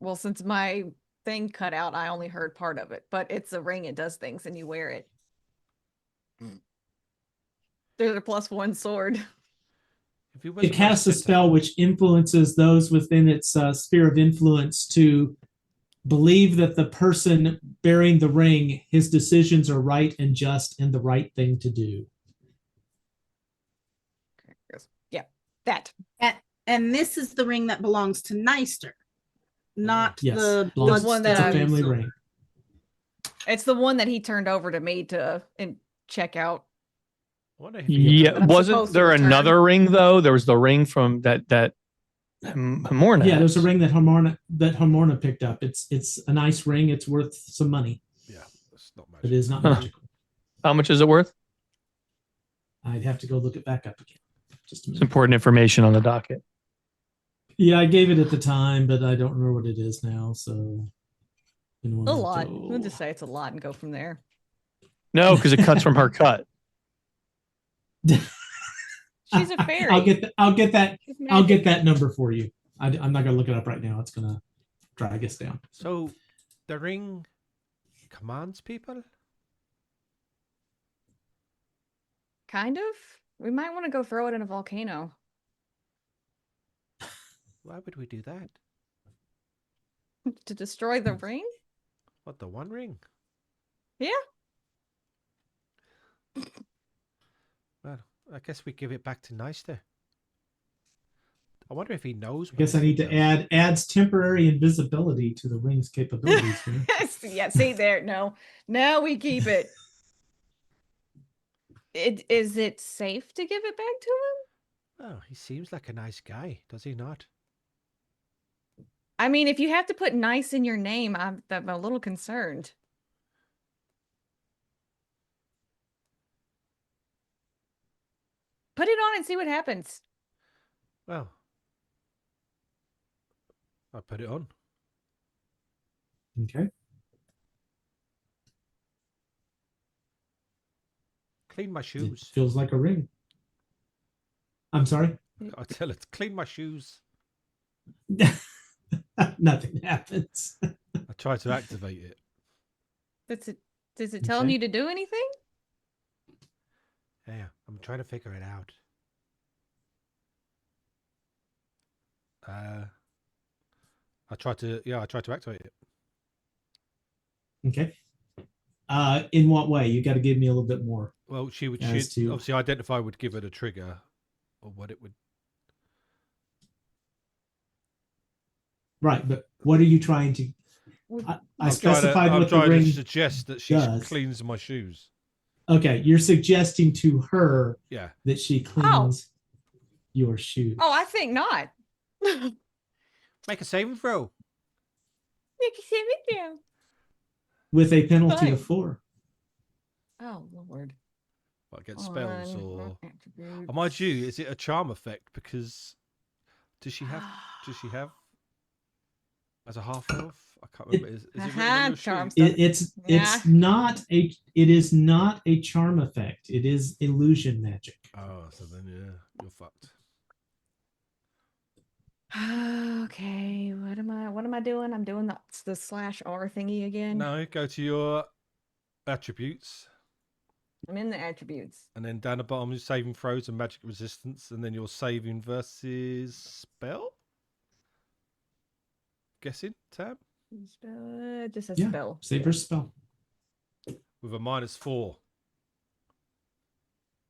Well, since my thing cut out, I only heard part of it, but it's a ring. It does things and you wear it. There's a +1 sword. If you It casts a spell which influences those within its sphere of influence to believe that the person bearing the ring, his decisions are right and just and the right thing to do. Yeah, that. And this is the ring that belongs to Neister, not Yes, the belongs- one it's that a I- family ring. It's the one that he turned over to me to check out. I wonder if you Yeah, But I'm wasn't supposed to there return. another ring though? There was the ring from that Hemorna. Yeah, there's a has. ring that Hemorna picked up. It's a nice ring. It's worth some money, Yeah, it's not but magic. it is not Huh. magical. How much is it worth? I'd have to go look it back up again. Just a It's minute. important information on the docket. Yeah, I gave it at the time, but I don't remember what it is now. So, A lot. We'll just say it's a lot and go from there. No, because it cuts from her cut. She's a fairy. I'll get that. She's I'll magic. get that number for you. I'm not gonna look it up right now. It's gonna drag us down. So, the ring commands people? Kind of. We might want to go throw it in a volcano. Why would we do that? To destroy the ring? What, the one ring? Yeah. Well, I guess we give it back to Neister. I wonder if he knows. I guess I need to adds temporary invisibility to the ring's capabilities here. Yeah, see there. No, we keep it. Is it safe to give it back to him? Oh, he seems like a nice guy, does he not? I mean, if you have to put nice in your name, I'm a little concerned. Put it on and see what happens. Well, I put it on. Okay. Clean my It shoes. feels like a ring. I'm sorry. I tell it, clean my shoes. Nothing happens. I try to activate it. Is it telling Okay. you to do anything? Yeah, I'm trying to figure it out. I tried to activate it. Okay. In what way? You got to give me a little bit more. Well, she would As to- obviously identify would give it a trigger or what it would. Right, but what are you trying to? I I'm specified what the trying ring. to suggest that she does. cleans my shoes. Okay, you're suggesting to her Yeah. that she cleans your shoes. Oh, I think not. Make a saving throw. With a penalty Fine. of 4. Oh Lord. Well, get spells On or. attributes. Oh, mind you, is it a charm effect? Because does she have as a half elf? I can't remember. Is it I written on had your charm sheet? stuff. It's not a. It is not a charm effect. It is illusion magic. Oh, so then yeah, you're fucked. Okay, what am I doing? I'm doing the /R thingy again. No, go to your attributes, I'm in the attributes. and then down the bottom is saving throws and magic resistance, and then your saving versus spell. Guessing tab. Just a Yeah, spell. save her spell. With a -4.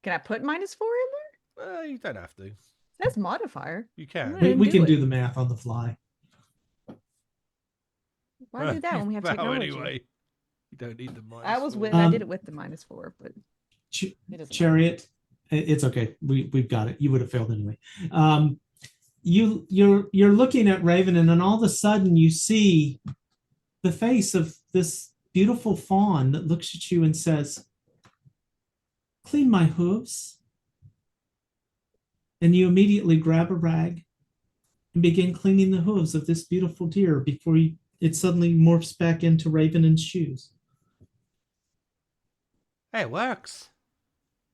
Can I put -4 in there? You don't have to. That's modifier. You I'm can. gonna We can it. do the math on the fly. Why do that when we have Well, technology? anyway, you don't need the -4. I did it with the -4, but Ch- it doesn't matter. Chariot, it's okay. We've got it. You would have failed anyway. You're looking at Raven, and then all of a sudden you see the face of this beautiful fawn that looks at you and says, "Clean my hooves." And you immediately grab a rag and begin cleaning the hooves of this beautiful deer before it suddenly morphs back into Raven and shoes. Hey, it works.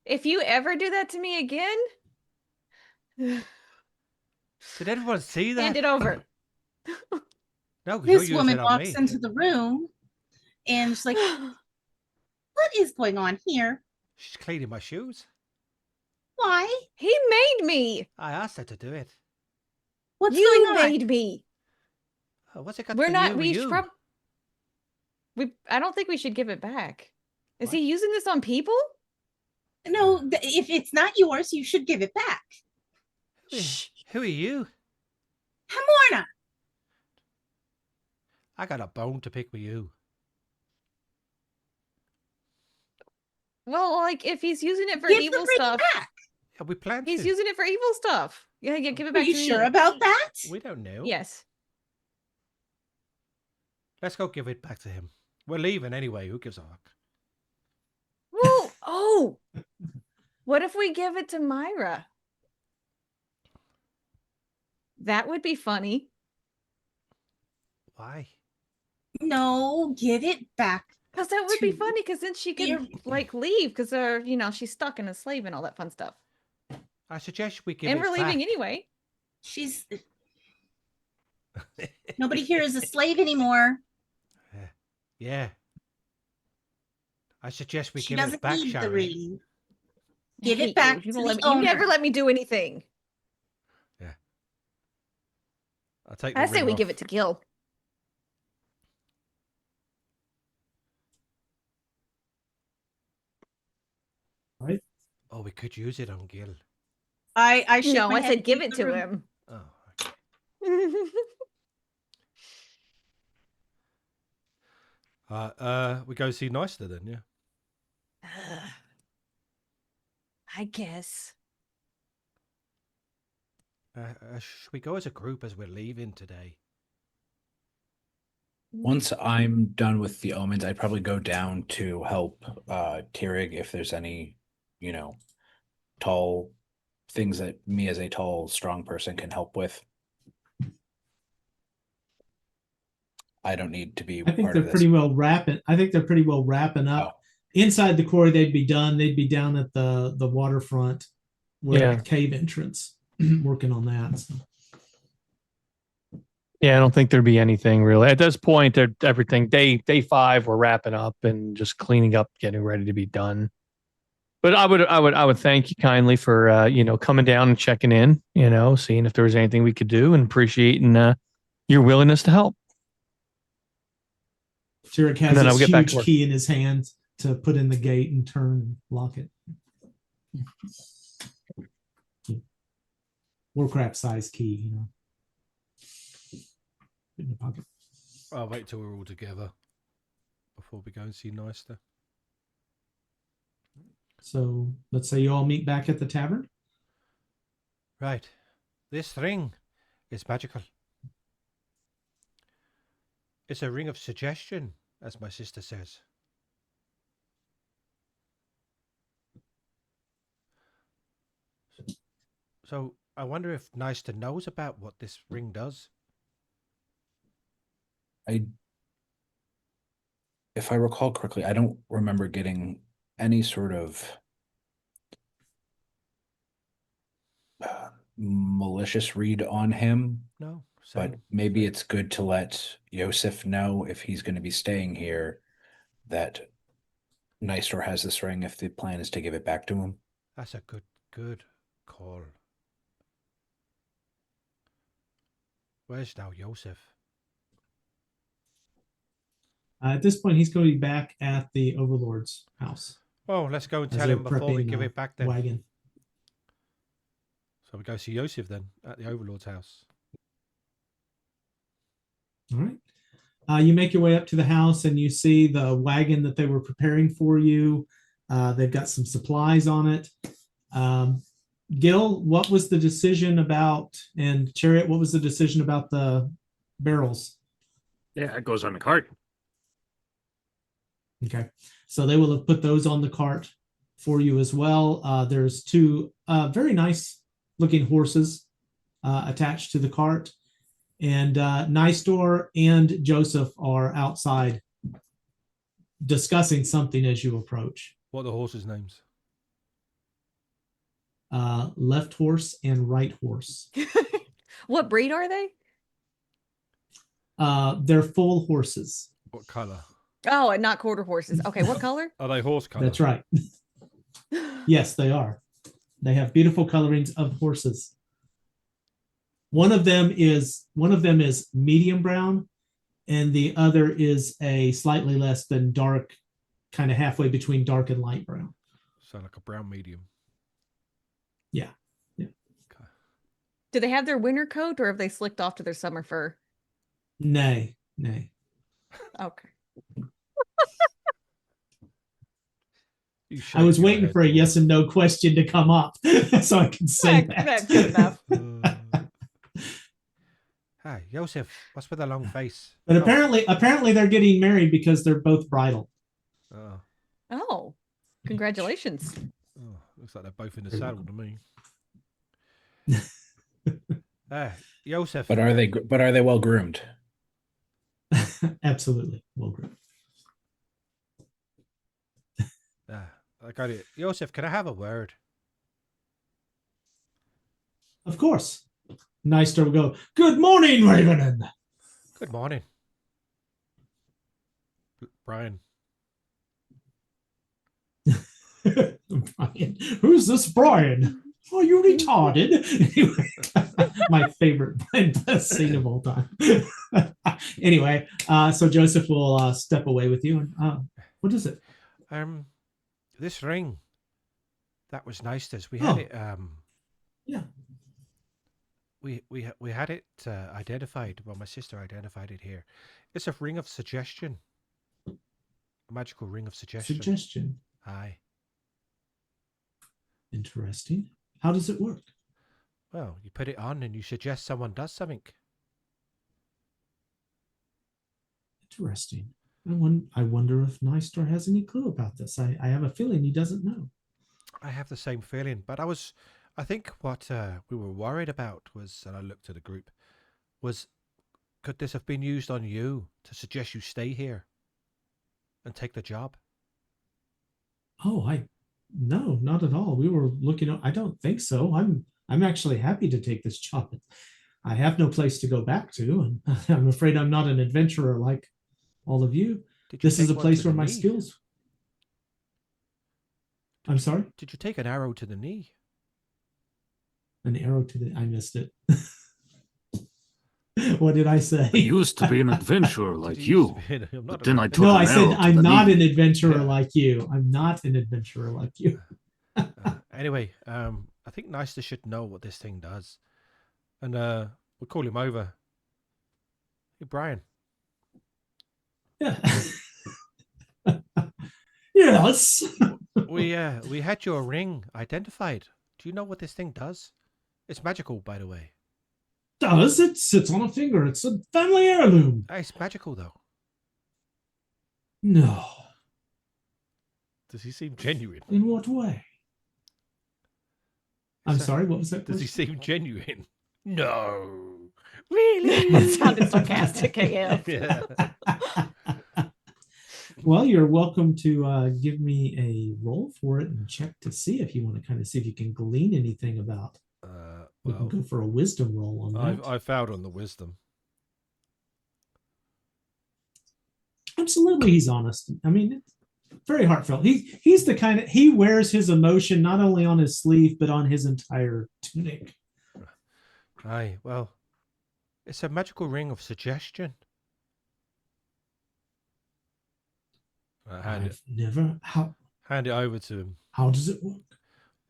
If you ever do that to me again, Did everyone see that? hand it over. No, 'cause This you're woman using it on walks me. into the room and she's like, what is going on here? She's cleaning my shoes. Why? He made me. I asked her to do it. What's You going on? made me. Oh, what's it got We're to not. do with We you? should prob- we. I don't think we should give it back. Is What? he using this on people? No, if it's not yours, you should give it back. Who are you? Hemorna. I got a bone to pick with you. Well, like if he's using it for Give the evil ring stuff, back. Yeah, we plan he's to. using it for evil stuff. Yeah, give it Are back you to me. sure about that? We don't know. Yes. Let's go give it back to him. We're leaving anyway. Who gives a fuck? Well, oh, what if we give it to Myra? That would be funny. Why? No, give it back. Because that would be To funny. Because then she could your- like leave. Because she's stuck in a slave and all that fun stuff. I suggest we give And it we're leaving back. anyway. She's nobody here is a slave anymore. Yeah. I suggest we She give it doesn't back, need the Sharon. ring. I Give hate it you. back You to don't the let me, you never owner. let me do anything. I'll take. I say we give it to Gil. Oh, we could use it on Gil. I shake No, my I head said and give leave it the to room. him. Oh. We go see Neister then, yeah. I guess. Should we go as a group as we're leaving today? Once I'm done with the omens, I'd probably go down to help Tirig if there's any, tall things that me as a tall, strong person can help with. I don't need to be I think part they're of this. pretty well wrapping. I think they're pretty well wrapping up. Oh. Inside the quarry, they'd be done. They'd be down at the waterfront, where Yeah. the cave entrance, working on that. So. Yeah, I don't think there'd be anything really at this point. Everything day 5, we're wrapping up and just cleaning up, getting ready to be done. But I would thank you kindly for coming down and checking in, seeing if there was anything we could do, and appreciating your willingness to help. Turek has And then I'll this get back to huge work. key in his hand to put in the gate and turn and lock it. Warcraft size key, in your pocket. I'll wait till we're all together before we go and see Neister. So let's say you all meet back at the tavern. Right. This ring is magical. It's a ring of suggestion, as my sister says. So I wonder if Neister knows about what this ring does. If I recall correctly, I don't remember getting any sort of malicious read on him, No, but same. maybe it's good to let Yosef know if he's going to be staying here that Nystor has this ring if the plan is to give it back to him. That's a good call. Where's now Yosef? At this point, he's going to be back at the Overlord's house. Oh, let's go and as tell they're him before we prepping give the it back then. Wagon. So we go see Yosef then at the Overlord's house. All right. You make your way up to the house and you see the wagon that they were preparing for you. They've got some supplies on it. Gil, what was the decision about, and Chariot, what was the decision about the barrels? Yeah, it goes on the cart. Okay. So they will have put those on the cart for you as well. There's two very nice looking horses attached to the cart. And Nystor and Joseph are outside discussing something as you approach. What are the horses' names? Left horse and right horse. What breed are they? They're full horses. What colour? Oh, and not quarter horses. Okay, what color? Are they horse colour? That's right. Yes, they are. They have beautiful colorings of horses. One of them is medium brown, and the other is a slightly less than dark, kind of halfway between dark and light brown. So like a brown medium. Yeah. Okay. Do they have their winter coat, or have they slicked off to their summer fur? Nay. Okay. I was waiting for a yes and no question to come up so I can say that. That's good enough. Hi, Joseph. What's with the long face? But apparently they're getting married because they're both bridal. Oh, Oh, congratulations. oh, looks like they're both in the saddle to me. Joseph. But are they well groomed? Absolutely. Well, great. I got it. Joseph, can I have a word? Of course. Nystor will go, "Good morning, Ravenin." Good morning. Brian. Brian. Who's this Brian? Are you retarded? My favorite scene of all time. Anyway, so Joseph will step away with you. And what is it? This ring. That was nice. We had it. Yeah. We had it identified. Well, my sister identified it here. It's a ring of suggestion. A magical ring of suggestion. Suggestion. Aye. Interesting. How does it work? Well, you put it on and you suggest someone does something. Interesting. I wonder if Nystor has any clue about this. I have a feeling he doesn't know. I have the same feeling, but I think what we were worried about was, and I looked at the group, was could this have been used on you to suggest you stay here and take the job? Oh, no, not at all. We were looking at, I don't think so. I'm actually happy to take this job. I have no place to go back to, and I'm afraid I'm not an adventurer like all of you. This is a place where my skills. I'm sorry? Did you take an arrow to the knee? An arrow to the, I missed it. What did I say? I used to be an adventurer like you. But then I took No, an I said arrow to I'm the not knee. an adventurer like you. I'm not an adventurer like you. Anyway, I think Nystor should know what this thing does. And we'll call him over. Hey, Brian. Yeah. Yes. We had your ring identified. Do you know what this thing does? It's magical, by the way. Does it sits on a finger? It's a family heirloom. It's magical, though. No. Does he seem genuine? In what way? I'm sorry, what was that? Does he question? seem genuine? No. Really? That sounded sarcastic AF. Yeah. Well, you're welcome to give me a roll for it and check to see if you want to kind of see if you can glean anything about. We can go for a wisdom roll on that. I failed on the wisdom. Absolutely, he's honest. I mean, it's very heartfelt. He's the kind of, he wears his emotion not only on his sleeve but on his entire tunic. Aye, well, it's a magical ring of suggestion. I've never. Hand it over to him. How does it work?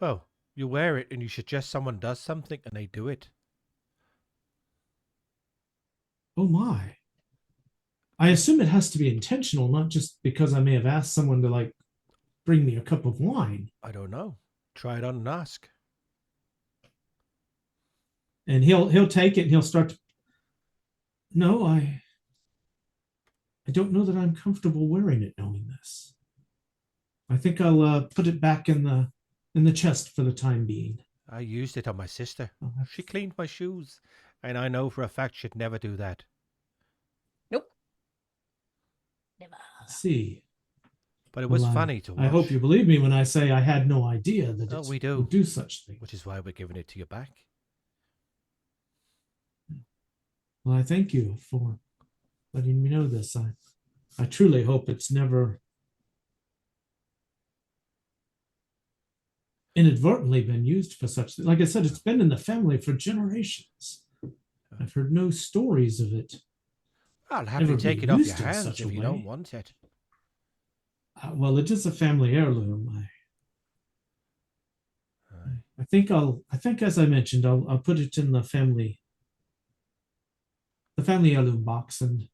Well, you wear it and you suggest someone does something and they do it. Oh my. I assume it has to be intentional, not just because I may have asked someone to like bring me a cup of wine. I don't know. Try it on and ask. And he'll take it and he'll start to, no, I don't know that I'm comfortable wearing it knowing this. I think I'll put it back in the chest for the time being. I used it on my sister. Oh, She cleaned my shoes, and I know for a fact she'd never do that. Nope. Never. I see. But it was Well, funny to watch. I hope you believe me when I say I had no idea that Oh, it we do. would do such things. Which is why we're giving it to you back. Well, I thank you for letting me know this. I truly hope it's never inadvertently been used for such. Like I said, it's been in the family for generations. I've heard no stories of it. I'll have Never you take been it off your used in hands such if a you way. don't want it. Well, it is a family heirloom. I think as I mentioned, I'll put it in the family heirloom box. And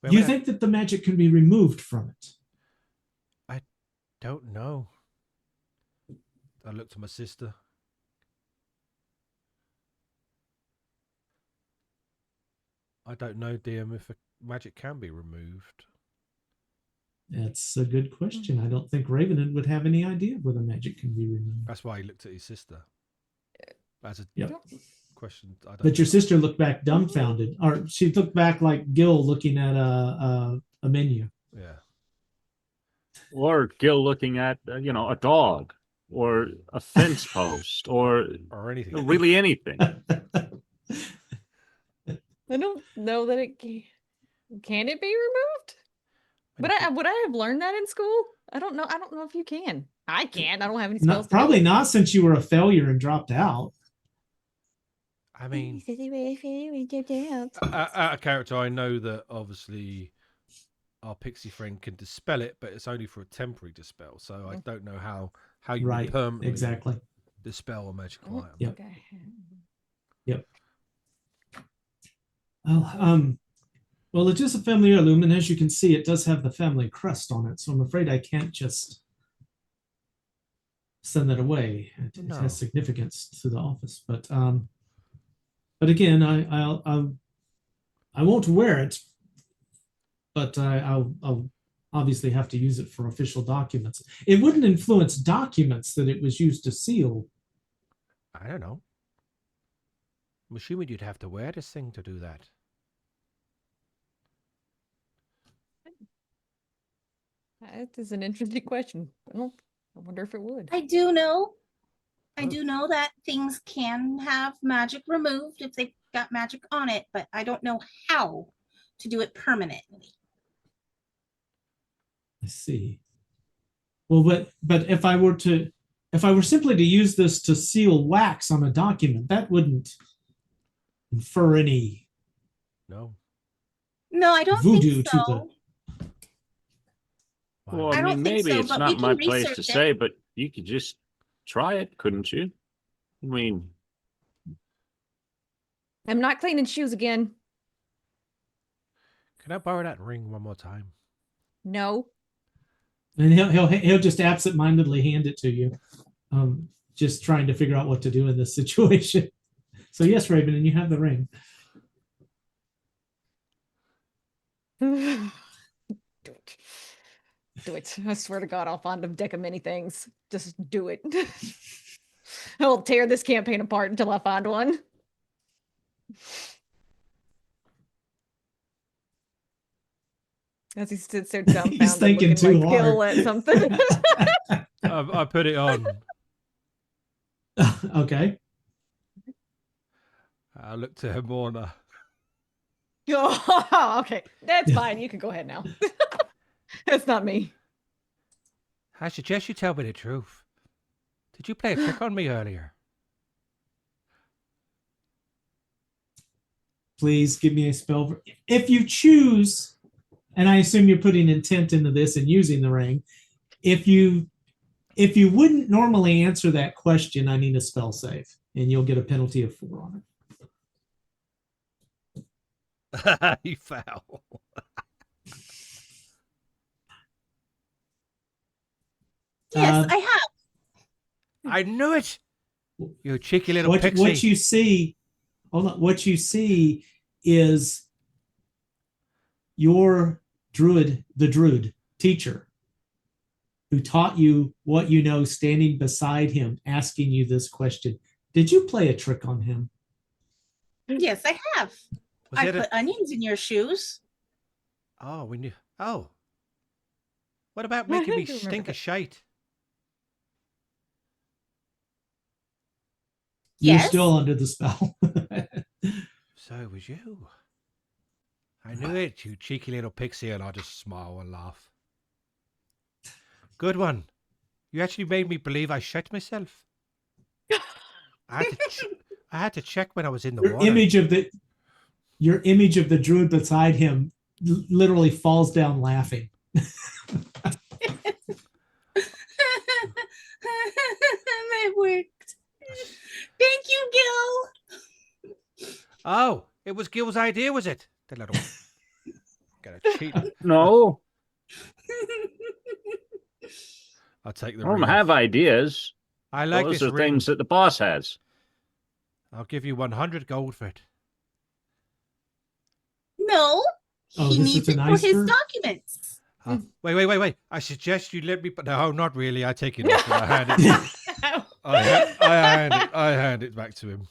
Where do you would I- think that the magic can be removed from it? Don't know. I looked at my sister. I don't know, DM, if magic can be removed. That's a good question. I don't think Ravenhead would have any idea whether magic can be removed. That's why he looked at his sister. That's a Yep. question. I don't But your know. sister looked back dumbfounded, or she looked back like Gil looking at a menu. Yeah. Or Gil looking at, a dog or a fence post or Or anything. really anything. I don't know that it can it be removed? But would I have learned that in school? I don't know. I don't know if you can. I can't. I don't have any spells. Probably not, since you were a failure and dropped out. I mean, out of character, I know that obviously our pixie friend can dispel it, but it's only for a temporary dispel. So I don't know how you Right. would permanently Exactly. dispel a magical item. Yep. Okay. Yep. Well, it is a family heirloom, and as you can see, it does have the family crest on it. So I'm afraid I can't just send that away. It No. has significance to the office, but again, I won't wear it, but I'll obviously have to use it for official documents. It wouldn't influence documents that it was used to seal. I don't know. I'm assuming you'd have to wear this thing to do that. That is an interesting question. I wonder if it would. I do know. I Oh. do know that things can have magic removed if they've got magic on it, but I don't know how to do it permanently. I see. Well, but if I were simply to use this to seal wax on a document, that wouldn't infer any No. No, I don't voodoo think to so. Well, I I don't mean, think maybe so, it's but not we my can place to research it. say, but you could just try it, couldn't you? I mean, I'm not cleaning shoes again. Can I borrow that ring one more time? No. and he'll just absentmindedly hand it to you, just trying to figure out what to do in this situation. So yes, Raven, and you have the ring. Do it. Do it. I swear to God, I'll find a deck of many things. Just do it. I will tear this campaign apart until I find one. As he sits there dumbfounded, thinking looking too like Gil hard. at something. I put it on. Okay. I looked at Hemorna. Oh, okay. That's fine. You can go ahead now. That's not me. I suggest you tell me the truth. Did you play a trick on me earlier? Please give me a spell. If you choose and I assume you're putting intent into this and using the ring. If you wouldn't normally answer that question, I need a spell save, and you'll get a penalty of 4 on it. You foul. Yes, I have. I knew it. You cheeky little What pixie. you see, hold on. What you see is your the druid teacher who taught you what you know, standing beside him, asking you this question. Did you play a trick on him? Yes, I have. Was I it put onions in your shoes. Oh, we knew. Oh. What about I making me do remember stink that. of shite? You're Yes. still under the spell. So it was you. I knew it, you cheeky little pixie, and I just smile and laugh. Good one. You actually made me believe I shit myself. I had to check when I was in the Your water. image of the druid beside him literally falls down laughing. That worked. Thank you, Gil. Oh, it was Gil's idea, was it? The little gotta cheat. No, I'll take the I don't ring off. have ideas. I like Those this are ring. things that the boss has. I'll give you 100 gold for it. No, Oh, he this needs is it an for his iceberg? documents. Wait. I suggest you let me. No, not really. I take it off and I hand it. I hand it back to him.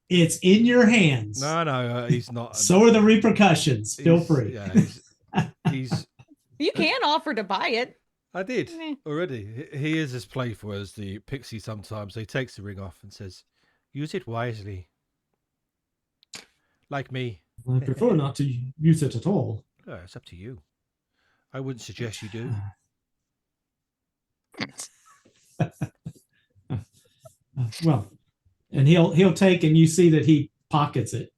It's in your hands. No, he's not. So are the repercussions. Feel He's- free. Yeah, he's. You can offer to buy it. I did Meh. already. He is as playful as the pixie sometimes. He takes the ring off and says, "Use it wisely." Like me. I prefer not to use it at all. Oh, it's up to you. I wouldn't suggest you do. Well, and he'll take, and you see that he pockets it.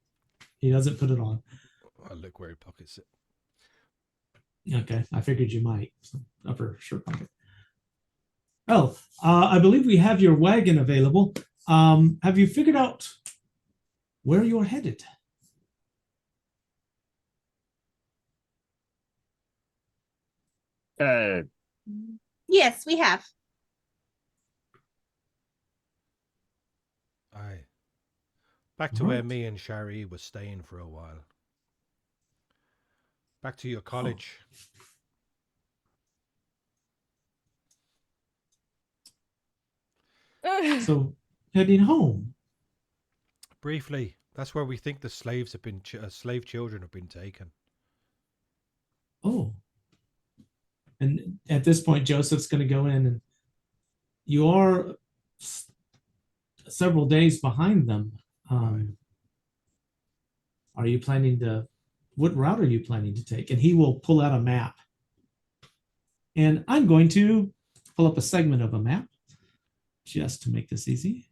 He doesn't put it on. I look where he pockets it. Okay, I figured you might. So, upper shirt pocket. Oh, I believe we have your wagon available. Have you figured out where you're headed? Yes, we have. Aye. Back to where Right. me and Shari were staying for a while. Back to your college. So heading home. Briefly, that's where we think the slaves have been. Slave children have been taken. Oh. And at this point, Joseph's going to go in, and you are several days behind them. Are you planning to, what route are you planning to take? And he will pull out a map. And I'm going to pull up a segment of a map just to make this easy.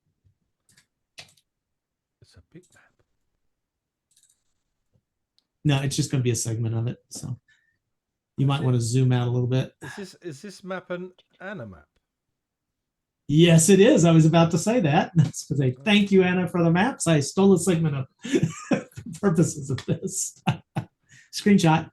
It's a big map. No, it's just going to be a segment of it. So you might want to zoom out a little bit. Is this map an Anna map? Yes, it is. I was about to say that. That's because I thank you, Anna, for the maps. I stole a segment of for purposes of this. Screenshot.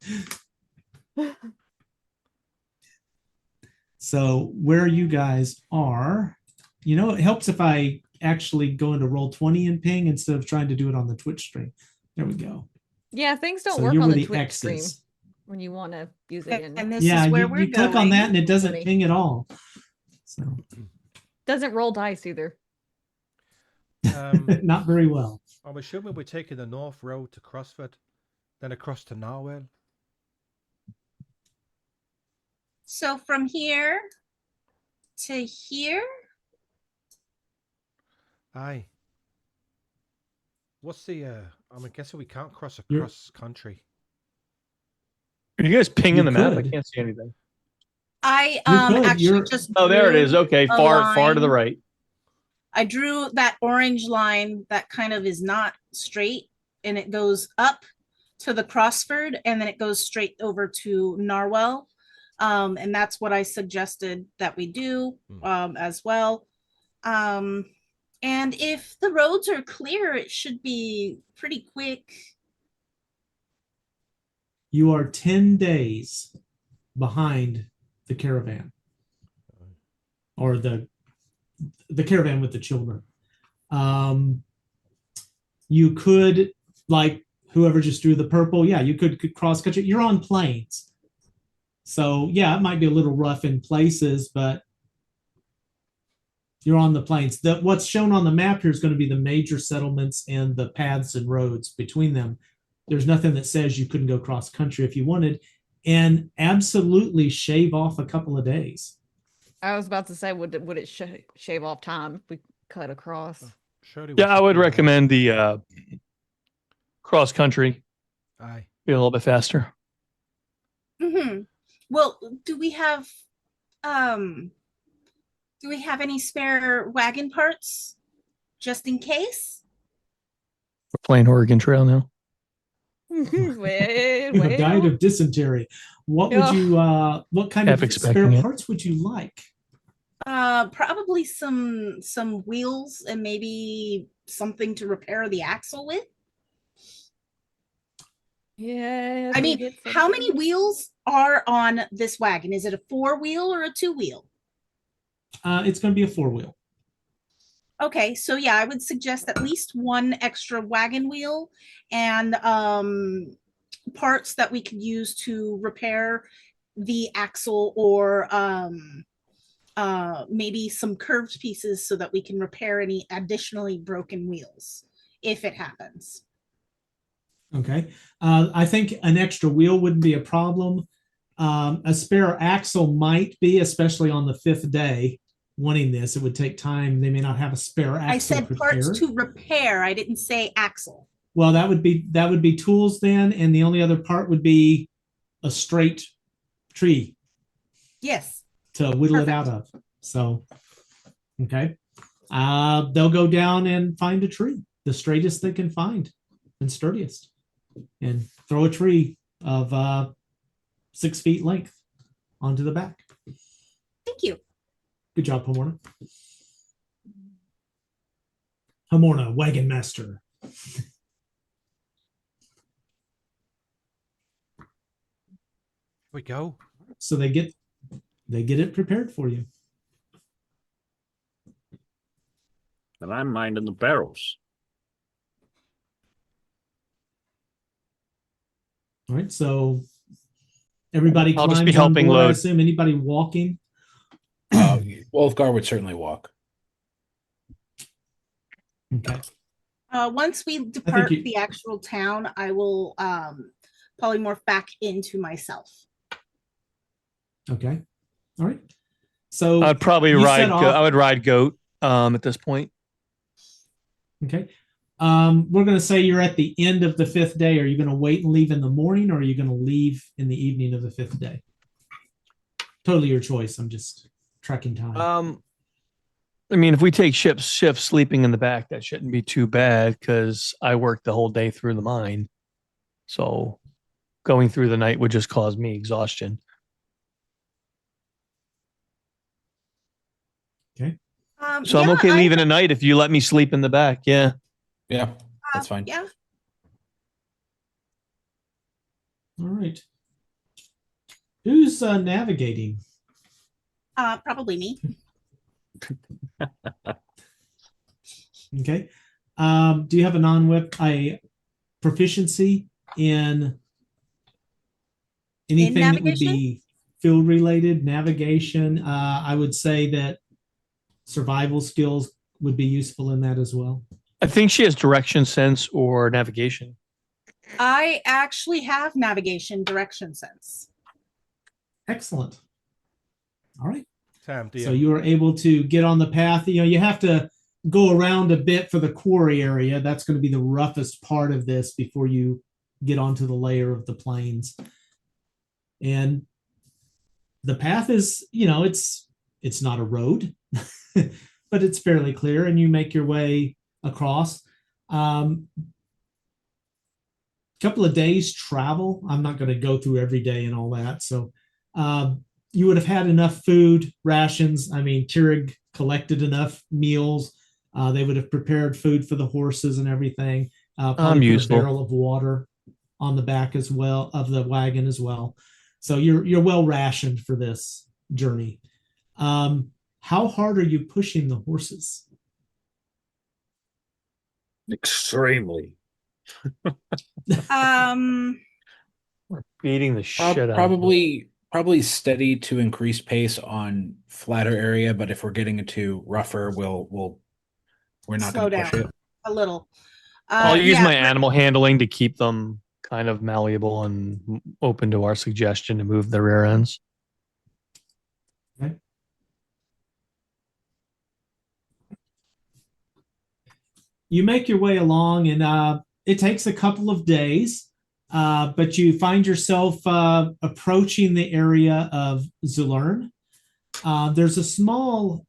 So where you guys are, you know, it helps if I actually go into Roll20 and ping instead of trying to do it on the Twitch stream. There we go. Yeah, things don't So work you're on where the the Twitch X stream is. when you want to use it. Okay, In. and this Yeah, is where you, we're you click on going. that and it doesn't Funny. ping at all. So Doesn't roll dice either. not very well. I'm assuming we're taking the North Road to Crossford, then across to Narwell. So from here to here, Aye. What's the? I'm guessing we can't cross You're- across country. Are you guys pinging You the map? I could. can't see anything. I could, actually you're- just Oh, there it is. drew Okay, a far to the line. right. I drew that orange line that kind of is not straight and it goes up to the Crossford, and then it goes straight over to Narwell. And that's what I suggested that we do as well. And if the roads are clear, it should be pretty quick. You are 10 days behind the caravan, or the caravan with the children. You could, like whoever just drew the purple, yeah, you could cross country. You're on plains. So yeah, it might be a little rough in places, but you're on the plains. What's shown on the map here is going to be the major settlements and the paths and roads between them. There's nothing that says you couldn't go cross country if you wanted, and absolutely shave off a couple of days. I was about to say, would it shave off time if we cut across? Surely we Yeah, I should would do that. recommend the cross country. Aye. Be a little bit faster. Mm-hmm. Well, do we have any spare wagon parts just in case? We're playing Oregon Trail now. You have died of dysentery. What would you what kind Half of spare expecting it. parts would you like? Probably some wheels and maybe something to repair the axle with. Yeah. I mean, how many wheels are on this wagon? Is it a 4-wheel or a 2-wheel? It's going to be a 4-wheel. Okay, so yeah, I would suggest at least one extra wagon wheel and parts that we could use to repair the axle, or maybe some curved pieces so that we can repair any additionally broken wheels if it happens. Okay. I think an extra wheel wouldn't be a problem. A spare axle might be, especially on the 5th day. Wanting this, it would take time. They may not have a spare axle. I said prepared. parts to repair. I didn't say axle. Well, that would be tools then, and the only other part would be a straight tree. Yes. To whittle it out of. So, okay. They'll go down and find a tree, the straightest they can find and sturdiest, and throw a tree of 6 feet length onto the back. Thank you. Good job, Hemorna. Hemorna, wagon master. We go. So they get it prepared for you. And I'm minding the barrels. All right, so everybody I'll just climbs be helping on board, I load. assume. Anybody walking? Wolfgar would certainly walk. Okay. Once we depart you- the actual town, I will polymorph back into myself. Okay. All right. So I'd probably you ride. set off- I would ride goat at this point. Okay. We're going to say you're at the end of the 5th day. Are you going to wait and leave in the morning, or are you going to leave in the evening of the 5th day? Totally your choice. I'm just tracking time. I mean, if we take shift sleeping in the back, that shouldn't be too bad because I worked the whole day through the mine. So going through the night would just cause me exhaustion. Okay. So I'm okay leaving at night if you let me sleep in the back. Yeah. Yeah, that's fine. Yeah. All right. Who's navigating? Probably me. Okay. Do you have a proficiency in anything that would navigation? be field related, navigation? I would say that survival skills would be useful in that as well. I think she has direction sense or navigation. I actually have navigation direction sense. Excellent. All right. Sam, So you are able to get on the path. You have to go around a bit for the quarry area. That's going to be the roughest part of this before you get onto the layer of the plains. And the path is, it's not a road, but it's fairly clear, and you make your way across. couple of days travel. I'm not going to go through every day and all that. So you would have had enough food, rations. I mean, Keurig collected enough meals. They would have prepared food for the horses and everything. Probably put useful. a barrel of water on the back as well of the wagon as well. So you're well rationed for this journey. How hard are you pushing the horses? Extremely. We're beating the shit out of them. Probably steady to increase pace on flatter area, but if we're getting into rougher, we're not Slow going to push down it. a little. I'll use yeah, my animal handling to keep them kind of malleable and open to our suggestion to move the rear ends. Okay. You make your way along, and it takes a couple of days, but you find yourself approaching the area of Zulern. There's a small,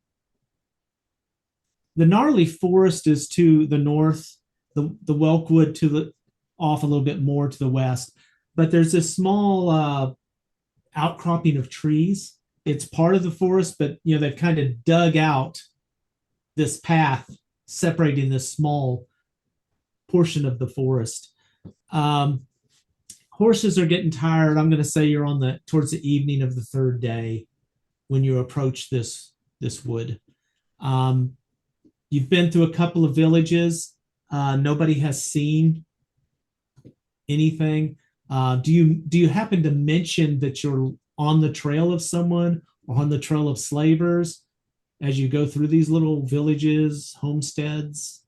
the gnarly forest is to the north, the Welkwood to the off a little bit more to the west, but there's this small outcropping of trees. It's part of the forest, but they've kind of dug out this path separating this small portion of the forest. Horses are getting tired. I'm going to say you're on towards the evening of the third day when you approach this wood. You've been through a couple of villages. Nobody has seen anything. Do you happen to mention that you're on the trail of someone or on the trail of slavers as you go through these little villages, homesteads?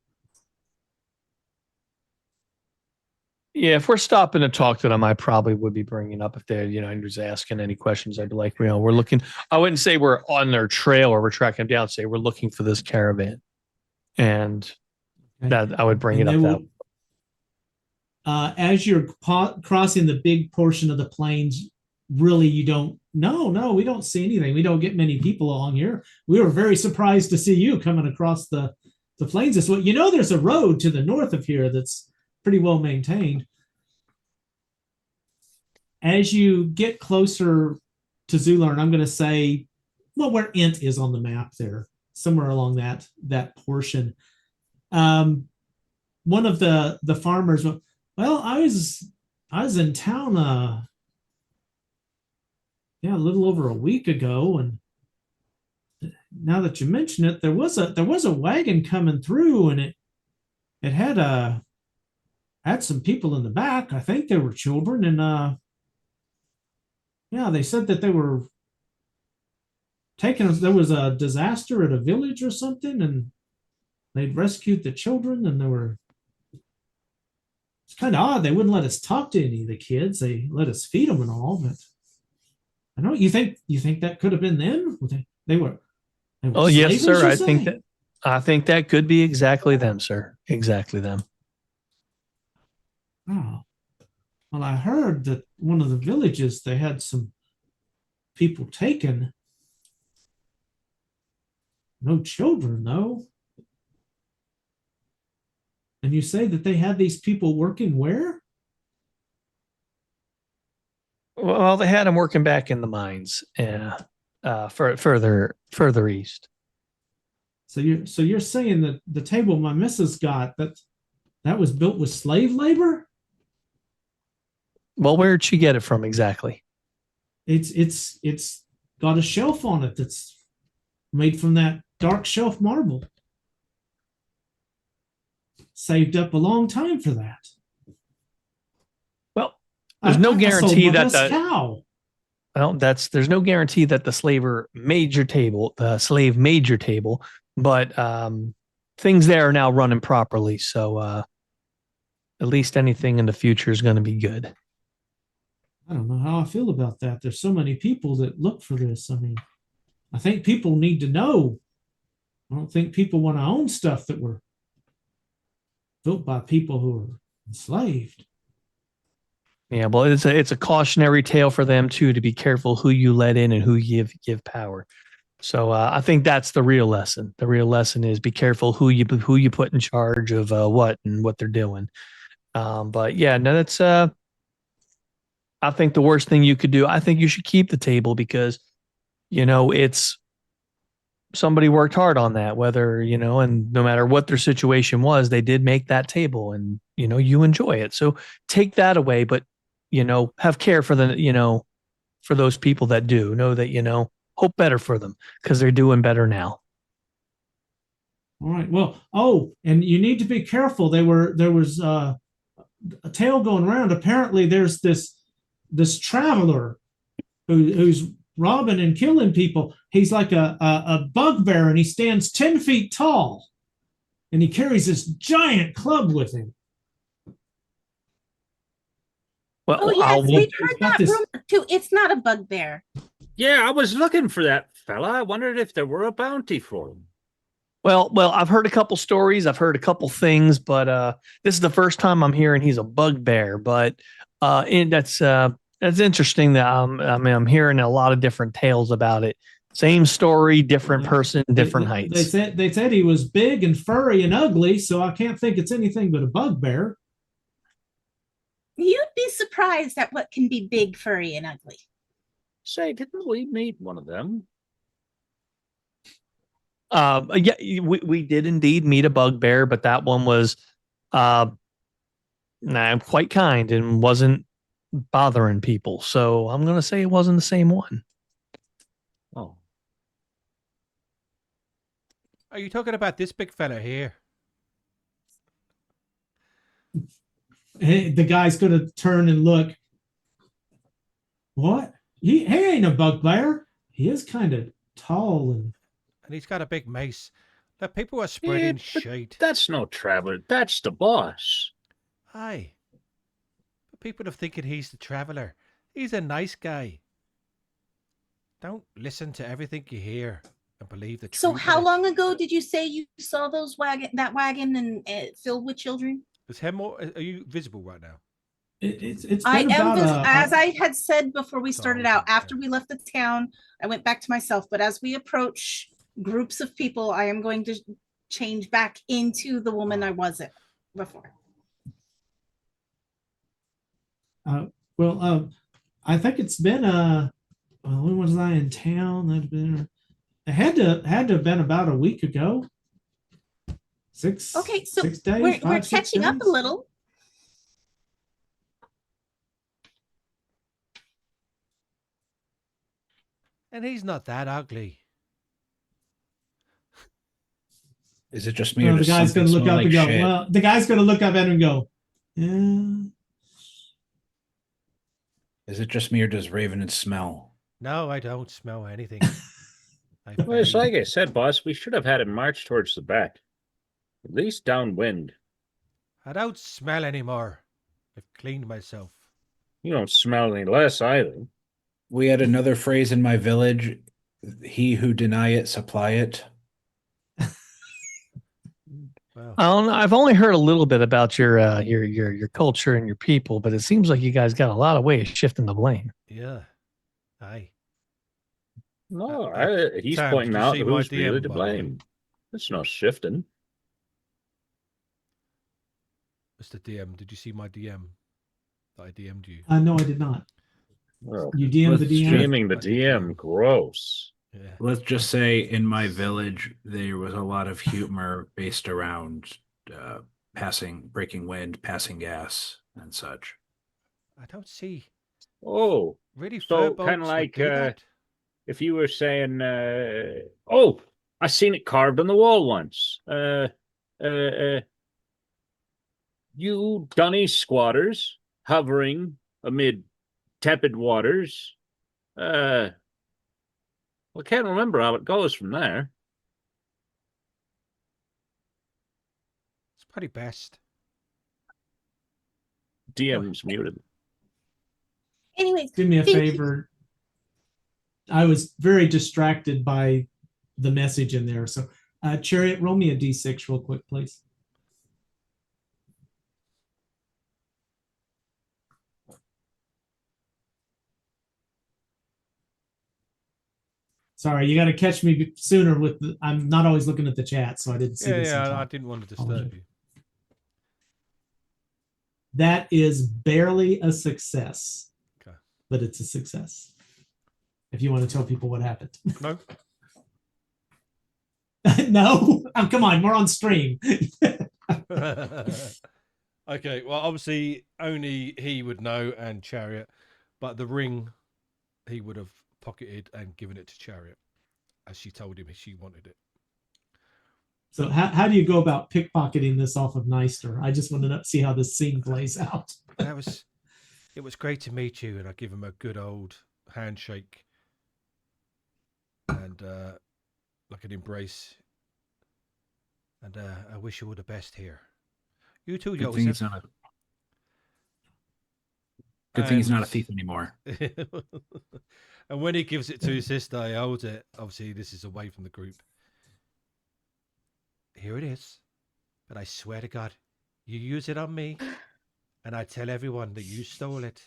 Yeah, if we're stopping to talk to them, I probably would be bringing up if they're, just asking any questions. I'd be like, we're looking. I wouldn't say we're on their trail or we're tracking them down. Say we're looking for this caravan, and that I would bring it up that way. As you're crossing the big portion of the plains, really you don't. No, we don't see anything. We don't get many people along here. We were very surprised to see you coming across the plains this way. There's a road to the north of here that's pretty well maintained. As you get closer to Zulern, I'm going to say, where Ent is on the map there, somewhere along that portion. One of the farmers, I was in town a little over a week ago, and now that you mention it, there was a wagon coming through, and it had some people in the back. I think they were children, and they said that they were taken. There was a disaster at a village or something, and they'd rescued the children, and it's kind of odd. They wouldn't let us talk to any of the kids. They let us feed them and all, but I don't know. You think that could have been them? They were Oh yes, slavers, sir. you I think that could be exactly them, sir. Exactly them. Oh, well, I heard that one of the villages, they had some people taken. No children, though. And you say that they had these people working where? Well, they had them working back in the mines, further east. So you're saying that the table my missus got that was built with slave labor? Well, where'd she get it from exactly? It's got a shelf on it that's made from that dark shelf marble. Saved up a long time for that. Well, there's no guarantee that cow. Well, there's no guarantee that the slave made your table, but things there are now running properly. So at least anything in the future is going to be good. I don't know how I feel about that. There's so many people that look for this. I mean, I think people need to know. I don't think people want to own stuff that were built by people who were enslaved. Yeah, well, it's a cautionary tale for them too, to be careful who you let in and who you give power. So I think that's the real lesson. The real lesson is be careful who you put in charge of what and what they're doing. But yeah, no, that's I think the worst thing you could do, I think you should keep the table because, it's somebody worked hard on that, whether, and no matter what their situation was, they did make that table and, you enjoy it. So take that away, but, have care for for those people that do know that, hope better for them because they're doing better now. All right. Well, and you need to be careful. There was a tale going around. Apparently, there's this traveler who's robbing and killing people. He's like a bugbear, and he stands 10 feet tall, and he carries this giant club with him. Well, Oh yes, we've heard got that this- rumor too. It's not a bugbear. Yeah, I was looking for that fella. I wondered if there were a bounty for him. Well, I've heard a couple stories. I've heard a couple things, but this is the first time I'm hearing he's a bugbear. But that's interesting that I'm hearing a lot of different tales about it. Same story, different person, different heights. They said he was big and furry and ugly, so I can't think it's anything but a bugbear. You'd be surprised at what can be big, furry, and ugly. Say, didn't we meet one of them? Yeah, we did indeed meet a bugbear, but that one was quite kind and wasn't bothering people. So I'm going to say it wasn't the same one. Oh. Are you talking about this big fella here? Hey, the guy's going to turn and look. What? He ain't a bugbear. He is kind of tall and He's got a big mace. The people are spreading but shade. That's no traveler. That's the boss. Aye. But people are thinking he's the traveller. He's a nice guy. Don't listen to everything you hear and believe the truth. So, of how it. long ago did you say you saw that wagon and filled with children? Are you visible right now? it's been I am, about as I had said before we started out. okay. After we left the town, I went back to myself. But as we approach groups of people, I am going to change back into the woman I wasn't before. I think it's been when was I in town? That'd been it had to have been about a week ago. Okay, so 6 days. we're 5, 6 catching up a days? little. And he's not that ugly. Is it just me or The does guy's going to something look smell up like and go. shit? Well, the guy's going to look up at him and go. Yeah. Is it just me or does Raven smell? No, I don't smell anything. Well, it's like I said, boss, we should have had him march towards the back. At least downwind. I don't smell anymore. I've cleaned myself. You don't smell any less either. We had another phrase in my village: "He who deny it, supply it." Well, I don't know. I've only heard a little bit about your culture and your people, but it seems like you guys got a lot of ways shifting the blame. yeah. Aye. No, he's Sam, pointing did you out see my who's really DM, to by the way? blame. It's not shifting. Mr. DM, did you see my DM? That I DM'd you. No, I did not. Well, You DM'd the DM. streaming the I did DM, gross. Yeah. Let's just say in my village there was a lot of humor based around breaking wind, passing gas, and such. I don't see. Oh, Really, so fur kind of boats would like do that? if you were saying, "Oh, I seen it carved on the wall once." You dunny squatters hovering amid tepid waters. I can't remember how it goes from there. It's probably best. DM's muted. Anyways, Do me a thank you. favor. I was very distracted by the message in there. So, Chariot, roll me a d6 real quick, please. Sorry, you got to catch me sooner with I'm not always looking at the chat, so I didn't see this. in I time. didn't want to Apologize. disturb you. That is barely a success. Okay. But it's a success. If you want to tell people what happened. No. No, oh, come on, we're on stream. Okay, well, obviously only he would know and Chariot, but the ring he would have pocketed and given it to Chariot, as she told him she wanted it. So how do you go about pickpocketing this off of Neister? I just want to see how this scene plays out. It was great to meet you, and I give him a good old handshake and like an embrace. And I wish you all the best here. You too, Good thing he's Joseph. not a thief anymore. And when he gives it to his sister, he holds it. Obviously, this is away from the group. Here it is. But I swear to God, you use it on me, and I tell everyone that you stole it.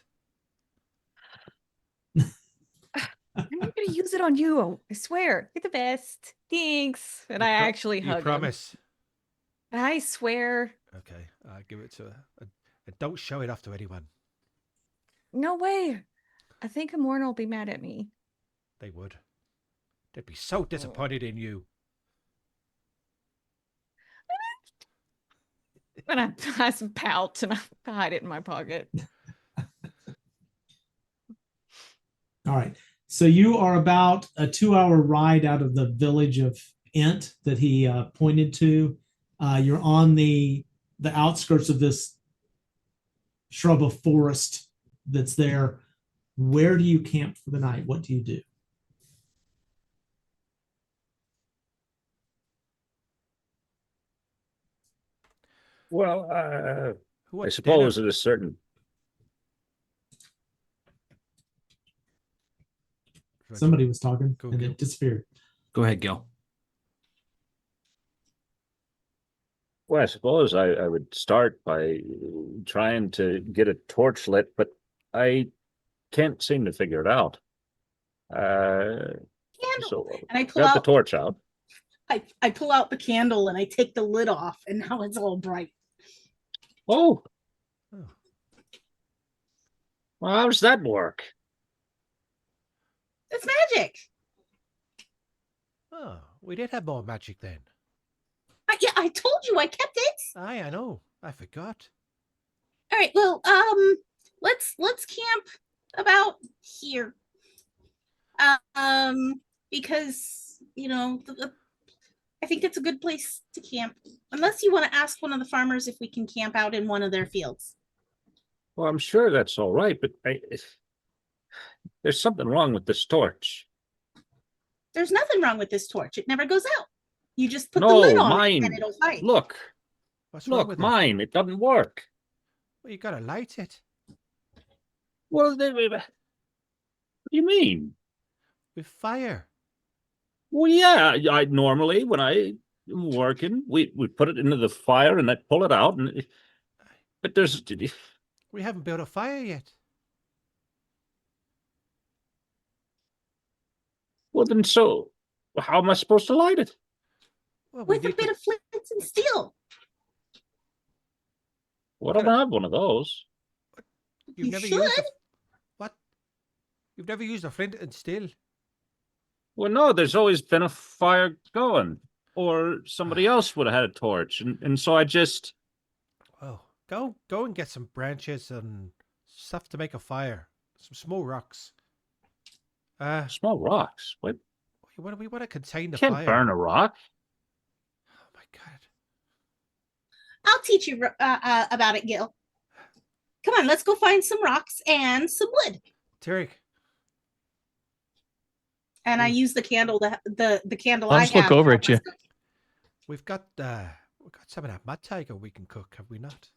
I'm not gonna use it on you. I swear. You're the best. Thanks. And I actually hug You him. promise? I swear. Okay, I give it to her. And don't show it off to anyone. No way. I think Hemorna will be mad at me. They would. They'd be so disappointed in you. And I pout and I hide it in my pocket. All right. So you are about a 2-hour ride out of the village of Ent that he pointed to. You're on the outskirts of this shrub of forest that's there. Where do you camp for the night? What do you do? Well, Who I wants suppose dinner? it is certain. Somebody was talking Go, and Gil. it disappeared. Go ahead, Gil. Well, I suppose I would start by trying to get a torch lit, but I can't seem to figure it out. Candle. So And I pull got the out torch out. I pull out the candle and I take the lid off, and now it's all bright. Oh, Oh. well, how does that work? It's magic. Oh, we did have more magic then. Yeah, I told you I kept it. Aye, I know. I forgot. All right, well, let's camp about here. Because I think it's a good place to camp. Unless you want to ask one of the farmers if we can camp out in one of their fields. Well, I'm sure that's all right, but there's something wrong with this torch. There's nothing wrong with this torch. It never goes out. You just put the No, lid on mine. it and it'll light. Look, What's wrong look, with it? mine. It doesn't work. Well, you gotta light it Well, what do you mean? with fire. Well, yeah, I normally when I am working, we put it into the fire and I pull it out, but there's We haven't built a fire yet. well then so how am I supposed to light it? Well, we With a need bit to- of flint and steel. Well, I don't have one of those. You've You never should. used what? You've never used a flint and steel? Well, no, there's always been a fire going, or somebody else would have had a torch, and so I just Oh, go and get some branches and stuff to make a fire. Some small rocks. small rocks. What? We want to contain the Can't fire. burn a rock. Oh my God. I'll teach you about it, Gil. Come on, let's go find some rocks and some wood. Tarek, And I use the candle, the candle I I'll just look have. over at you. we've got some of that mud tiger we can cook, have we not?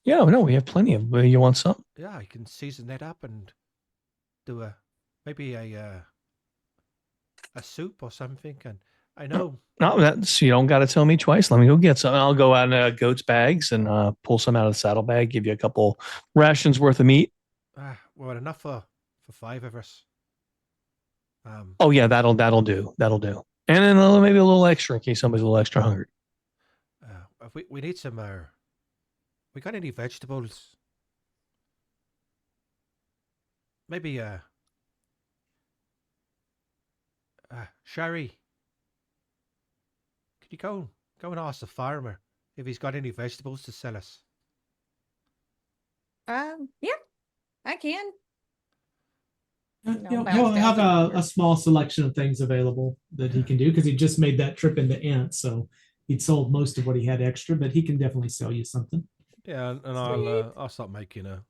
Yeah, no, we have plenty of. You want some? Yeah, I can season that up and do maybe a soup or something. And I know No, that's you don't got to tell me twice. Let me go get some. I'll go out in goat's bags and pull some out of the saddlebag. Give you a couple rations worth of meat. well enough for 5 of us. Oh yeah, that'll do. That'll do. And then maybe a little extra in case somebody's a little extra hungry. We need some We got any vegetables? Maybe Sherry. Could you go and ask the farmer if he's got any vegetables to sell us? Yeah, I can. He'll bounce have down to a small selection of things available that he can do because he just made that trip into Ant, so he'd sold most of what he had extra, but he can definitely sell you something. Yeah, and I'll start making a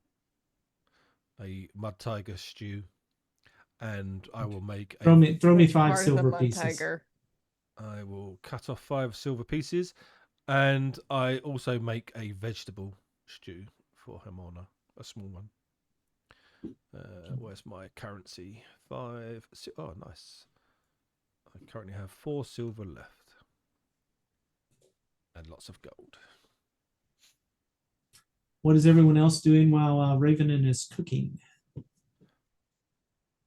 mud tiger stew, and I will make Throw me Which 5 part of the silver mud pieces. tiger? I will cut off 5 silver pieces, and I also make a vegetable stew for Hemorna, a small one. Where's my currency? 5. Oh, nice. I currently have 4 silver left, and lots of gold. What is everyone else doing while Ravenin is cooking?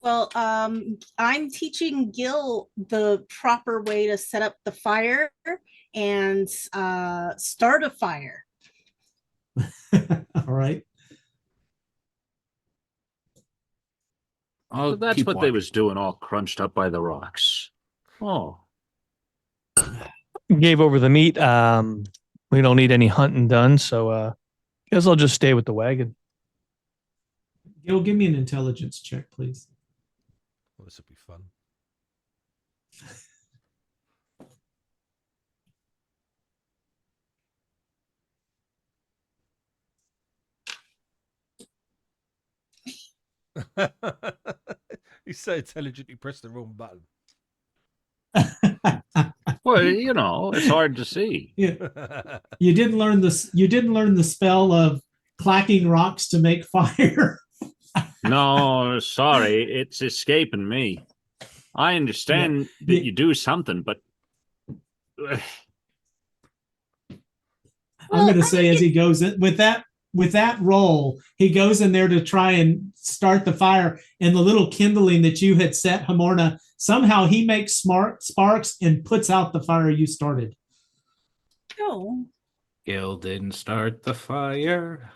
Well, I'm teaching Gil the proper way to set up the fire and start a fire. All right. I'll So that's keep what they watch. was doing, all crunched up by the rocks. Oh, Gave over the meat. We don't need any hunting done, so guess I'll just stay with the wagon. Gil, give me an intelligence check, please. Well, this will be fun. He's so intelligent, he pressed the wrong button. well, you know, it's hard to see. Yeah. You didn't learn this. You didn't learn the spell of clacking rocks to make fire. No, sorry, it's escaping me. I understand that you do something, but I'm going to say as he goes in with that roll, he goes in there to try and start the fire, and the little kindling that you had set, Hemorna, somehow he makes sparks and puts out the fire you started. Oh, Gil didn't start the fire.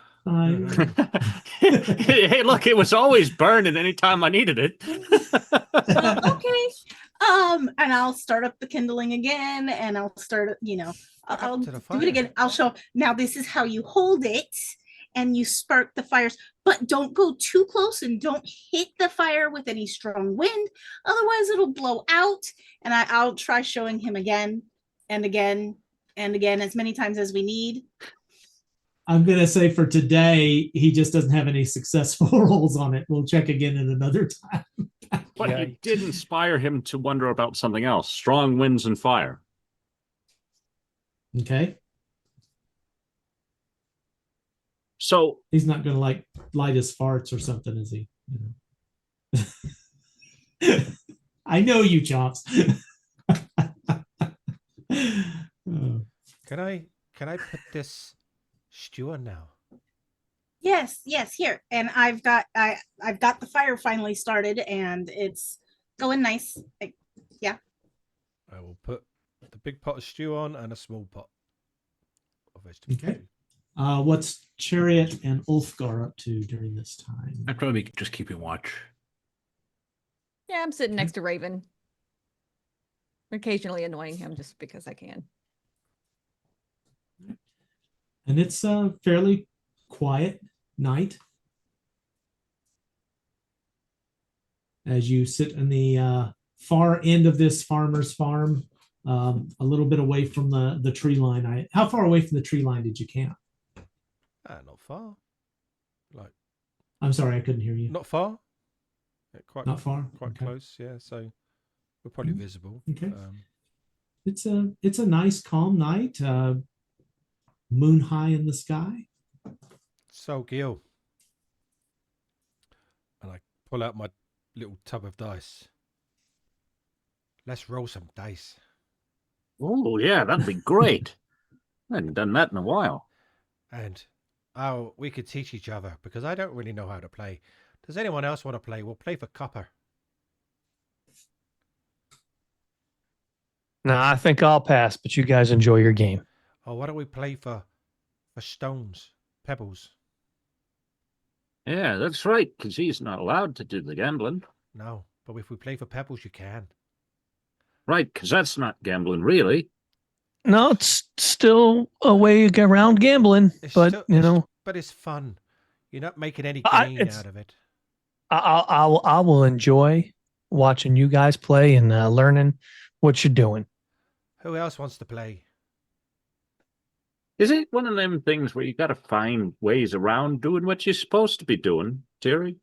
hey, look, it was always burning anytime I needed it. okay. And I'll start up the kindling again, and I'll start, I'll to the do it again. I'll show. Now this is how you hold it, and you spark the fires, but don't go too close and don't hit the fire with any strong wind, otherwise it'll blow out. And I'll try showing him again and again and again, as many times as we need. I'm going to say for today, he just doesn't have any successful rolls on it. We'll check again at another time. But Yeah. it did inspire him to wonder about something else: strong winds and fire. Okay. So He's not going to like light his farts or something, is he? I know you, Chops. Oh. Can I put this stew on now? Yes, here. And I've got the fire finally started, and it's going nice. I will put the big pot of stew on and a small pot of vegetable Okay. stew. What's Chariot and Ulfgar up to during this time? I'd probably be just keeping watch. Yeah, I'm sitting next to Raven. Occasionally annoying him just because I can. And it's a fairly quiet night as you sit in the far end of this farmer's farm, a little bit away from the tree line. How far away from the tree line did you camp? Not far. Like, I'm sorry, I couldn't hear you. not far. Yeah, quite Not far. Quite Okay. close. Yeah, so we're probably Mhm. visible. Okay. It's a nice calm night. Moon high in the sky. So Gil, and I pull out my little tub of dice. Let's roll some dice. oh yeah, that'd be great. I hadn't done that in a while. And we could teach each other because I don't really know how to play. Does anyone else want to play? We'll play for copper. Nah, I think I'll pass, but you guys enjoy your game. Or why don't we play for stones? Pebbles. Yeah, that's right, because he's not allowed to do the gambling. No, but if we play for Pebbles, you can. Right, because that's not gambling, really. No, it's still a way to get around gambling, but But it's fun. You're not making any I- gain it's- out of it. I will enjoy watching you guys play and learning what you're doing. Who else wants to play? Is it one of them things where you got to find ways around doing what you're supposed to be doing, Terry?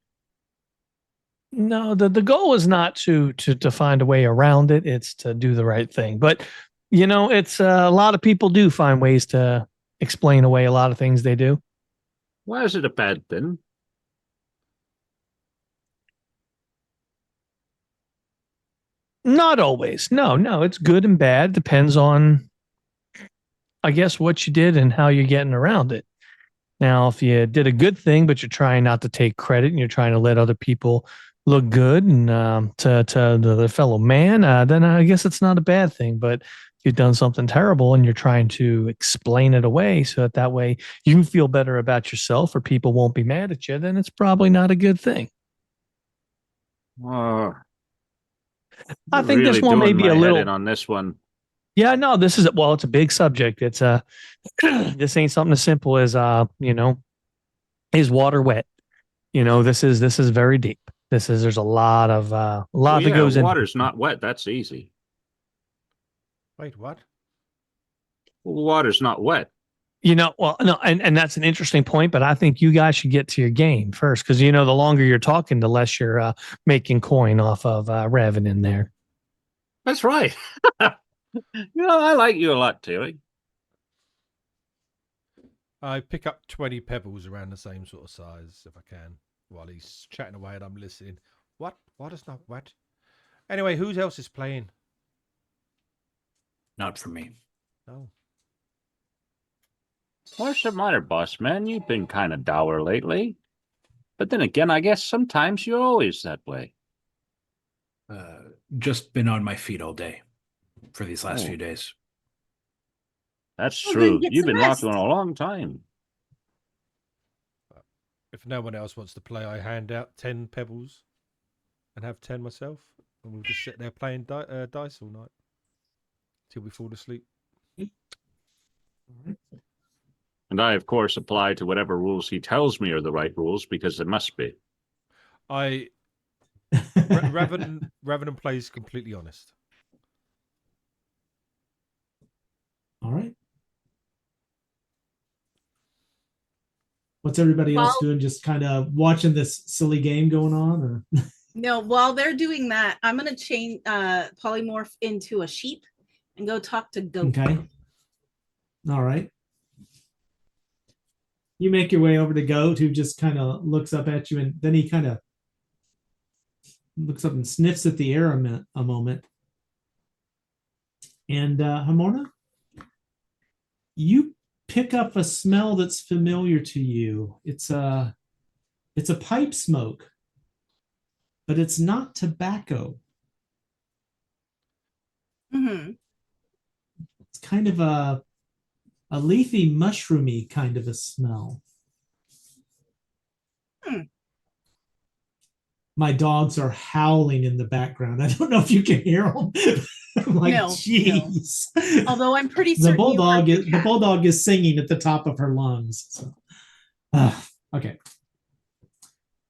No, the goal is not to find a way around it. It's to do the right thing. But it's a lot of people do find ways to explain away a lot of things they do. Why is it a bad thing? Not always. No, it's good and bad. Depends on, I guess, what you did and how you're getting around it. Now, if you did a good thing, but you're trying not to take credit and you're trying to let other people look good and to the fellow man, then I guess it's not a bad thing. But if you've done something terrible and you're trying to explain it away so that way you feel better about yourself or people won't be mad at you, then it's probably not a good thing. I think really this one may doing be my a head little. in on this one. Yeah, no, this is it's a big subject. It's this ain't something as simple as is water wet? This is very deep. There's a lot that goes into water's not wet. That's easy. Wait, what? Well, water's not wet. Well, no, and that's an interesting point, but I think you guys should get to your game first because the longer you're talking, the less you're making coin off of Revan in there. That's right. I like you a lot, Terry. I pick up 20 pebbles around the same sort of size if I can while he's chatting away and I'm listening. What? Water's not wet? Anyway, who else is playing? Not for me. No. What's the matter, boss man? You've been kind of dour lately. But then again, I guess sometimes you're always that way. Just been on my feet all day for these last Oh. few days. That's Well, true. then get You've some been rest. walking a long time. If no one else wants to play, I hand out 10 pebbles and have 10 myself. And we'll just sit there playing dice all night till we fall asleep. And I, of course, apply to whatever rules he tells me are the right rules because there must be. Revenant plays completely honest. All right. What's everybody else doing? Just kind of watching this silly game going on, or? No, while they're doing that, I'm gonna change polymorph into a sheep and go talk to Goat. Okay. All right. You make your way over to Goat, who just kind of looks up at you, and then he kind of looks up and sniffs at the air a moment. And Hemorna, you pick up a smell that's familiar to you. It's a pipe smoke, but it's not tobacco. Mm-hmm. It's kind of a leafy, mushroomy kind of a smell. My dogs are howling in the background. I don't know if you can hear them. I'm like, No, jeez. no. Although I'm pretty The certain bulldog is singing at the top of her lungs. So, okay.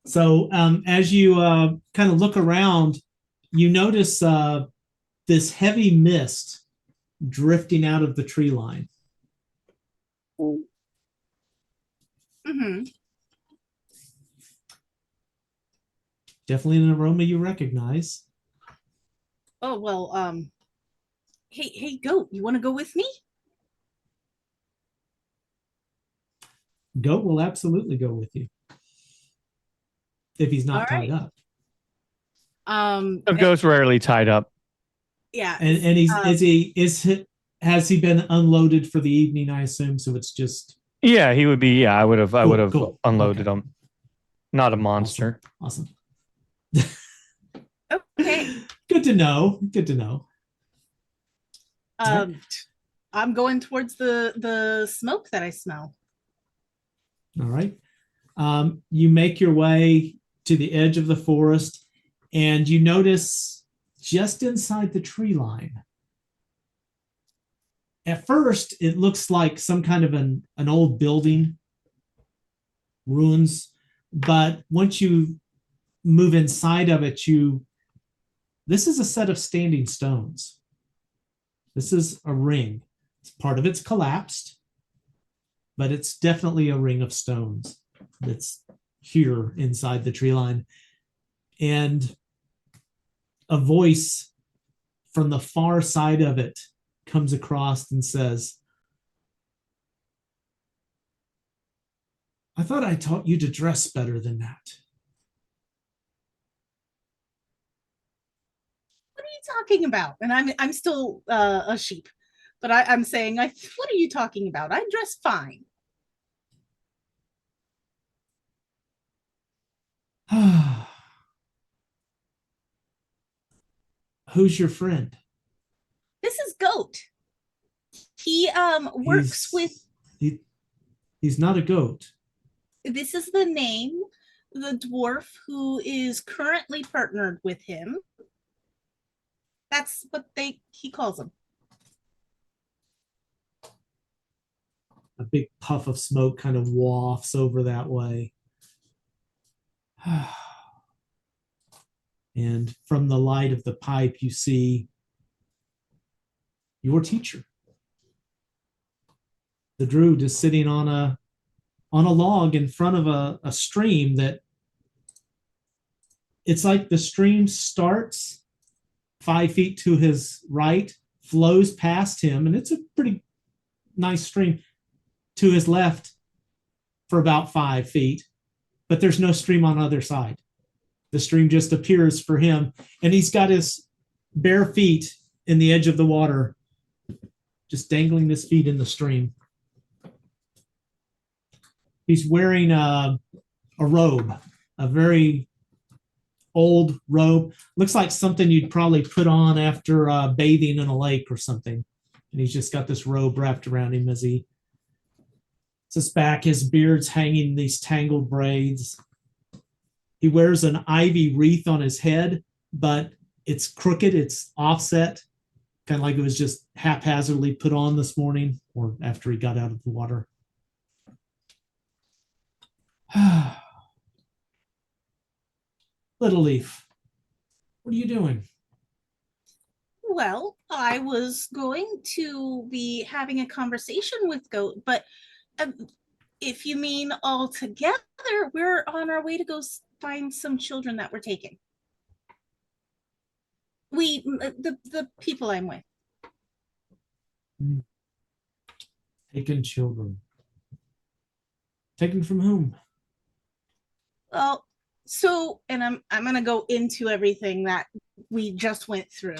So as you kind of look around, you notice this heavy mist drifting out of the tree line. Mm-hmm. Definitely an aroma you recognize. Oh well, hey Goat, you want to go with me? Goat will absolutely go with you if he's not All tied right. up. Goat's rarely tied up. Yeah. And has he been unloaded for the evening? I assume so. It's just Yeah, he would be. Yeah, I would have cool. unloaded Okay. him. Not a monster. Awesome. Okay. Good to know. Good to know. I'm going towards the smoke that I smell. All right. You make your way to the edge of the forest, and you notice just inside the tree line. At first, it looks like some kind of an old building, ruins, but once you move inside of it, this is a set of standing stones. This is a ring. Part of it's collapsed, but it's definitely a ring of stones that's here inside the tree line. And a voice from the far side of it comes across and says, I thought I taught you to dress better than that. What are you talking about? And I'm still a sheep, but I'm saying, what are you talking about? I dress fine. Who's your friend? This is Goat. He works with. He's not a goat. This is the name, the dwarf who is currently partnered with him. That's what he calls him. A big puff of smoke kind of wafts over that way. And from the light of the pipe, you see your teacher. The druid is sitting on a log in front of a stream that it's like the stream starts 5 feet to his right, flows past him, and it's a pretty nice stream, to his left for about 5 feet, but there's no stream on the other side. The stream just appears for him, and he's got his bare feet in the edge of the water, just dangling his feet in the stream. He's wearing a robe, a very old robe. Looks like something you'd probably put on after bathing in a lake or something. And he's just got this robe wrapped around him as he sits back. His beard's hanging in these tangled braids. He wears an ivy wreath on his head, but it's crooked, it's offset, kind of like it was just haphazardly put on this morning or after he got out of the water. Little Leaf, what are you doing? Well, I was going to be having a conversation with Goat, but if you mean all together, we're on our way to go find some children that were taken. The people I'm with. Taken children. Taken from whom? Well, so, and I'm gonna go into everything that we just went through.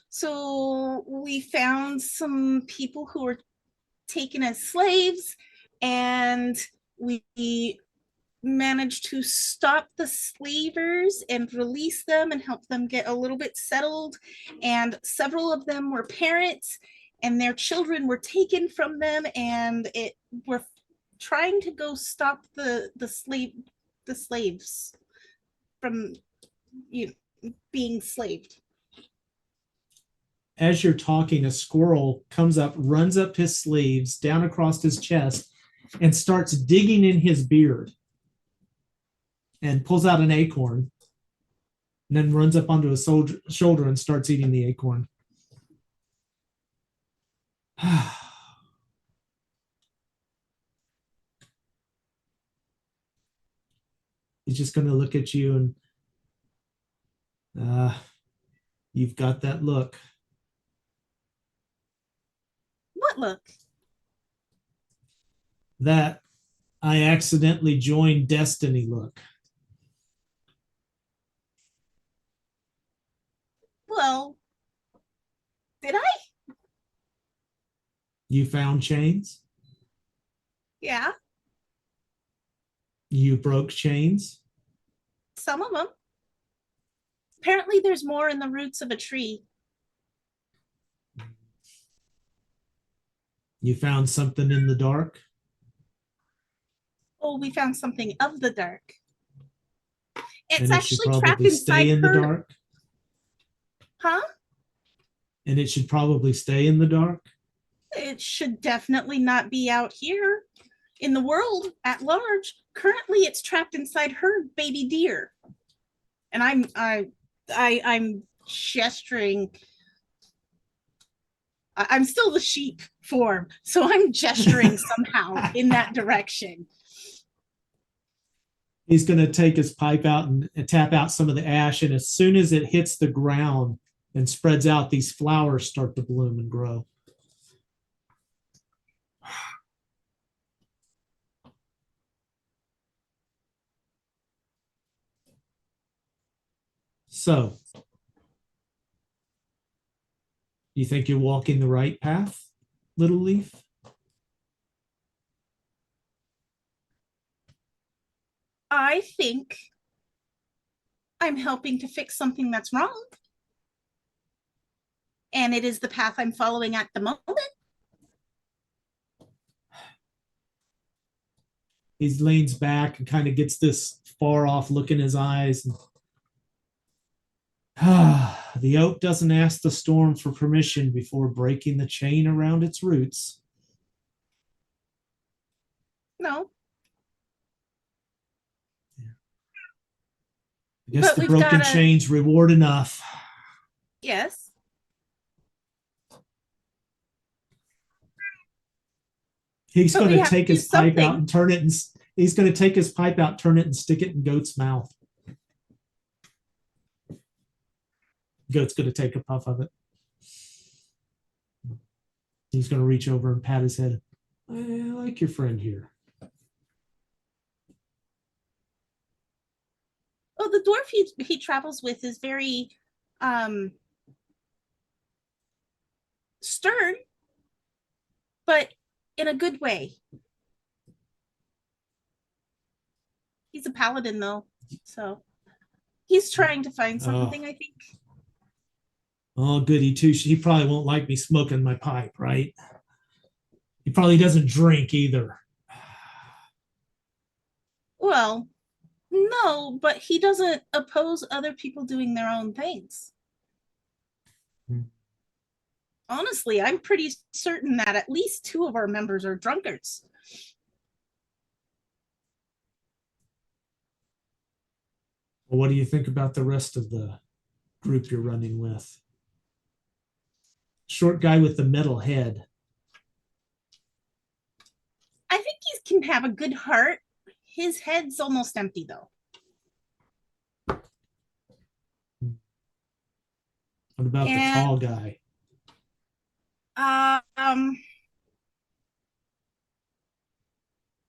So we found some people who were taken as slaves, and we managed to stop the slavers and release them and help them get a little bit settled. And several of them were parents, and their children were taken from them, and we're trying to go stop the slaves from being slaved. As you're talking, a squirrel comes up, runs up his sleeves, down across his chest, and starts digging in his beard and pulls out an acorn and then runs up onto his shoulder and starts eating the acorn. He's just going to look at you and you've got that look. What look? That I accidentally joined Destiny look. Well, did I? You found chains? Yeah, You broke chains? some of them. Apparently there's more in the roots of a tree. You found something in the dark? Oh, we found something of the dark. It's And it should actually trapped probably stay inside in the her. dark. Huh? And it should probably stay in the dark. It should definitely not be out here in the world at large. Currently, it's trapped inside her baby deer. And I'm gesturing. I'm still the sheep form, so I'm gesturing somehow in that direction. He's going to take his pipe out and tap out some of the ash. And as soon as it hits the ground and spreads out, these flowers start to bloom and grow. So, you think you're walking the right path, Little Leaf? I think I'm helping to fix something that's wrong. And it is the path I'm following at the moment. He leans back and kind of gets this far off look in his eyes. The oak doesn't ask the storm for permission before breaking the chain around its roots. No. I guess But the we've broken gotta- chain's reward enough. Yes. He's But going we to have to take do his pipe out something. and turn it, and he's going to take his pipe out, turn it, and stick it in Goat's mouth. Goat's going to take a puff of it. He's going to reach over and pat his head. I like your friend here. Oh, the dwarf he travels with is very stern, but in a good way. He's a paladin though, so he's trying to find something, I think. Oh, goody too. He probably won't like me smoking my pipe, right? He probably doesn't drink either. Well, no, but he doesn't oppose other people doing their own things. Honestly, I'm pretty certain that at least 2 of our members are drunkards. Well, what do you think about the rest of the group you're running with? Short guy with the metal head. I think he can have a good heart. His head's almost empty though. What about the tall guy?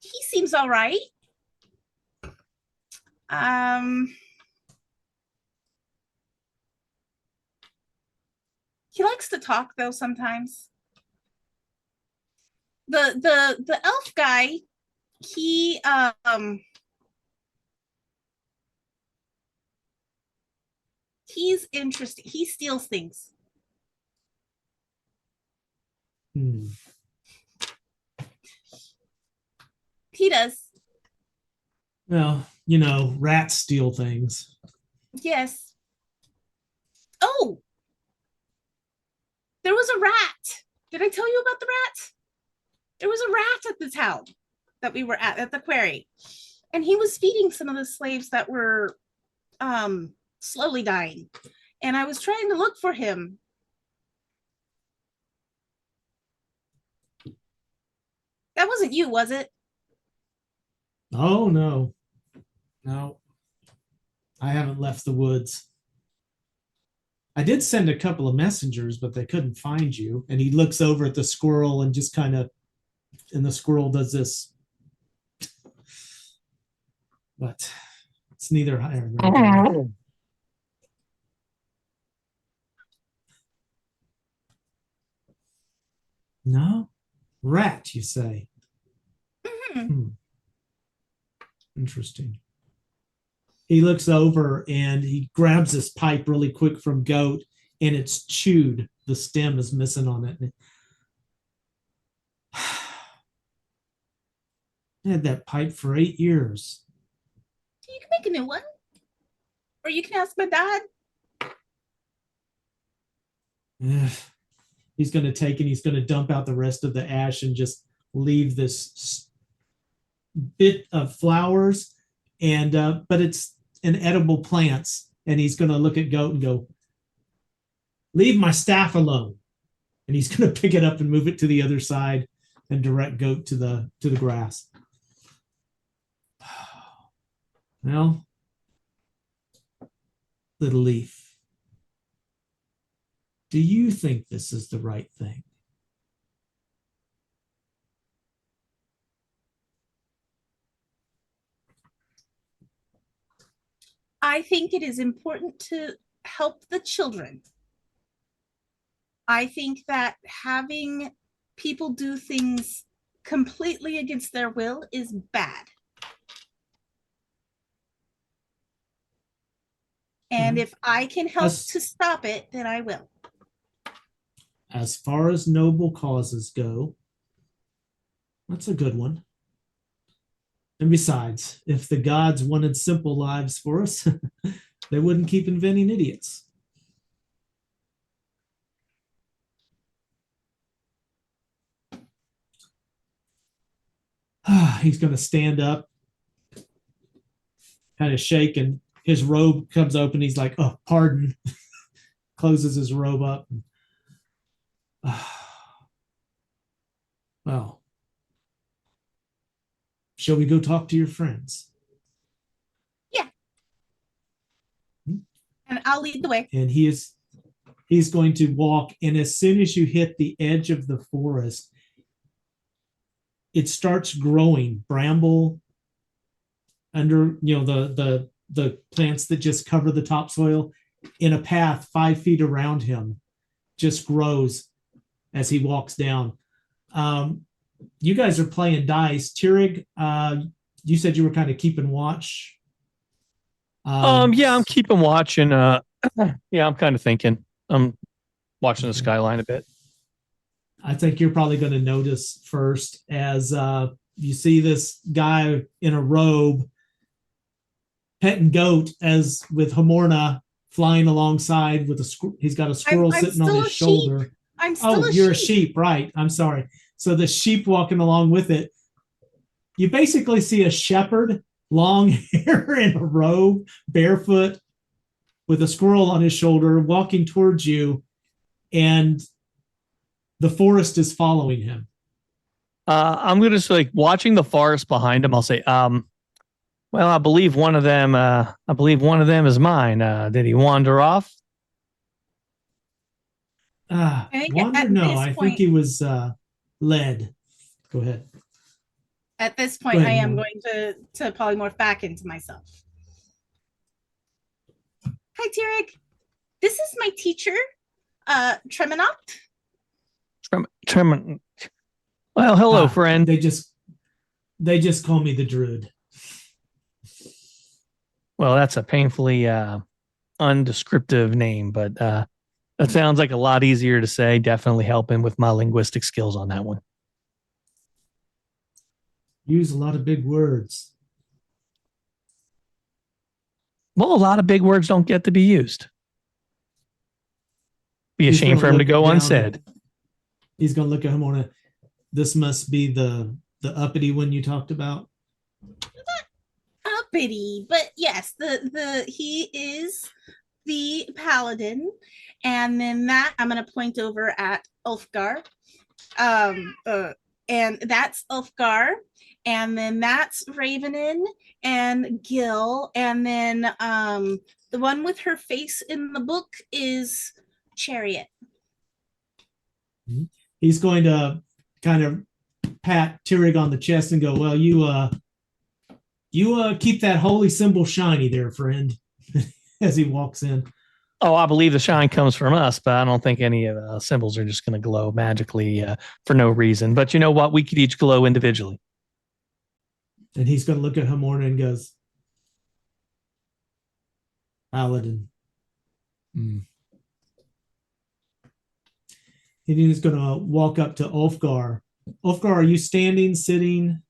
He seems all right. He likes to talk though sometimes. The elf guy, he's interesting. He steals things. He does. Well, rats steal things. Yes. Oh, there was a rat. Did I tell you about the rat? There was a rat at the town that we were at the quarry. And he was feeding some of the slaves that were slowly dying. And I was trying to look for him. That wasn't you, was it? Oh, no. No. I haven't left the woods. I did send a couple of messengers, but they couldn't find you. And he looks over at the squirrel and just kind of, and the squirrel does this. But it's neither higher nor lower. No? Rat, you say? Interesting. He looks over and he grabs this pipe really quick from Goat, and it's chewed. The stem is missing on it. I had that pipe for 8 years. You can make a new one. Or you can ask my dad. Ugh. He's going to take and he's going to dump out the rest of the ash and just leave this bit of flowers. And but it's an edible plants. And he's going to look at Goat and go, leave my staff alone. And he's going to pick it up and move it to the other side and direct Goat to the grass. Well, little leaf, do you think this is the right thing? I think it is important to help the children. I think that having people do things completely against their will is bad. And if I can help to stop it, then I will. As far as noble causes go, that's a good one. And besides, if the gods wanted simple lives for us, they wouldn't keep inventing idiots. He's going to stand up, kind of shake, and his robe comes open. He's like, oh, pardon. Closes his robe up. Well, shall we go talk to your friends? Yeah. And I'll lead the way. And he's going to walk, and as soon as you hit the edge of the forest, it starts growing bramble under, the plants that just cover the topsoil in a path 5 feet around him just grows as he walks down. You guys are playing dice. Tirig, you said you were kind of keeping watch. Yeah, I'm keeping watch, and yeah, I'm kind of thinking. I'm watching the skyline a bit. I think you're probably going to notice first as you see this guy in a robe petting Goat, as with Hemorna flying alongside with he's got a squirrel sitting on his shoulder. I'm still you're a sheep, right? I'm sorry. So the sheep walking along with it. You basically see a shepherd, long hair in a robe, barefoot, with a squirrel on his shoulder, walking towards you, and the forest is following him. I'm gonna just like watching the forest behind him. I'll say, well, I believe one of them is mine. Did he wander off? Wander? No, I think he was led. Go ahead. At this point, I am going to polymorph back into myself. Hi, Tirig. This is my teacher, Treminot. Well, hello, friend. They just call me the Druid. Well, that's a painfully undescriptive name, but that sounds like a lot easier to say. Definitely helping with my linguistic skills on that one. Use a lot of big words. Well, a lot of big words don't get to be used. Be a shame for him to go unsaid. He's going to look at Hemorna. This must be the uppity one you talked about. Not uppity, but yes, he is the paladin, and then that I'm going to point over at Ulfgar, and that's Ulfgar, and then that's Ravenin and Gil, and then the one with her face in the book is Chariot. He's going to kind of pat Tirig on the chest and go, well, you keep that holy symbol shiny there, friend, as he walks in. Oh, I believe the shine comes from us, but I don't think any of the symbols are just going to glow magically for no reason. But you know what? We could each glow individually. And he's going to look at Hemorna and goes, Paladin. He's going to walk up to Ulfgar. Ulfgar, are you standing, sitting?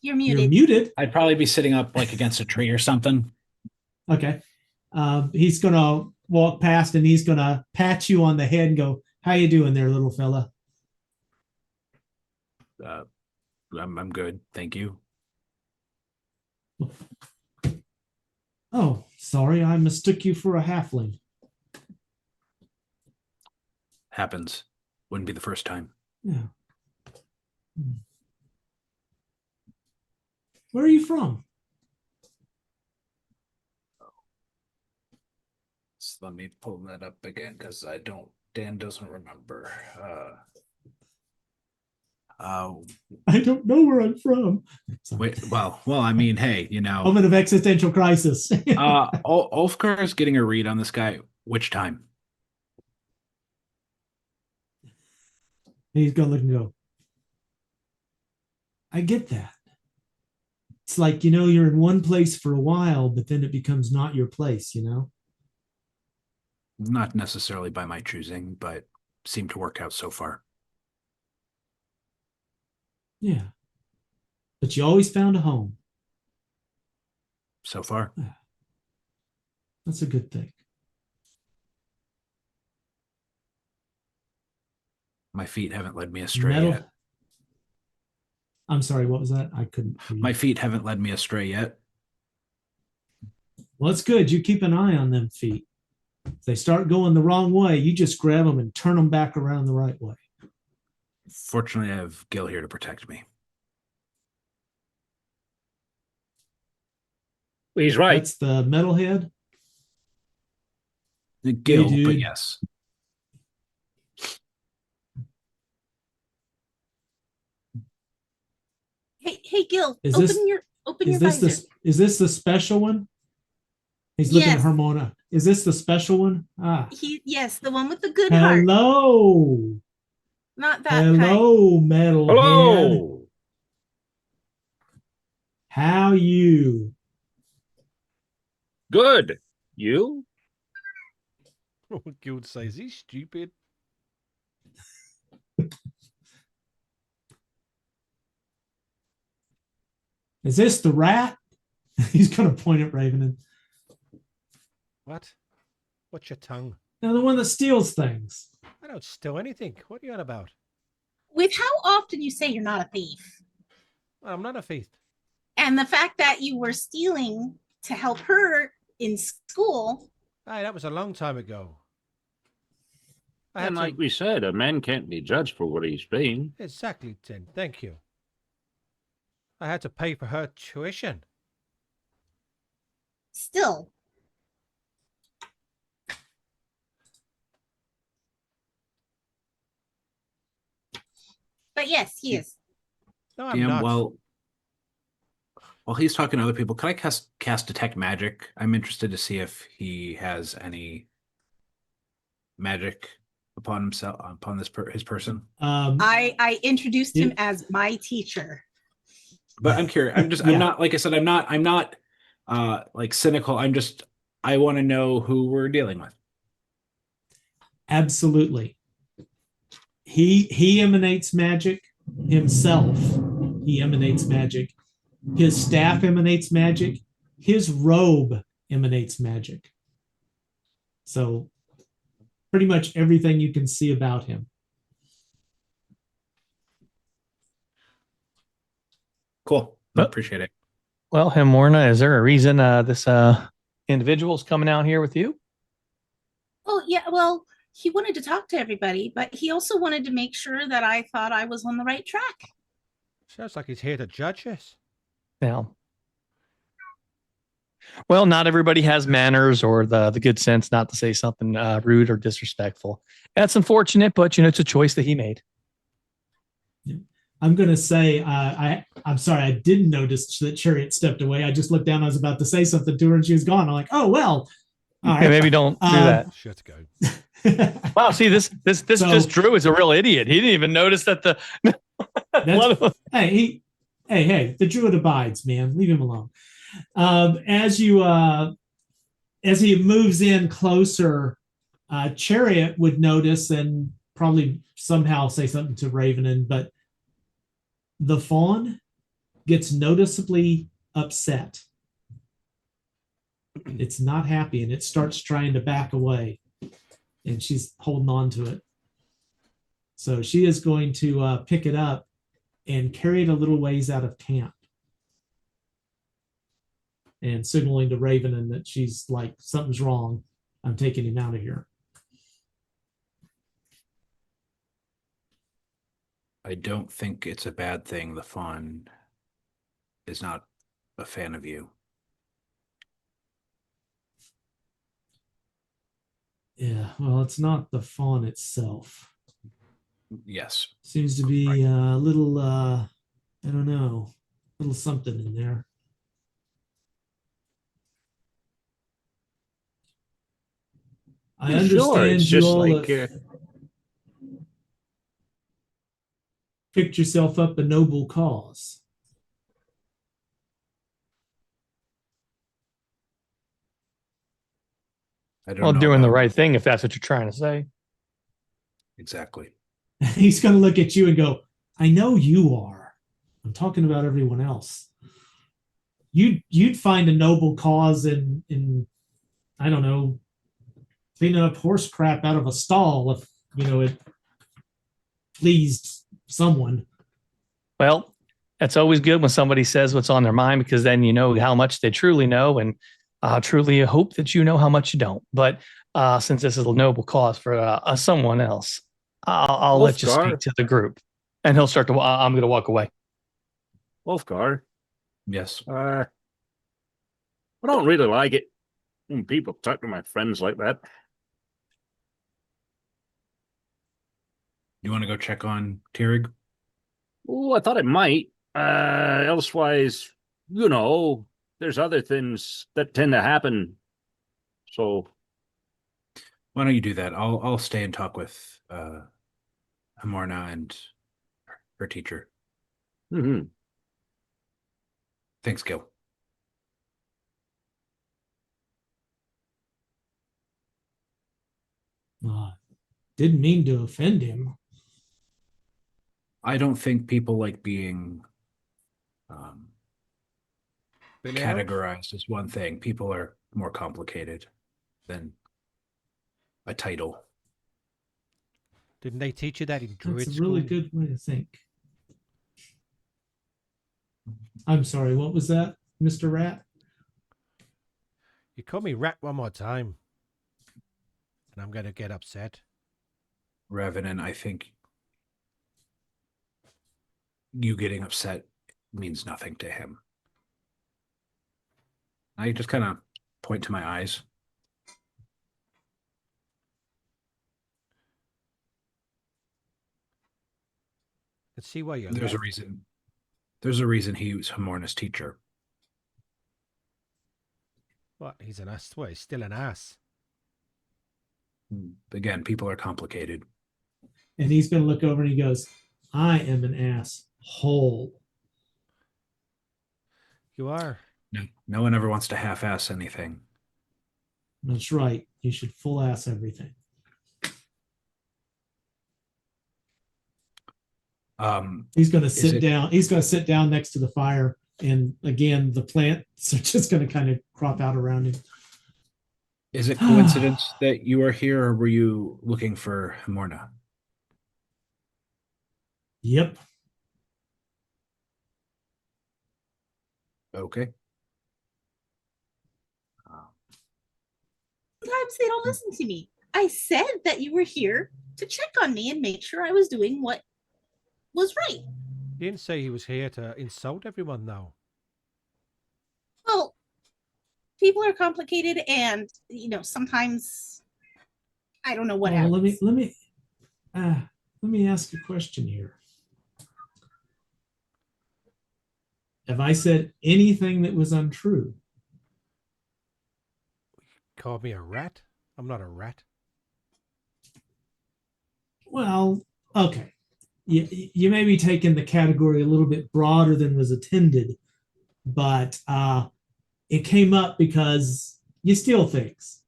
You're You're muted. muted. I'd probably be sitting up like against a tree or something. Okay. He's gonna walk past and he's gonna pat you on the head and go, "How you doing there, little fella?" I'm good, thank you. Oh, sorry, I mistook you for a halfling. Happens. Wouldn't be the first time. Yeah. Where are you from? So let me pull that up again because Dan doesn't remember. I don't know where I'm from. Sorry. Well, I mean, hey, Moment of existential crisis. Ulfgar is getting a read on this guy. Which time? He's gonna look and go, I get that. It's like, you're in one place for a while, but then it becomes not your place, Not necessarily by my choosing, but seemed to work out so far. Yeah. But you always found a home. So far. Yeah. That's a good thing. My feet haven't led me astray Metal. yet. I'm sorry, what was that? I couldn't hear you. My feet haven't led me astray yet. Well, it's good. You keep an eye on them feet. If they start going the wrong way, you just grab them and turn them back around the right way. Fortunately, I have Gil here to protect me. He's right. That's the metalhead. Gil, Hey, but dude. yes. Hey, Gil, Is open this- your Is this visor. is this the special one? He's looking Yes. at Hemorna. Is this the special one? Yes, the one with the good heart, Hello. not that kind. Hello, metalhead. Hello. How you? Good. You? Guild says he's stupid. Is this the rat? He's gonna point at Raven. What? What's your tongue? Now the one that steals things. I don't steal anything. What are you on about? With how often you say you're not a thief, I'm not a thief. and the fact that you were stealing to help her in school. Hey, that was a long time ago. I had And to... like we said, a man can't be judged for what he's been. Exactly, Tim. Thank you. I had to pay for her tuition. Still, but yes, he is. No, I'm Damn, not. well, while he's talking to other people, can I cast detect magic? I'm interested to see if he has any magic upon himself, upon his person. I introduced him You- as my teacher. But I'm curious. Yeah. I'm not, like I said, I'm not like cynical. I want to know who we're dealing with. Absolutely. He emanates magic himself. He emanates magic. His staff emanates magic. His robe emanates magic. So pretty much everything you can see about him. Cool. Well- Appreciate it. Well, Hemorna, is there a reason this individual's coming out here with you? Oh, yeah, well, he wanted to talk to everybody, but he also wanted to make sure that I thought I was on the right track. Sounds like he's here to judge us. Now, well, not everybody has manners or the good sense not to say something rude or disrespectful. That's unfortunate, but it's a choice that he made. I'm going to say, I'm sorry, I didn't notice that Chariot stepped away. I just looked down. I was about to say something to her and she was gone. I'm like, oh, well. All Okay, right. maybe don't do that. Shit, go. Wow, see, this So- just Drew is a real idiot. He didn't even notice that the. Hey, hey, the druid abides, man. Leave him alone. As he moves in closer, Chariot would notice and probably somehow say something to Ravenin, but the fawn gets noticeably upset. It's not happy, and it starts trying to back away, and she's holding on to it. So she is going to pick it up and carry it a little ways out of camp, and signaling to Raven and that she's like, something's wrong. I'm taking him out of here. I don't think it's a bad thing the fawn is not a fan of you. Yeah, well, it's not the fawn itself. Yes. Seems to be a little, I don't know, a little something in there. I Well, sure, understand it's you just all like, have picked yourself up a noble cause. I don't Well, know doing the about right thing, if that's what you're trying to say. exactly. He's going to look at you and go, I know you are. I'm talking about everyone else. You'd find a noble cause in I don't know, cleaning up horse crap out of a stall if, it pleased someone. Well, that's always good when somebody says what's on their mind, because then you know how much they truly know, and truly hope that you know how much you don't. But since this is a noble cause for someone else, I'll let you Wolfgar. speak to the group, and he'll start to. I'm going to walk away. Wolfgar, Yes. I don't really like it when people talk to my friends like that. You want to go check on Tierig? Oh, I thought it might. Elsewise, there's other things that tend to happen. So Why don't you do that? I'll stay and talk with Hemorna and her teacher. mhm. Thanks, Gil. Didn't mean to offend him. I don't think people like being Been out? categorized as one thing. People are more complicated than a title. Didn't they teach you that in druid That's a school? really good way to think. I'm sorry, what was that, Mr. Rat? You call me rat one more time, and I'm going to get upset. Revenant, I think you getting upset means nothing to him. I just kind of point to my eyes. Let's see why you're There's a left. reason. There's a reason he was Hemorna's teacher. What? He's an ass. What? He's still an ass. Again, people are complicated. And he's going to look over and he goes, I am an asshole. You are. No one ever wants to half-ass anything. That's right. You should full ass everything. He's going to sit down. He's going to sit down next to the fire. And again, the plants are just going to kind of crop out around him. Is it coincidence that you are here, or were you looking for Hemorna? Yep. Okay. Sometimes they don't listen to me. I said that you were here to check on me and make sure I was doing what was right. He didn't say he was here to insult everyone, though. Well, people are complicated, and sometimes I don't know what happens. Let me ask a question here. Have I said anything that was untrue? Called me a rat? I'm not a rat. Well, okay. You may be taking the category a little bit broader than was intended, but it came up because you steal things.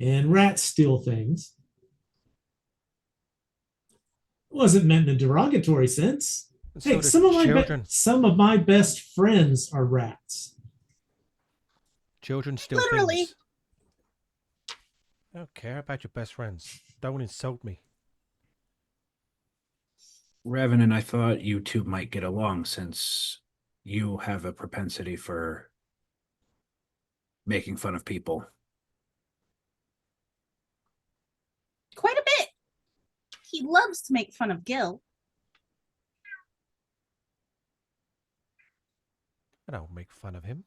And rats steal things. It wasn't meant in a derogatory sense. And Hey, so some of do my children. some of my best friends are rats. Children steal Literally. things. I don't care about your best friends. Don't insult me. Revan, I thought you two might get along since you have a propensity for making fun of people. Quite a bit. He loves to make fun of Gil. I don't make fun of him.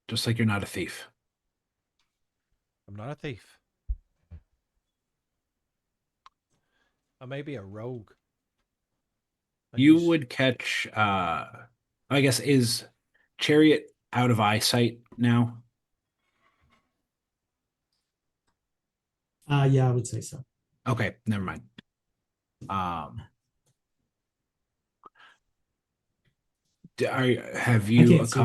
Just like you're not a thief. I'm not a thief. I may be a rogue. You would catch I guess is Chariot out of eyesight now? Yeah, I would say so. Okay, never mind. Have I you can't see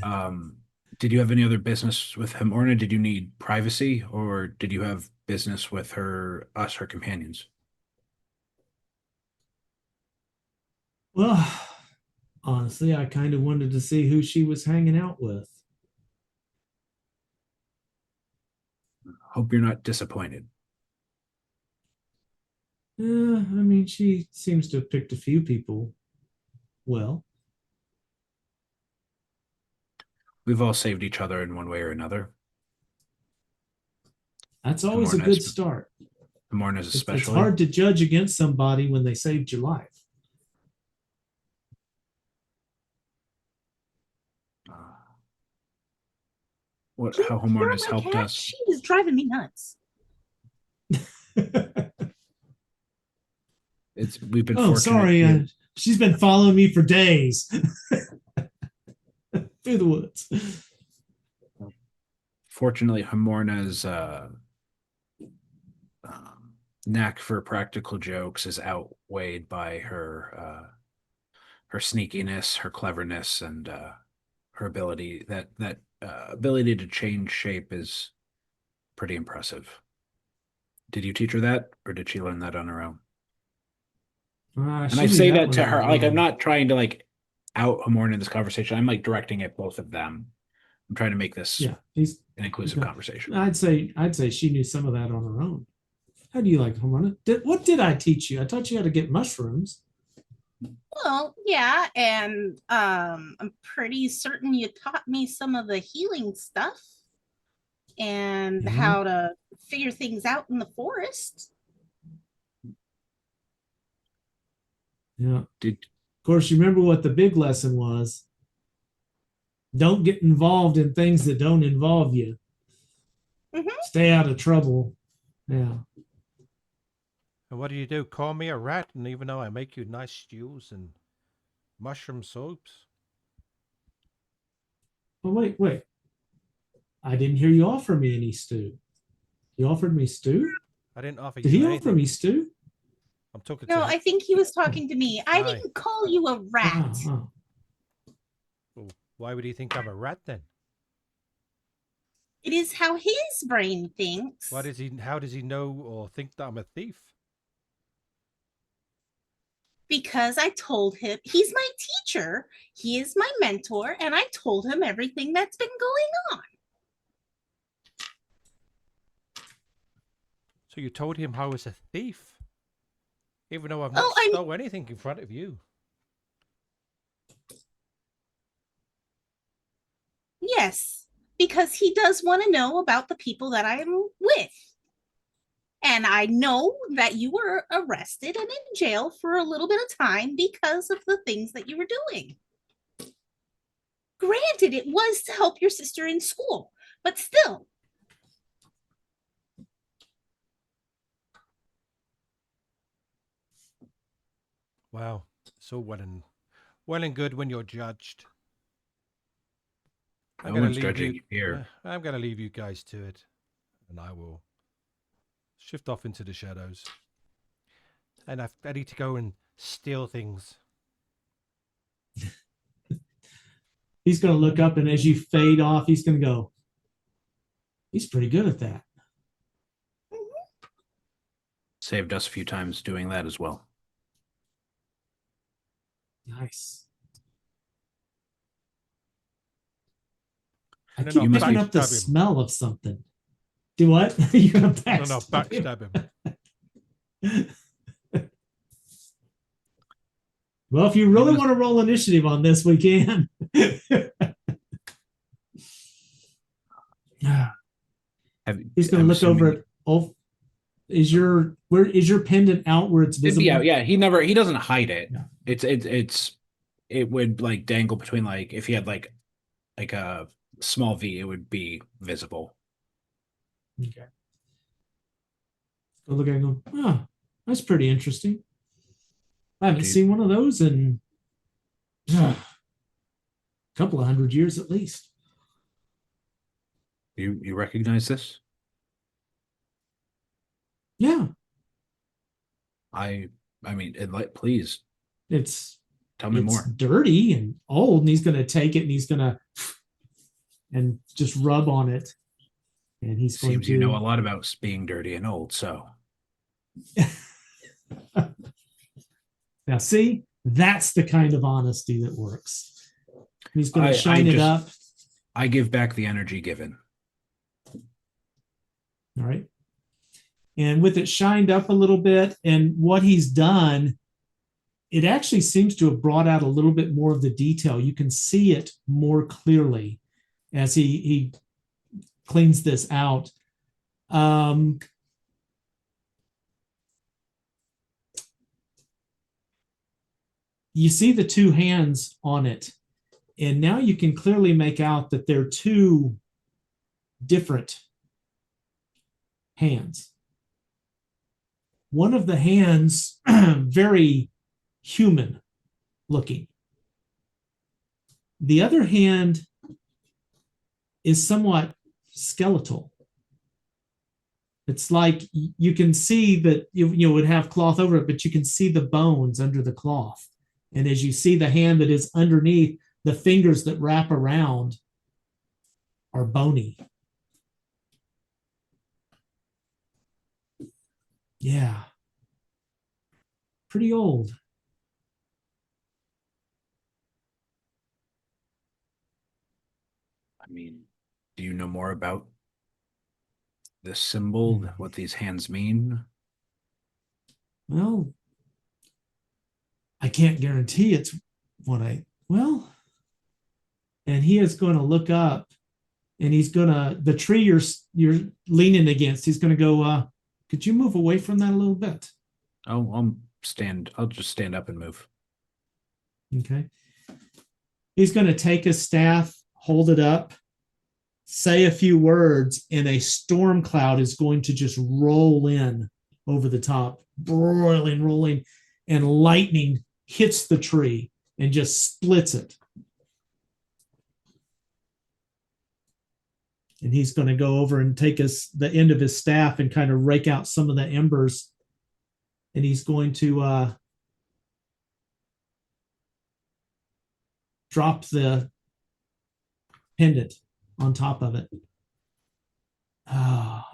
her. did you have any other business with Hemorna? Did you need privacy, or did you have business with her companions? Well, honestly, I kind of wanted to see who she was hanging out with. Hope you're not disappointed. I mean, she seems to have picked a few people well. We've all saved each other in one way or another. That's always a Hemorna good is- start. Hemorna's It's especially. hard to judge against somebody when they saved your life. How You're Hemorna's my helped cat. us. She is driving me nuts. We've been Oh, fortunate. sorry. She's been following me for days through the woods. Fortunately, Hemorna's knack for practical jokes is outweighed by her sneakiness, her cleverness, and her ability. That ability to change shape is pretty impressive. Did you teach her that, or did she learn that on her own? And I say that to her, like I'm not trying to like out Hemorna in this conversation. I'm like directing at both of them. I'm trying to make this Yeah, an inclusive conversation. I'd say she knew some of that on her own. How do you like Hemorna? What did I teach you? I taught you how to get mushrooms. Well, yeah, and I'm pretty certain you taught me some of the healing stuff and Yeah. how to figure things out in the forest. Yeah. Did Of course, you remember what the big lesson was. Don't get involved in things that don't involve you. Mhm. Stay out of trouble. Yeah. And what do? Call me a rat, and even though I make you nice stews and mushroom soups. Oh, wait. I didn't hear you offer me any stew. You offered me stew? I didn't offer Did you he anything. offer me stew? I'm talking No, to I think he was talking to me. I Aye. didn't call you a rat. Oh. Well, why would he think I'm a rat then? It is how his brain thinks. How does he know or think that I'm a thief? Because I told him he's my teacher, he is my mentor, and I told him everything that's been going on. So you told him I was a thief? Even though I've not stole anything in front of you. Yes, because he does want to know about the people that I am with. And I know that you were arrested and in jail for a little bit of time because of the things that you were doing. Granted, it was to help your sister in school, but still. Wow. So well and good when you're judged. No one's judging you here. I'm going to leave you guys to it. And I will shift off into the shadows. And I need to go and steal things. He's going to look up, and as you fade off, he's going to go, He's pretty good at that. Saved us a few times doing that as well. Nice. I No, keep no, picking up the backstab him. smell of something. Do what? You're gonna No, backstab him? backstab him. Well, if you really want to roll initiative on this, we can. He's going to look over at. Oh, is your pendant out where it's visible? Yeah. He doesn't hide it. Yeah. It would like dangle between, like, if he had like a small V, it would be visible. Okay. Go look at it and go, oh, that's pretty interesting. I haven't seen one of those in a couple of 100 years at least. You recognize this? Yeah. I mean, please It's tell me more. dirty and old, and he's going to take it and he's going to and just rub on it. And he's going Seems to. you know a lot about being dirty and old, so. Now, see, that's the kind of honesty that works. He's going to shine it up. I give back the energy given. All right. And with it shined up a little bit, and what he's done, it actually seems to have brought out a little bit more of the detail. You can see it more clearly as he cleans this out. You see the two hands on it, and now you can clearly make out that they're two different hands. One of the hands, very human looking. The other hand is somewhat skeletal. It's like you can see that you would have cloth over it, but you can see the bones under the cloth. And as you see the hand that is underneath, the fingers that wrap around are bony. Yeah. Pretty old. I mean, do you know more about this symbol, what these hands mean? Well, I can't guarantee it's what and he is going to look up, and he's going to, the tree you're leaning against, he's going to go, could you move away from that a little bit? Oh, I'll just stand up and move. Okay. He's going to take his staff, hold it up, say a few words, and a storm cloud is going to just roll in over the top, rolling, and lightning hits the tree and just splits it. And he's going to go over and take the end of his staff and kind of rake out some of the embers. And he's going to drop the pendant on top of it.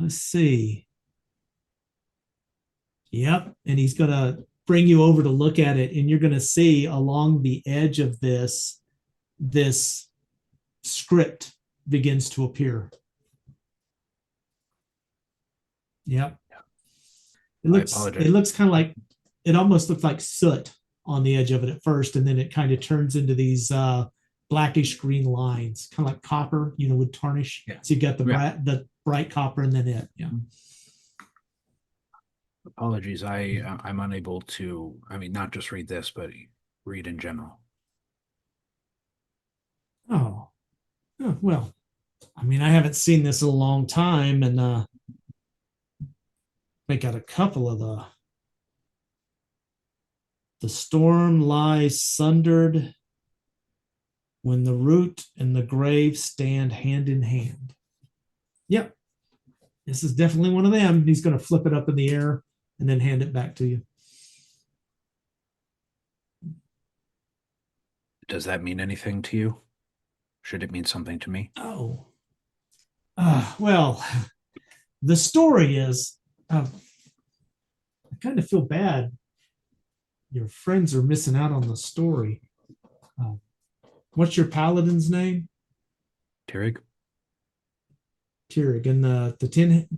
Let's see. Yep. And he's going to bring you over to look at it. And you're going to see along the edge of this script begins to appear. Yep. It looks kind of like, it almost looks like soot on the edge of it at first, and then it kind of turns into these blackish green lines, kind of like copper, would tarnish. Yeah. So you've got the bright copper and then it. Yeah. Apologies, I'm unable to, not just read this, but read in general. Oh, well, I haven't seen this in a long time, and I got a couple of the storm lies sundered when the root and the grave stand hand in hand. Yep. This is definitely one of them. He's going to flip it up in the air and then hand it back to you. Does that mean anything to you? Should it mean something to me? Oh, Well, the story is, I kind of feel bad. Your friends are missing out on the story. Uh, what's your paladin's name? Tirig, Tyrig, and the tin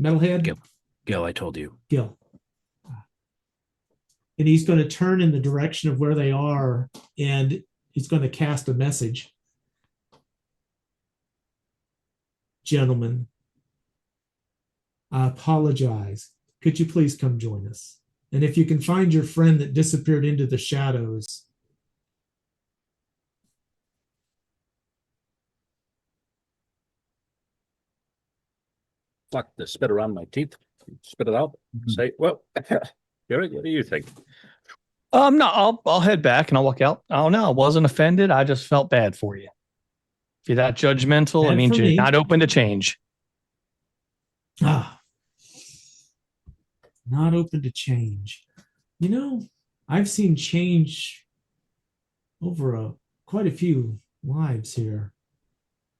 metalhead. Gil, I told you. Gil. And he's going to turn in the direction of where they are, and he's going to cast a message. Gentlemen, I apologize. Could you please come join us? And if you can find your friend that disappeared into the shadows, Fuck the spit around my teeth. Spit it out. Say, well, Eric, what do you think? No, I'll head back and I'll walk out. Oh no, I wasn't offended. I just felt bad for you. If you're that judgmental, it Bad means for you're me. not open to change. Not open to change. You know, I've seen change over quite a few lives here.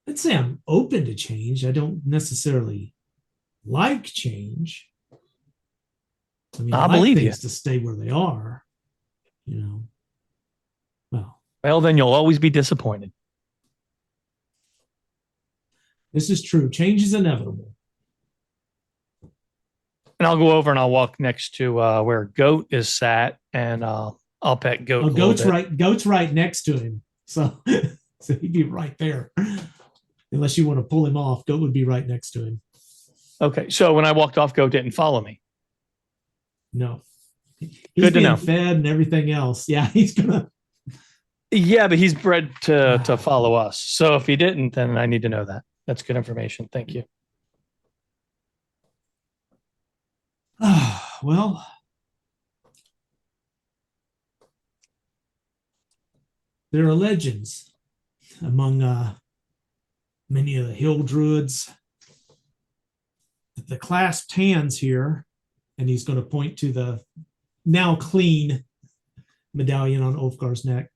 I'd say I'm open to change. I don't necessarily like change. I mean, I I like believe things you. to stay where they are. Well, Well, then you'll always be disappointed. this is true. Change is inevitable. And I'll go over and I'll walk next to where Goat is sat, and I'll pet Goat. Oh, Goat's right. Goat's right next to him, so so he'd be right there. Unless you want to pull him off, Goat would be right next to him. Okay, so when I walked off, Goat didn't follow me. No, he's Good to being know. fed and everything else. Yeah, he's gonna. Yeah, but he's bred to follow us. So if he didn't, then I need to know that. That's good information. Thank you. Well, there are legends among many of the hill druids. The clasped hands here, and he's going to point to the now clean medallion on Ulfgar's neck.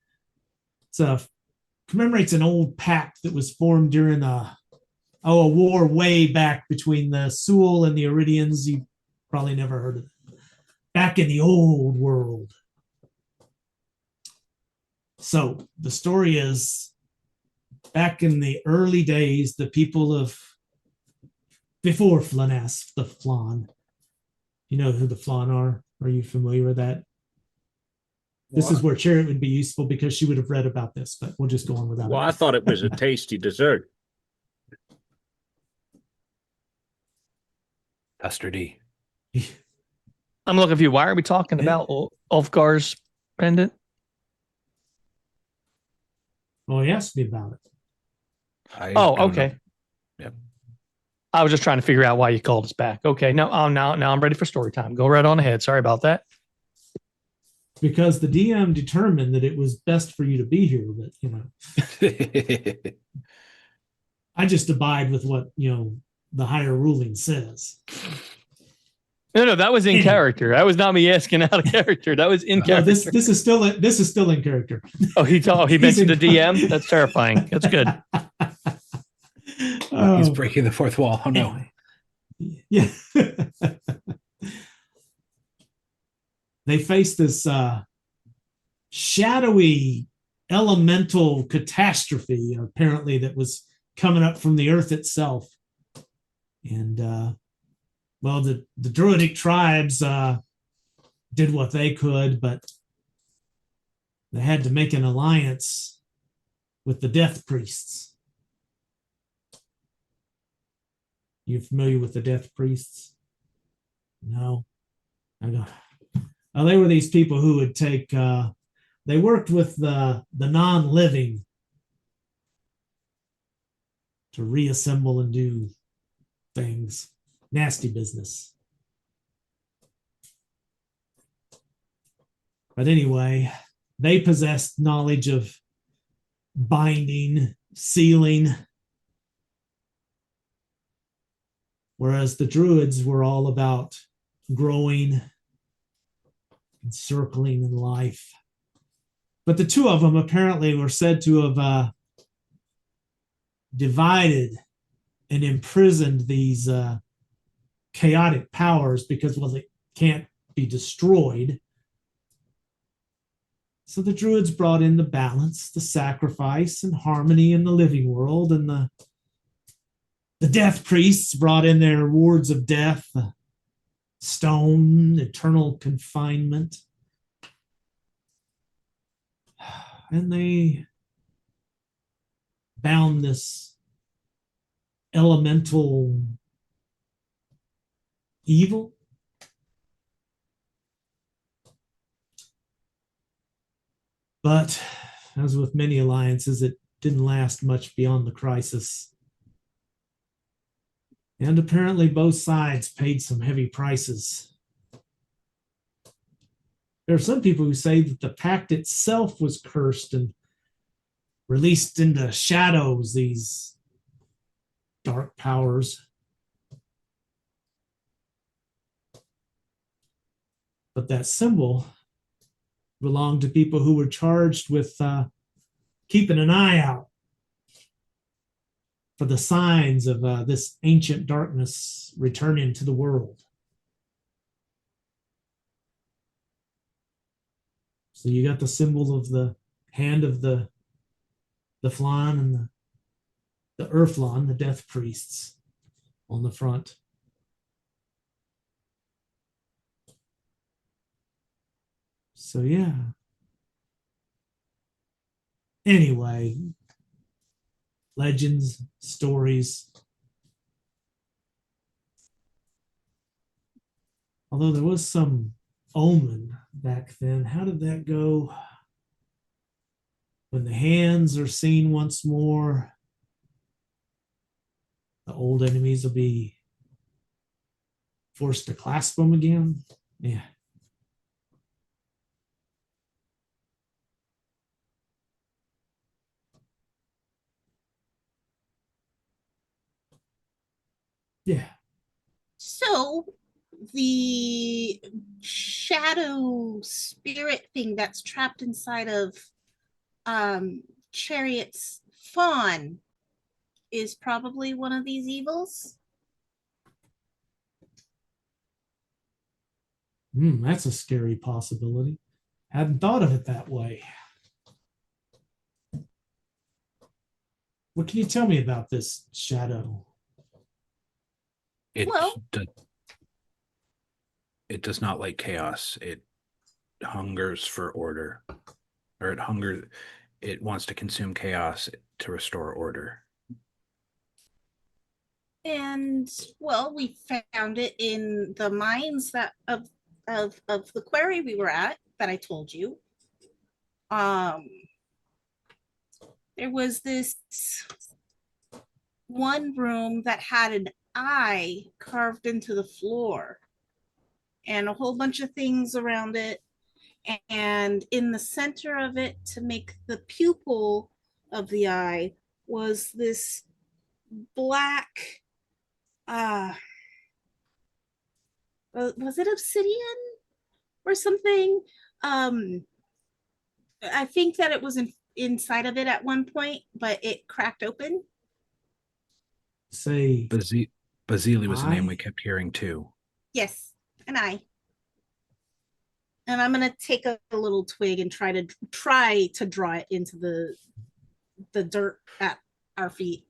It commemorates an old pact that was formed during a war way back between the Sul and the Iridians. You probably never heard of it. Back in the old world. So the story is, back in the early days, the people of before Flanaess, the Flan. You know who the Flan are? Are you familiar with that? This is where Chariot would be useful because she would have read about this, but we'll just go on without Well, it. I thought it was a tasty dessert. Custardy. I'm looking for you. Why are we talking about Ulfgar's pendant? Well, he asked me about it. I Oh, don't okay. know. Yep. I was just trying to figure out why you called us back. Okay, now I'm ready for story time. Go right on ahead. Sorry about that. Because the DM determined that it was best for you to be here, but I just abide with what the higher ruling says. No, that was in character. That was not me asking out of character. That was in No, character. this is still in character. Oh, he mentioned the DM. That's terrifying. That's good. He's breaking the fourth wall. Oh no. Anyway. Yeah. They face this shadowy elemental catastrophe, apparently, that was coming up from the earth itself. And well, the druidic tribes did what they could, but they had to make an alliance with the death priests. You familiar with the death priests? No. I go. Well, they were these people who would take. They worked with the non-living to reassemble and do things. Nasty business. But anyway, they possessed knowledge of binding, sealing, whereas the druids were all about growing, encircling in life. But the two of them apparently were said to have divided and imprisoned these chaotic powers because, well, they can't be destroyed. So the druids brought in the balance, the sacrifice, and harmony in the living world, and the death priests brought in their wards of death, stone, eternal confinement. And they bound this elemental evil. But as with many alliances, it didn't last much beyond the crisis. And apparently both sides paid some heavy prices. There are some people who say that the pact itself was cursed and released into shadows these dark powers. But that symbol belonged to people who were charged with keeping an eye out for the signs of this ancient darkness returning to the world. So you got the symbol of the hand of the Flan and the Earthlan, the death priests, on the front. So yeah. Anyway, legends, stories. Although there was some omen back then. How did that go? When the hands are seen once more, the old enemies will be forced to clasp them again. Yeah. Yeah. So the shadow spirit thing that's trapped inside of Chariot's fawn is probably one of these evils. That's a scary possibility. Hadn't thought of it that way. What can you tell me about this shadow? It Well- it does not like chaos. It hungers for order, or it wants to consume chaos to restore order. And well, we found it in the mines that of the quarry we were at that I told you. There was this one room that had an eye carved into the floor and a whole bunch of things around it. And in the center of it, to make the pupil of the eye, was this black was it obsidian or something? I think that it was inside of it at one point, but it cracked open. Say, Basili was the name Eye? we kept hearing too. Yes, an eye. And I'm gonna take a little twig and try to draw it into the dirt at our feet.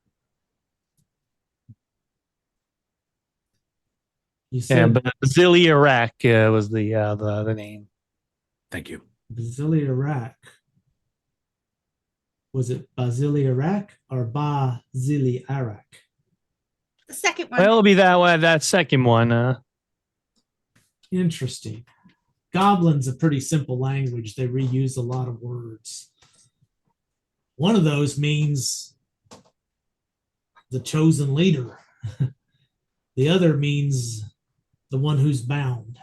you Yeah, said but Baziliarak was the name. Thank you. Baziliarak. Was it Baziliarak or Baziliarak? The second one. Well, it'll be that one, that second one. Interesting. Goblin's a pretty simple language. They reuse a lot of words. One of those means the chosen leader. The other means the one who's bound.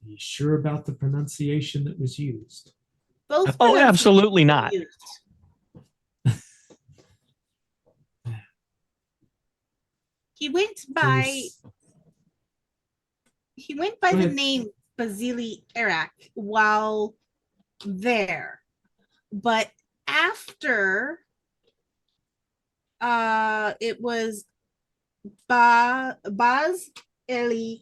Are you sure about the pronunciation that was used? Both. Oh, absolutely not. used. He went by There's- he went by Go the ahead. name Basili Arak while there. But after it was Baz Eli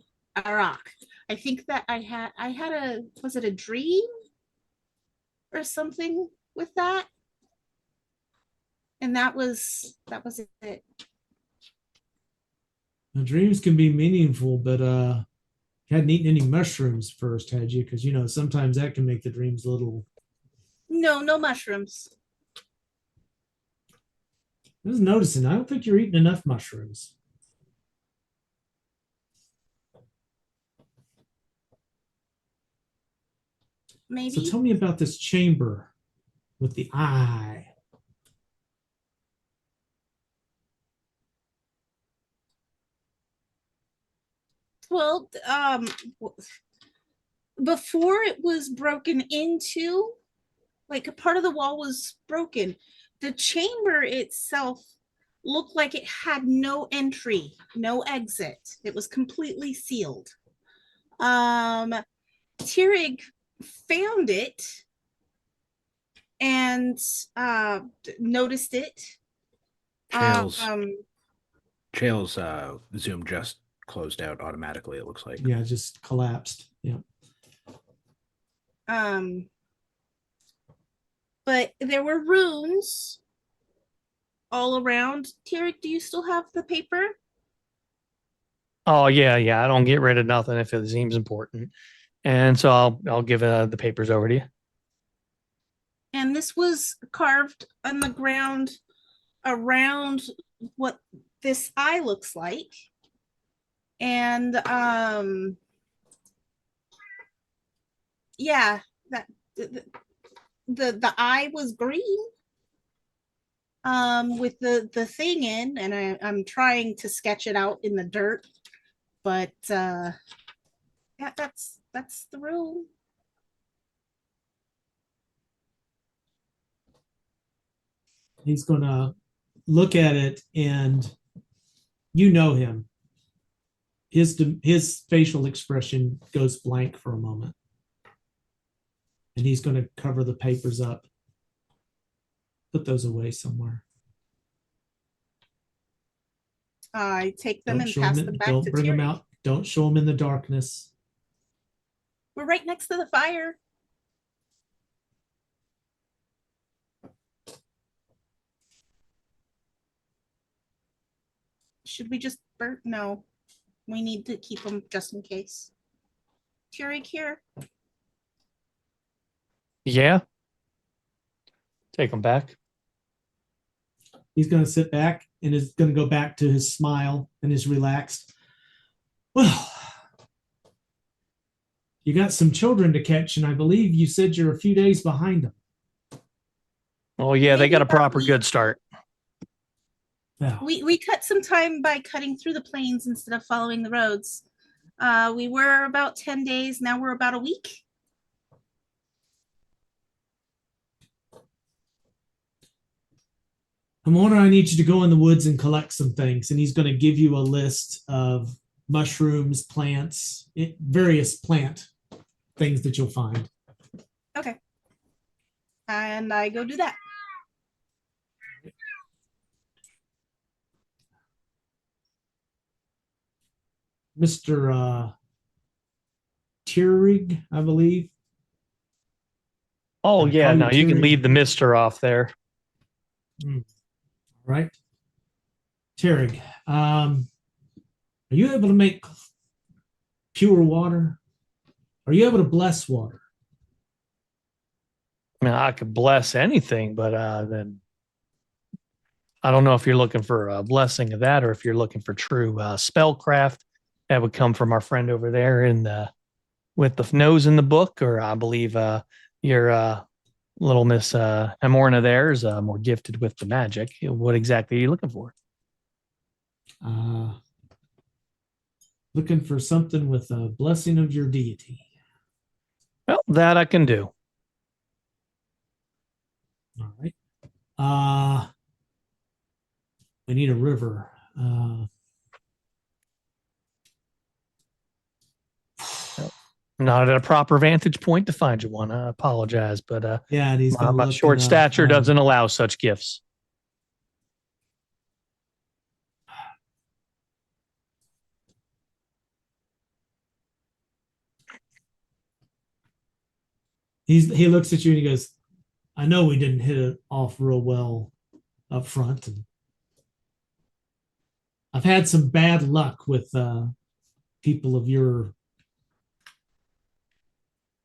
Arak. I think that I had a, was it a dream or something with that? And that was it. Now, dreams can be meaningful, but you hadn't eaten any mushrooms first, had you? Because sometimes that can make the dreams a little. No mushrooms. I was noticing. I don't think you're eating enough mushrooms. Maybe. So tell me about this chamber with the eye. Well, before it was broken into, like a part of the wall was broken, the chamber itself looked like it had no entry, no exit. It was completely sealed. Tirig found it and noticed it. Chael's Zoom just closed out automatically, it looks like. Yeah, just collapsed. Yeah. But there were runes all around. Tirik, do you still have the paper? Oh yeah. I don't get rid of nothing if it seems important, and so I'll give the papers over to you. And this was carved on the ground around what this eye looks like. And yeah, that the eye was green with the thing in, and I'm trying to sketch it out in the dirt, but yeah, that's the rule. He's gonna look at it, and him. His facial expression goes blank for a moment, and he's going to cover the papers up, put those away somewhere. I take them Don't and show pass them. them back Don't to bring them Tirik. out. Don't show them in the darkness. We're right next to the fire. Should we just burn? No, we need to keep them just in case. Tirik here. Yeah. Take them back. He's going to sit back and is going to go back to his smile and his relaxed. Well, you got some children to catch, and I believe you said you're a few days behind them. Oh yeah, they Maybe got a about proper a week. good start. Well, We cut some time by cutting through the plains instead of following the roads. We were about 10 days. Now we're about a week. Hemorna, I need you to go in the woods and collect some things. And he's going to give you a list of mushrooms, plants, various plant things that you'll find. Okay. And I go do that. Mr. Tirig, I believe. Oh Can I yeah, call you no, you can Tirig? leave the mister off there. Right. Tirig, are you able to make pure water? Are you able to bless water? I mean, I could bless anything, but then I don't know if you're looking for a blessing of that or if you're looking for true spellcraft. That would come from our friend over there in the with the nose in the book, or I believe your little Miss Hemorna there is more gifted with the magic. What exactly are you looking for? Looking for something with a blessing of your deity. Well, that I can do. All right. We need a river. Not at a proper vantage point to find you one. I apologize, but Yeah, and he's going to my look. short and, stature doesn't allow such gifts. He looks at you and he goes, "I know we didn't hit it off real well up front, and I've had some bad luck with people of your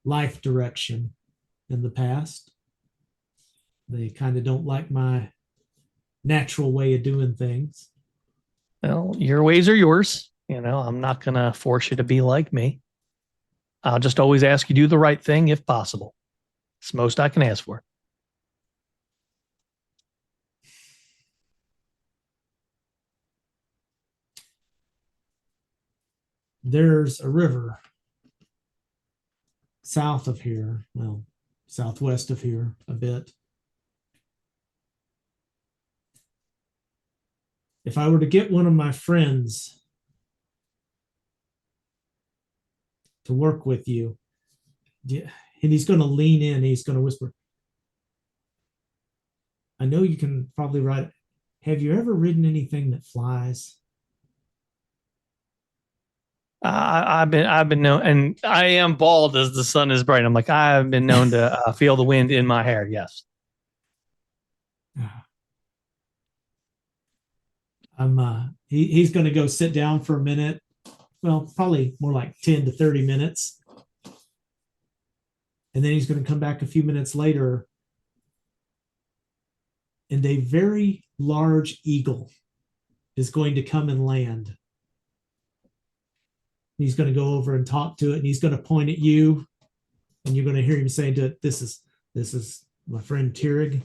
life direction in the past. They kind of don't like my natural way of doing things." Well, your ways are yours. I'm not going to force you to be like me. I'll just always ask you to do the right thing if possible. It's most I can ask for. There's a river south of here, well, southwest of here a bit. If I were to get one of my friends to work with you, and he's going to lean in, he's going to whisper, "I know you can probably ride. Have you ever ridden anything that flies?" I've been known, and I am bald as the sun is bright. I'm like, I've been known to feel the wind in my hair. Yes. He's going to go sit down for a minute. Well, probably more like 10 to 30 minutes. And then he's going to come back a few minutes later, and a very large eagle is going to come and land. He's going to go over and talk to it, and he's going to point at you, and you're going to hear him say to it, this is my friend Tirig.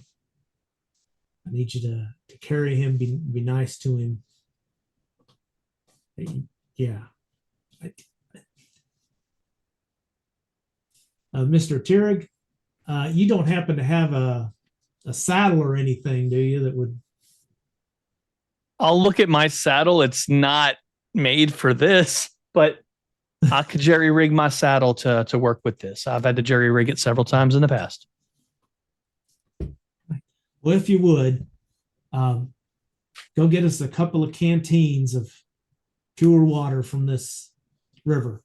I need you to carry him, be nice to him. Yeah. Mr. Tirig, you don't happen to have a saddle or anything, do you, that would... I'll look at my saddle. It's not made for this, but I could jerry rig my saddle to work with this. I've had to jerry rig it several times in the past. Well, if you would, go get us a couple of canteens of pure water from this river.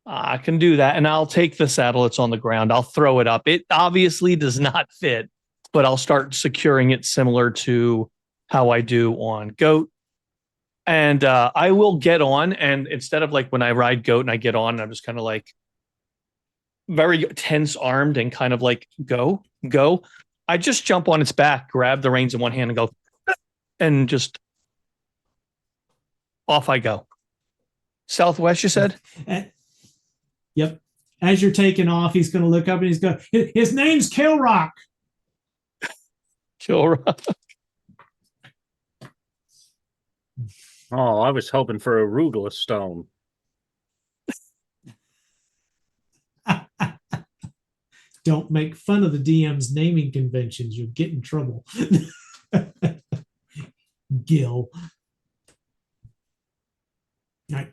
I can do that, and I'll take the saddle that's on the ground. I'll throw it up. It obviously does not fit, but I'll start securing it similar to how I do on goat. And I will get on, and instead of like when I ride goat and I get on, I'm just kind of like very tense armed and kind of like go. I just jump on its back, grab the reins in one hand and go, and just off I go. Southwest, you said? Yep. As you're taking off, he's going to look up and he's going, his name's Kilrock. Kilrock. Oh, I was hoping for a arugula stone. Don't make fun of the DM's naming conventions. You'll get in trouble. Gil. All right.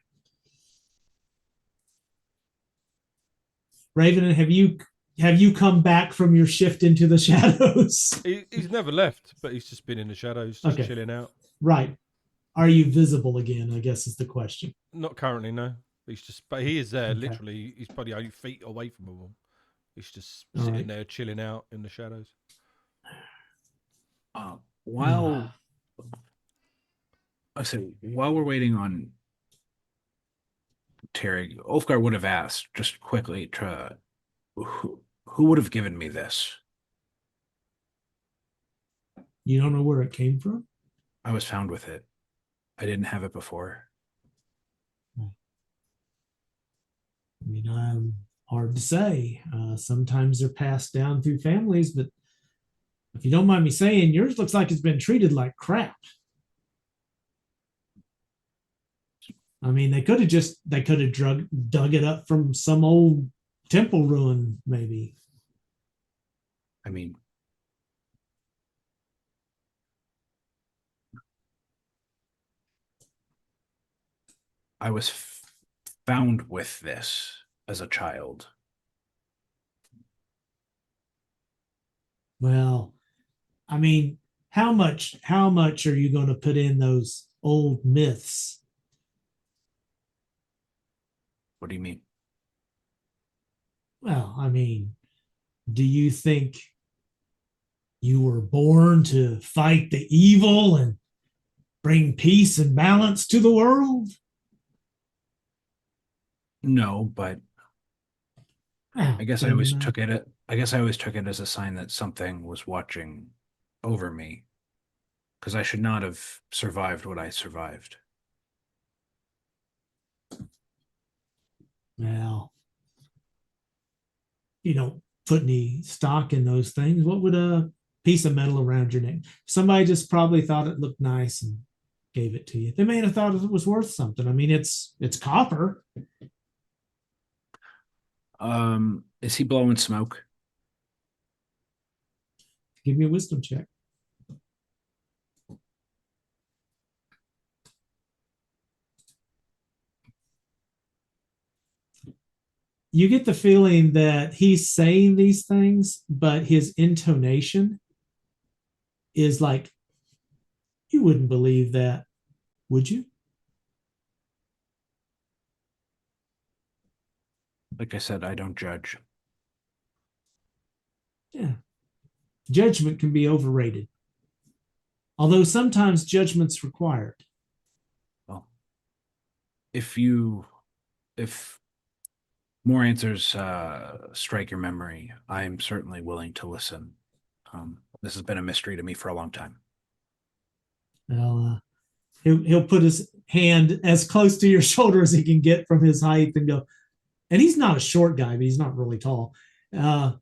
Raven, have you come back from your shift into the shadows? He's never left, but he's just been in the shadows, just Okay. chilling out. Right. Are you visible again, I guess is the question. Not currently, no. But he is there, Okay. literally. He's probably only feet away from them. He's just All sitting right. there, chilling out in the shadows. While we're waiting on Terry, Ulfgar would have asked just quickly, who would have given me this? You don't know where it came from? I was found with it. I didn't have it before. I mean, hard to say. Sometimes they're passed down through families, but if you don't mind me saying, yours looks like it's been treated like crap. I mean, they could have dug it up from some old temple ruin, maybe. I mean, I was found with this as a child. Well, I mean, how much are you going to put in those old myths? What do you mean? Well, I mean, do you think you were born to fight the evil and bring peace and balance to the world? No, but Well, I guess I then, always took it. I guess I always took it as a sign that something was watching over me, because I should not have survived what I survived. well, you don't put any stock in those things. What would a piece of metal around your neck? Somebody just probably thought it looked nice and gave it to you. They may have thought it was worth something. I mean, it's copper. Is he blowing smoke? Give me a wisdom check. You get the feeling that he's saying these things, but his intonation is like, you wouldn't believe that, would you? Like I said, I don't judge. Yeah. Judgment can be overrated. Although sometimes judgment's required. Well, if more answers strike your memory, I'm certainly willing to listen. This has been a mystery to me for a long time. Well, he'll put his hand as close to your shoulder as he can get from his height and go, and he's not a short guy, but he's not really tall. I'm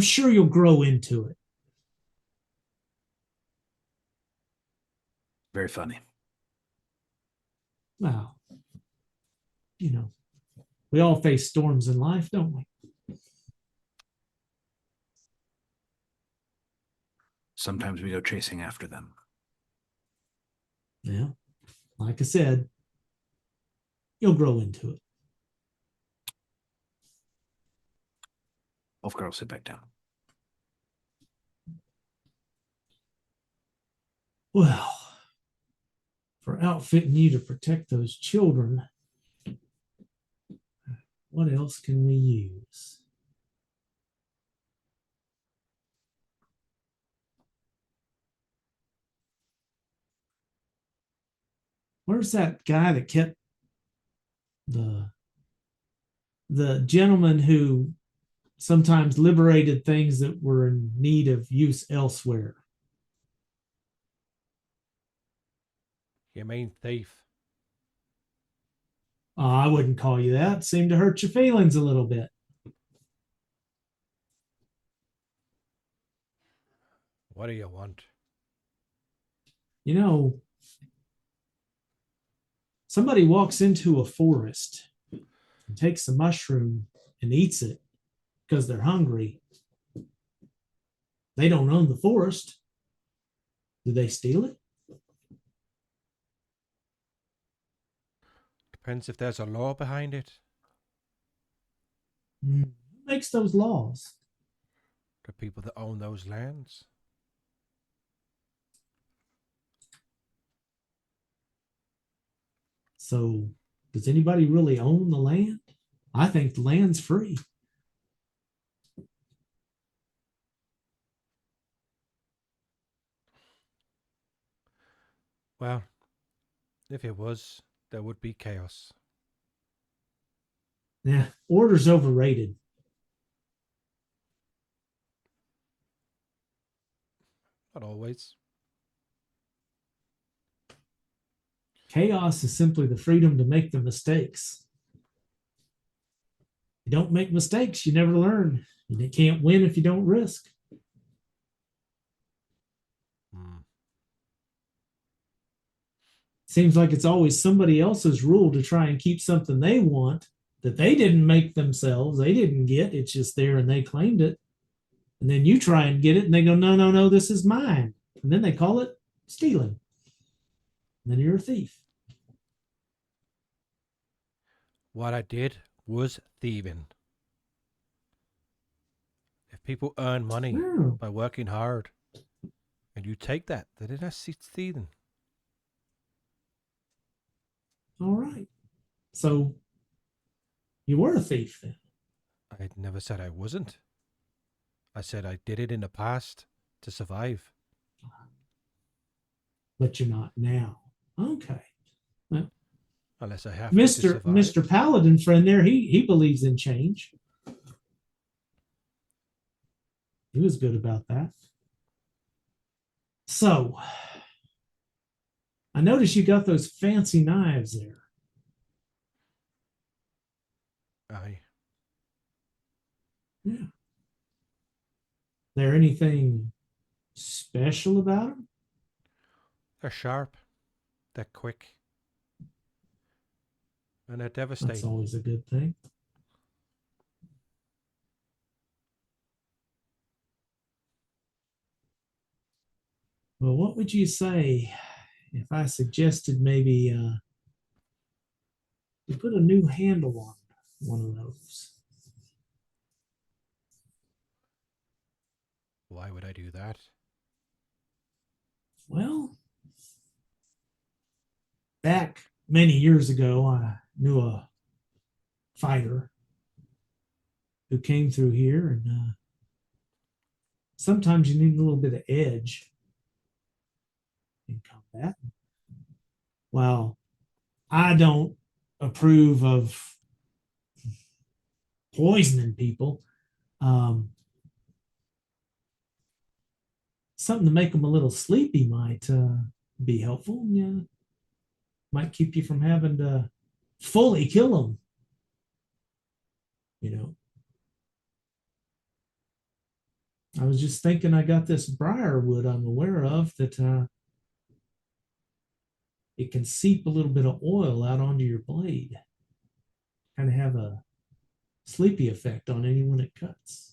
sure you'll grow into it. Very funny. Well, we all face storms in life, don't we? Sometimes we go chasing after them. Yeah. Like I said, you'll grow into it. Wolf girl, sit back down. Well, for outfitting you to protect those children, what else can we use? Where's that guy that kept the gentleman who sometimes liberated things that were in need of use elsewhere? You mean thief? I wouldn't call you that. It seemed to hurt your feelings a little bit. What do you want? Somebody walks into a forest and takes a mushroom and eats it because they're hungry. They don't own the forest. Do they steal it? Depends if there's a law behind it. Who makes those laws? The people that own those lands. So, does anybody really own the land? I think the land's free. Well, if it was, there would be chaos. Yeah, order's overrated. Not always. Chaos is simply the freedom to make the mistakes. You don't make mistakes, you never learn. You can't win if you don't risk. Seems like it's always somebody else's rule to try and keep something they want that they didn't make themselves. They didn't get. It's just there and they claimed it. And then you try and get it and they go, no, no, no, this is mine. And then they call it stealing. And then you're a thief. What I did was thieving. If people earn money Oh, by working hard, and you take that, then that's thieving. all right. So you were a thief then, I never said I wasn't. I said I did it in the past to survive. but you're not now. Okay. Unless I have to survive. Mr. Paladin friend there, he believes in change. He was good about that. So I noticed you got those fancy knives there. Aye. Yeah. There anything special about them? They're sharp. They're quick. And they're devastating. That's always a good thing. Well, what would you say if I suggested maybe you put a new handle on one of those? Why would I do that? Well, back many years ago, I knew a fighter who came through here, and sometimes you need a little bit of edge in combat. While I don't approve of poisoning people, something to make them a little sleepy might be helpful. Yeah, might keep you from having to fully kill them. You know, I was just thinking I got this briarwood I'm aware of that it can seep a little bit of oil out onto your blade, kind of have a sleepy effect on anyone it cuts.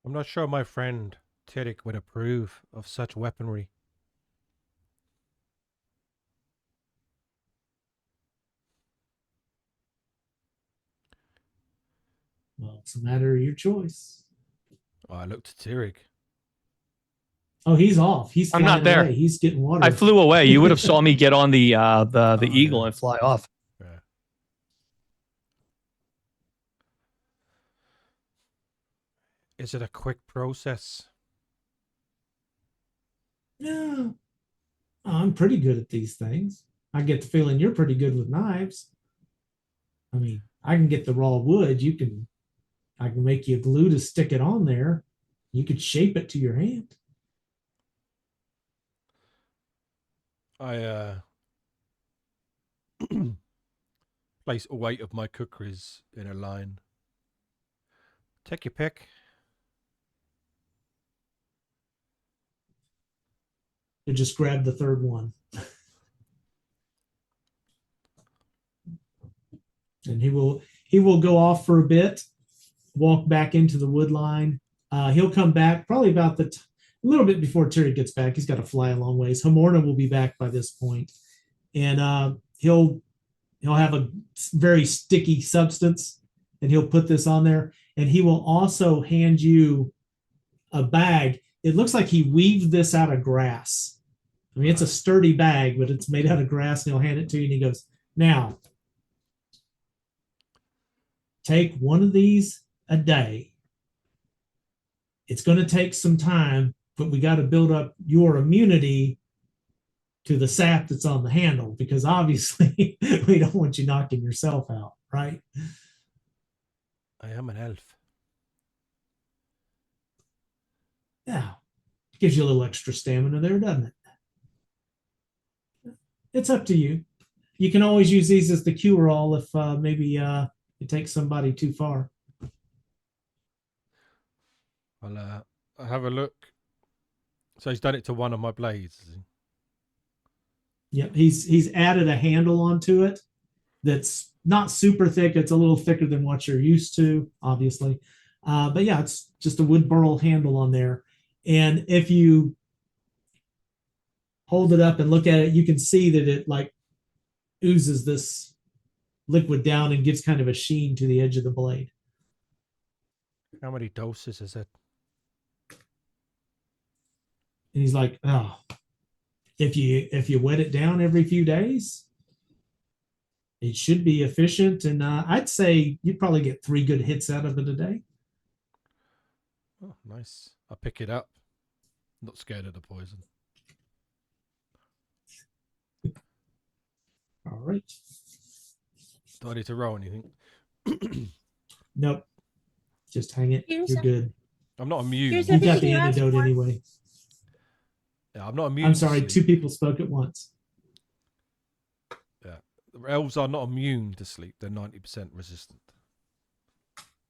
I'm not sure my friend Tirik would approve of such weaponry. Well, it's a matter of your choice. Oh, I looked at Tirik. Oh, he's off. He's I'm not flying there. away. He's getting water. I flew away. You would have saw me get on the eagle yeah. and fly off. Yeah. Is it a quick process? Yeah, I'm pretty good at these things. I get the feeling you're pretty good with knives. I mean, I can get the raw wood. I can make you glue to stick it on there. You could shape it to your hand. I place a weight of my cookeries in a line. Take your pick. You just grab the third one. And he will go off for a bit, walk back into the wood line. He'll come back probably about a little bit before Terry gets back. He's got to fly a long ways. Hemorna will be back by this point, and he'll have a very sticky substance, and he'll put this on there, and he will also hand you a bag. It looks like he weaved this out of grass. I mean, it's a sturdy bag, but it's made out of grass, and he'll hand it to you, and he goes, "Now, take one of these a day. It's going to take some time, but we got to build up your immunity to the sap that's on the handle, because obviously we don't want you knocking yourself out, right?" I am an elf. Yeah. Gives you a little extra stamina there, doesn't it? It's up to you. You can always use these as the cure-all if maybe it takes somebody too far. I'll have a look. So he's done it to one of my blades. Is he? Yep, he's added a handle onto it that's not super thick. It's a little thicker than what you're used to, obviously. But yeah, it's just a wood burl handle on there. And if you hold it up and look at it, you can see that it like oozes this liquid down and gives kind of a sheen to the edge of the blade. How many doses is it? And he's like, oh, if you wet it down every few days, it should be efficient. And I'd say you'd probably get 3 good hits out of it a day. Oh, nice. I pick it up. Not scared of the poison. All right. Do I need to roll anything? Nope. Just hang it. Here's You're a- good. I'm not immune. Here's You got the everything you asked antidote for. anyway. Yeah, I'm not immune. I'm to sorry, sleep. 2 people spoke at once. Yeah, the elves are not immune to sleep. They're 90% resistant.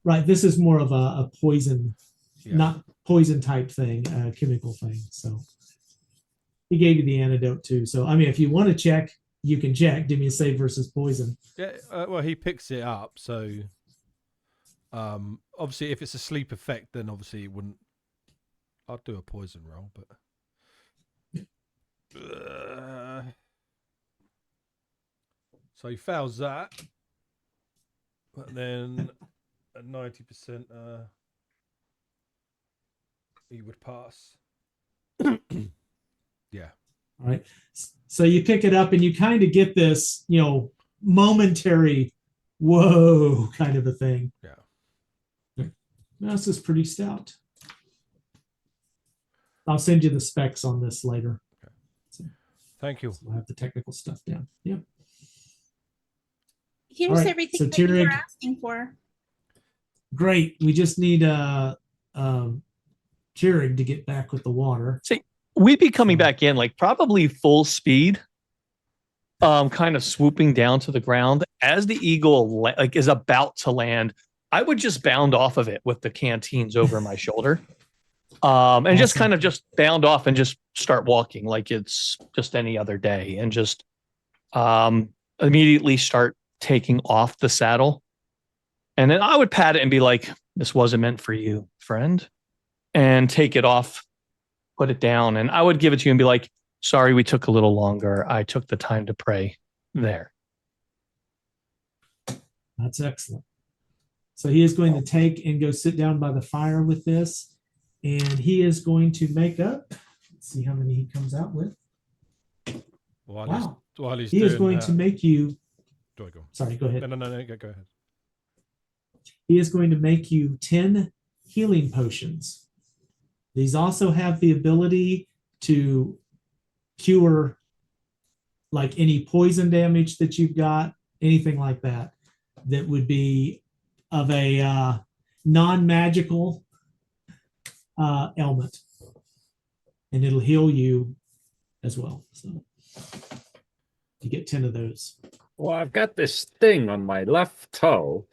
Right. This is more of a poison, Yeah. not poison type thing, a chemical thing. So he gave you the antidote too. So, I mean, if you want to check, you can check. Give me a save versus poison. Yeah. Well, he picks it up. So, obviously, if it's a sleep effect, then obviously it wouldn't. I'll do a poison roll, but. So he fails that, but then at 90%, he would pass. Yeah. All right. So you pick it up and you kind of get this, momentary, whoa, kind of a thing. Yeah. Now, this is pretty stout. I'll send you the specs on this later. Thank you. We'll have the technical stuff down. Yep. Here's All right, everything so that you were Tierig- asking for. Great. We just need Tierig to get back with the water. We'd be coming back in like probably full speed, kind of swooping down to the ground as the eagle is about to land. I would just bound off of it with the canteens over my shoulder, and just Awesome. kind of just bound off and just start walking like it's just any other day, and just immediately start taking off the saddle. And then I would pat it and be like, "This wasn't meant for you, friend," and take it off, put it down, and I would give it to you and be like, "Sorry, we took a little longer. I took the time to pray there." That's excellent. So he is going to take and go sit down by the fire with this, and he is going to make up. Let's see how many he comes out with. Wow. While he's He doing is going that, to make you. Do I go? Sorry, go ahead. No, go ahead. He is going to make you 10 healing potions. These also have the ability to cure like any poison damage that you've got, anything like that, that would be of a non-magical ailment. And it'll heal you as well. So you get 10 of those. Well, I've got this thing on my left toe.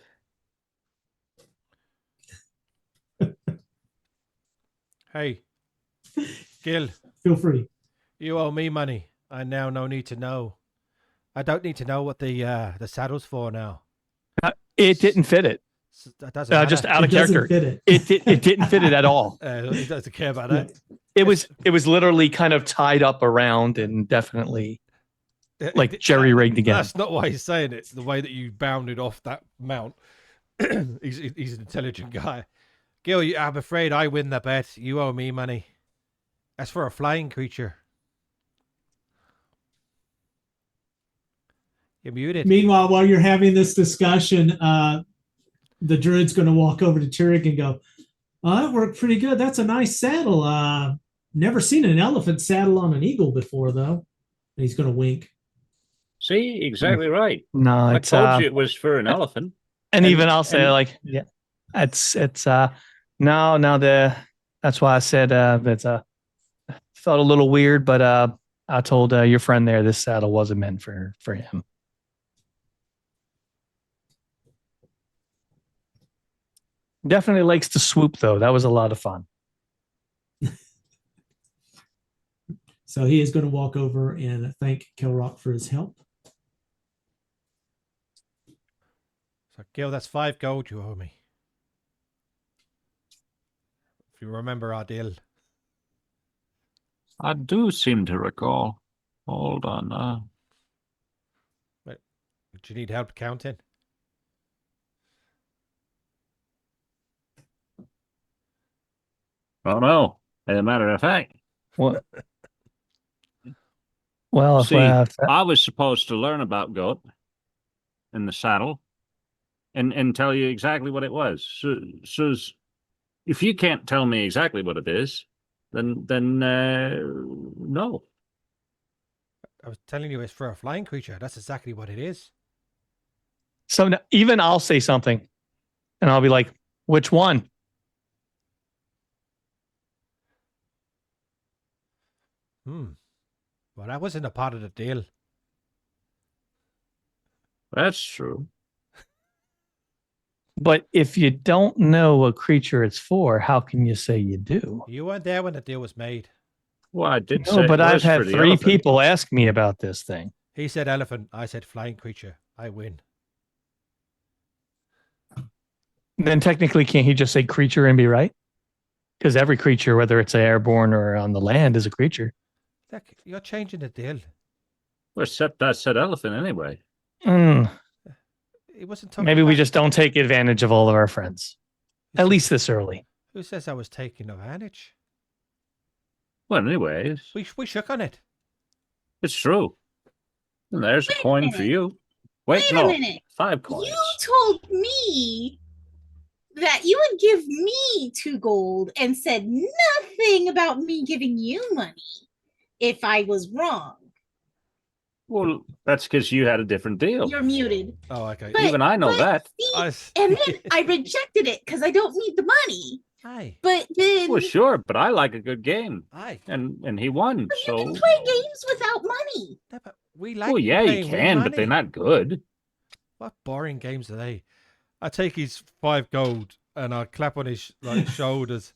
Hey, Gil, Feel free. you owe me money. I now no need to know. I don't need to know what the saddle's for now. It didn't fit it. That doesn't matter. Just out of It doesn't character. fit it. It didn't fit it at all. He doesn't care about that. It was literally kind of tied up around and definitely like jerry rigged again. That's not why he's saying it. The way that you bounded off that mount. He's an intelligent guy. Gil, I'm afraid I win the bet. You owe me money. That's for a flying creature. You're muted. Meanwhile, while you're having this discussion, the druid's going to walk over to Tierig and go, "Oh, that worked pretty good. That's a nice saddle. Never seen an elephant saddle on an eagle before, though." And he's going to wink. See, exactly right. No, I it's told you it was for an elephant. and and- even I'll say and- like, yeah, it's no, that's why I said it's felt a little weird, but I told your friend there this saddle wasn't meant for him. Definitely likes to swoop though. That was a lot of fun. So he is going to walk over and thank Kilrock for his help. So, Gil, that's 5 gold you owe me. If you remember our deal. I do seem to recall. Hold on. Do you need help counting? Oh no. As a matter of fact, What? Well, if, see, if I was supposed to learn about goat in the saddle and tell you exactly what it was. So if you can't tell me exactly what it is, then no. I was telling you it's for a flying creature. That's exactly what it is. so even I'll say something, and I'll be like, "Which one?" Well, that wasn't a part of the deal. That's true. But if you don't know what creature it's for, how can you say you do? You weren't there when the deal was made. Well, I did No, say but it I've was for had the 3 elephant. people ask me about this thing. He said elephant. I said flying creature. I win. Then technically, can't he just say creature and be right? Because every creature, whether it's airborne or on the land, is a creature. Look, you're changing the deal. Well, except I said elephant anyway. He wasn't talking. Maybe we about- just don't take advantage of all of our friends, at least this early. Who says I was taking advantage? Well, anyways, We shook on it. it's true. And there's a Wait a coin for minute. you. Wait, Wait a no, minute. 5 coins. You told me that you would give me 2 gold and said nothing about me giving you money if I was wrong. Well, that's because you had a different deal. You're muted. Oh, okay. But- Even I know but that. see, and then I rejected it because I don't need the money. Aye. But then Well, sure, but I like a good game, Aye. and he won. but So, you can play games without money. No, but we like. well, yeah, playing you with can, but they're money. not good. What boring games are they? I take his 5 gold and I clap on his shoulders.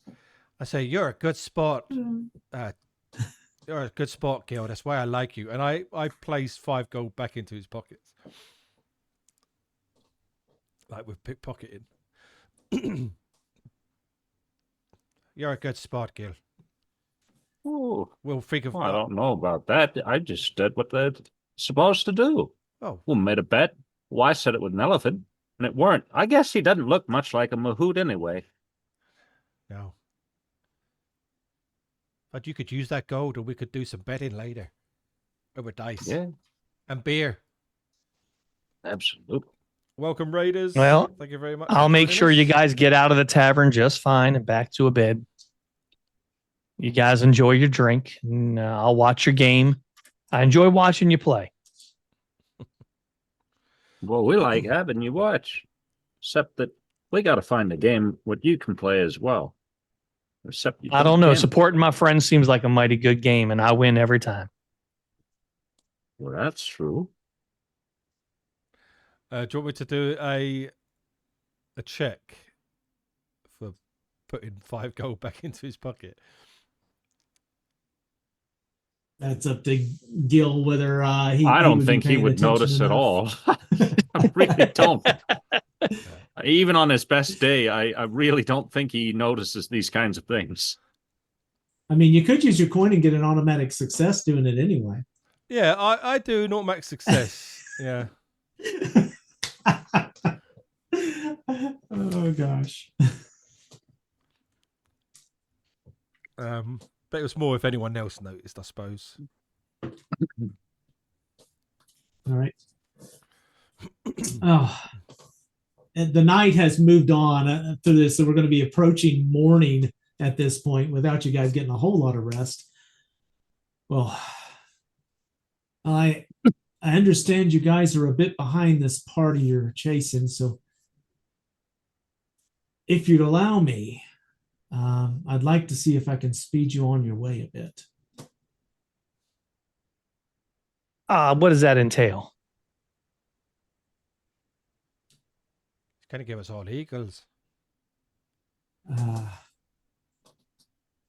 I say, "You're a good sport. You're a good sport, Gil. That's why I like you." And I place 5 gold back into his pockets, like with pickpocketing. You're a good sport, Gil. Oh, We'll think of. well, I don't know about that. I just did what they're supposed to do. Oh, Well, made a bet. Well, I said it was an elephant, and it weren't. I guess he doesn't look much like a mahout anyway. no. But you could use that gold, and we could do some betting later over dice Yeah, and beer. absolutely. Welcome, Raiders. Well, thank you very much. I'll for make joining sure you us. guys get out of the tavern just fine and back to a bed. You guys enjoy your drink, and I'll watch your game. I enjoy watching you play. Well, we like having you watch, except that we got to find a game what you can play as well. Except you I don't know. can. Supporting my friends seems like a mighty good game, and I win every time. Well, that's true. Do you want me to do a check for putting 5 gold back into his pocket? That's up to Gil whether I he don't would be think he paying would attention notice at enough. all. I really don't. Even on his best day, I really don't think he notices these kinds of things. I mean, you could use your coin and get an automatic success doing it anyway. Yeah, I do an automatic success. Yeah. Oh gosh. But it was more if anyone else noticed, I suppose. All right. Oh, and the night has moved on through this, so we're going to be approaching morning at this point without you guys getting a whole lot of rest. Well, I understand you guys are a bit behind this party you're chasing, so if you'd allow me, I'd like to see if I can speed you on your way a bit. What does that entail? He's going to give us all eagles.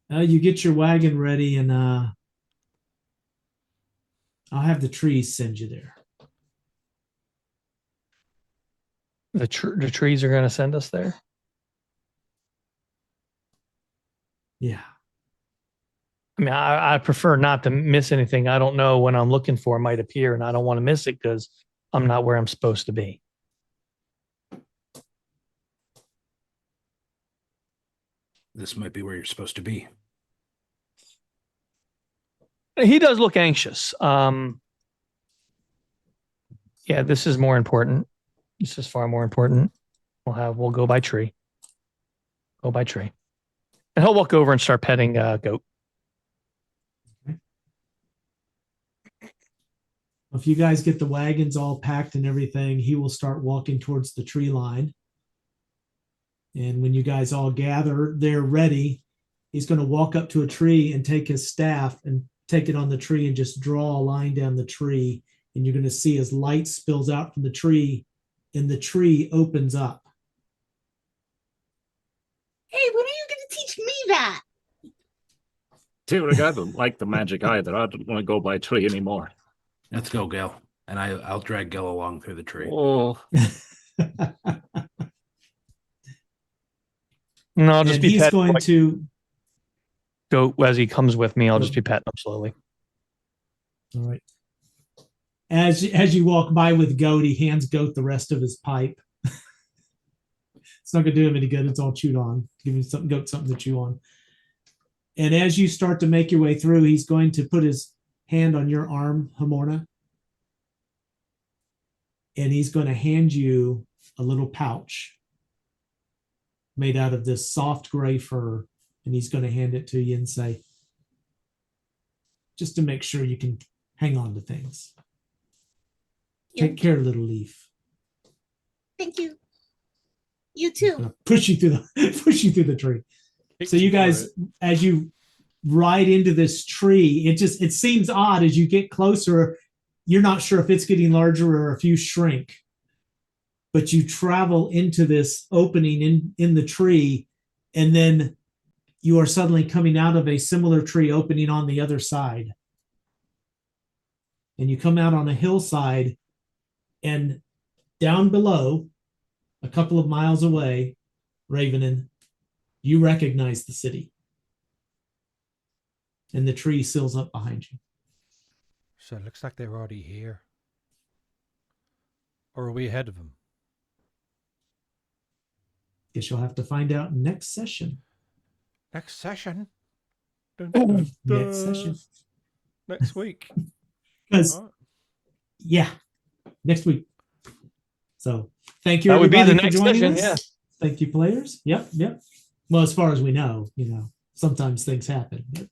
You get your wagon ready, and I'll have the trees send you there. The trees are going to send us there? Yeah. I mean, I prefer not to miss anything. I don't know when I'm looking for might appear, and I don't want to miss it because I'm not where I'm supposed to be. This might be where you're supposed to be. He does look anxious. Yeah, this is more important. This is far more important. We'll go by tree. Go by tree. And he'll walk over and start petting Goat. If you guys get the wagons all packed and everything, he will start walking towards the tree line. And when you guys all gather, they're ready. He's going to walk up to a tree and take his staff and take it on the tree and just draw a line down the tree. And you're going to see as light spills out from the tree and the tree opens up. Hey, when are you going to teach me that? Dude, I don't like the magic either. I don't want to go by tree anymore. Let's go, Gil. And I'll drag Gil along through the tree. Oh, No, I'll just And be he's petting going to. Goat as he comes with me. I'll just be petting him slowly. All right. As you walk by with Goat, he hands Goat the rest of his pipe. It's not going to do him any good. It's all chewed on. Give him something, Goat, something to chew on. And as you start to make your way through, he's going to put his hand on your arm, Hemorna. And he's going to hand you a little pouch made out of this soft gray fur. And he's going to hand it to you and say, just to make sure you can hang on to things. Take care, little leaf. Thank you. You too. Gonna push you through the tree. So you guys, as you ride into this tree, it seems odd as you get closer. You're not sure if it's getting larger or if you shrink, but you travel into this opening in the tree, and then you are suddenly coming out of a similar tree opening on the other side. And you come out on a hillside, and down below, a couple of miles away, Ravenin, you recognize the city. And the tree seals up behind you. So it looks like they're already here. Or are we ahead of them? Guess you'll have to find out next session. Next session? Dun, Next session. Next week. Because, Right. yeah, next week. So thank you, That would be everybody, the next for joining session, us. yeah. Thank you, players. Yep. Well, as far as we know, sometimes things happen. But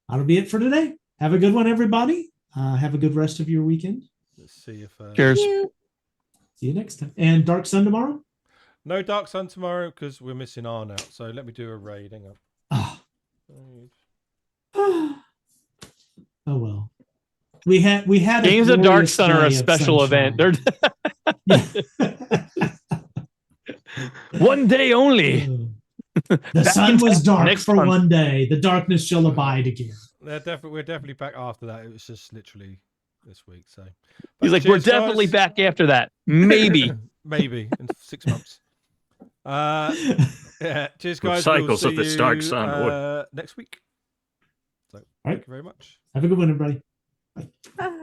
that'll be it for today. Have a good one, everybody. Have a good rest of your weekend. Let's see if... Cheers. See you next time. And Dark Sun tomorrow? No Dark Sun tomorrow because we're missing Arn out. So let me do a raid. Hang on. Ah. Oh well. We had Games of Dark glorious Sun are day a of special sunshine. event. One day only. The sun was dark next for month. one day. The darkness shall abide again. We're definitely back after that. It was just literally this week. So He's like, cheers, we're definitely guys. back after that. Maybe. Maybe in 6 months. Yeah, cheers, guys. cycles We'll of this see dark you, sun. next week. So right. thank you very much. Have a good one, everybody. Bye.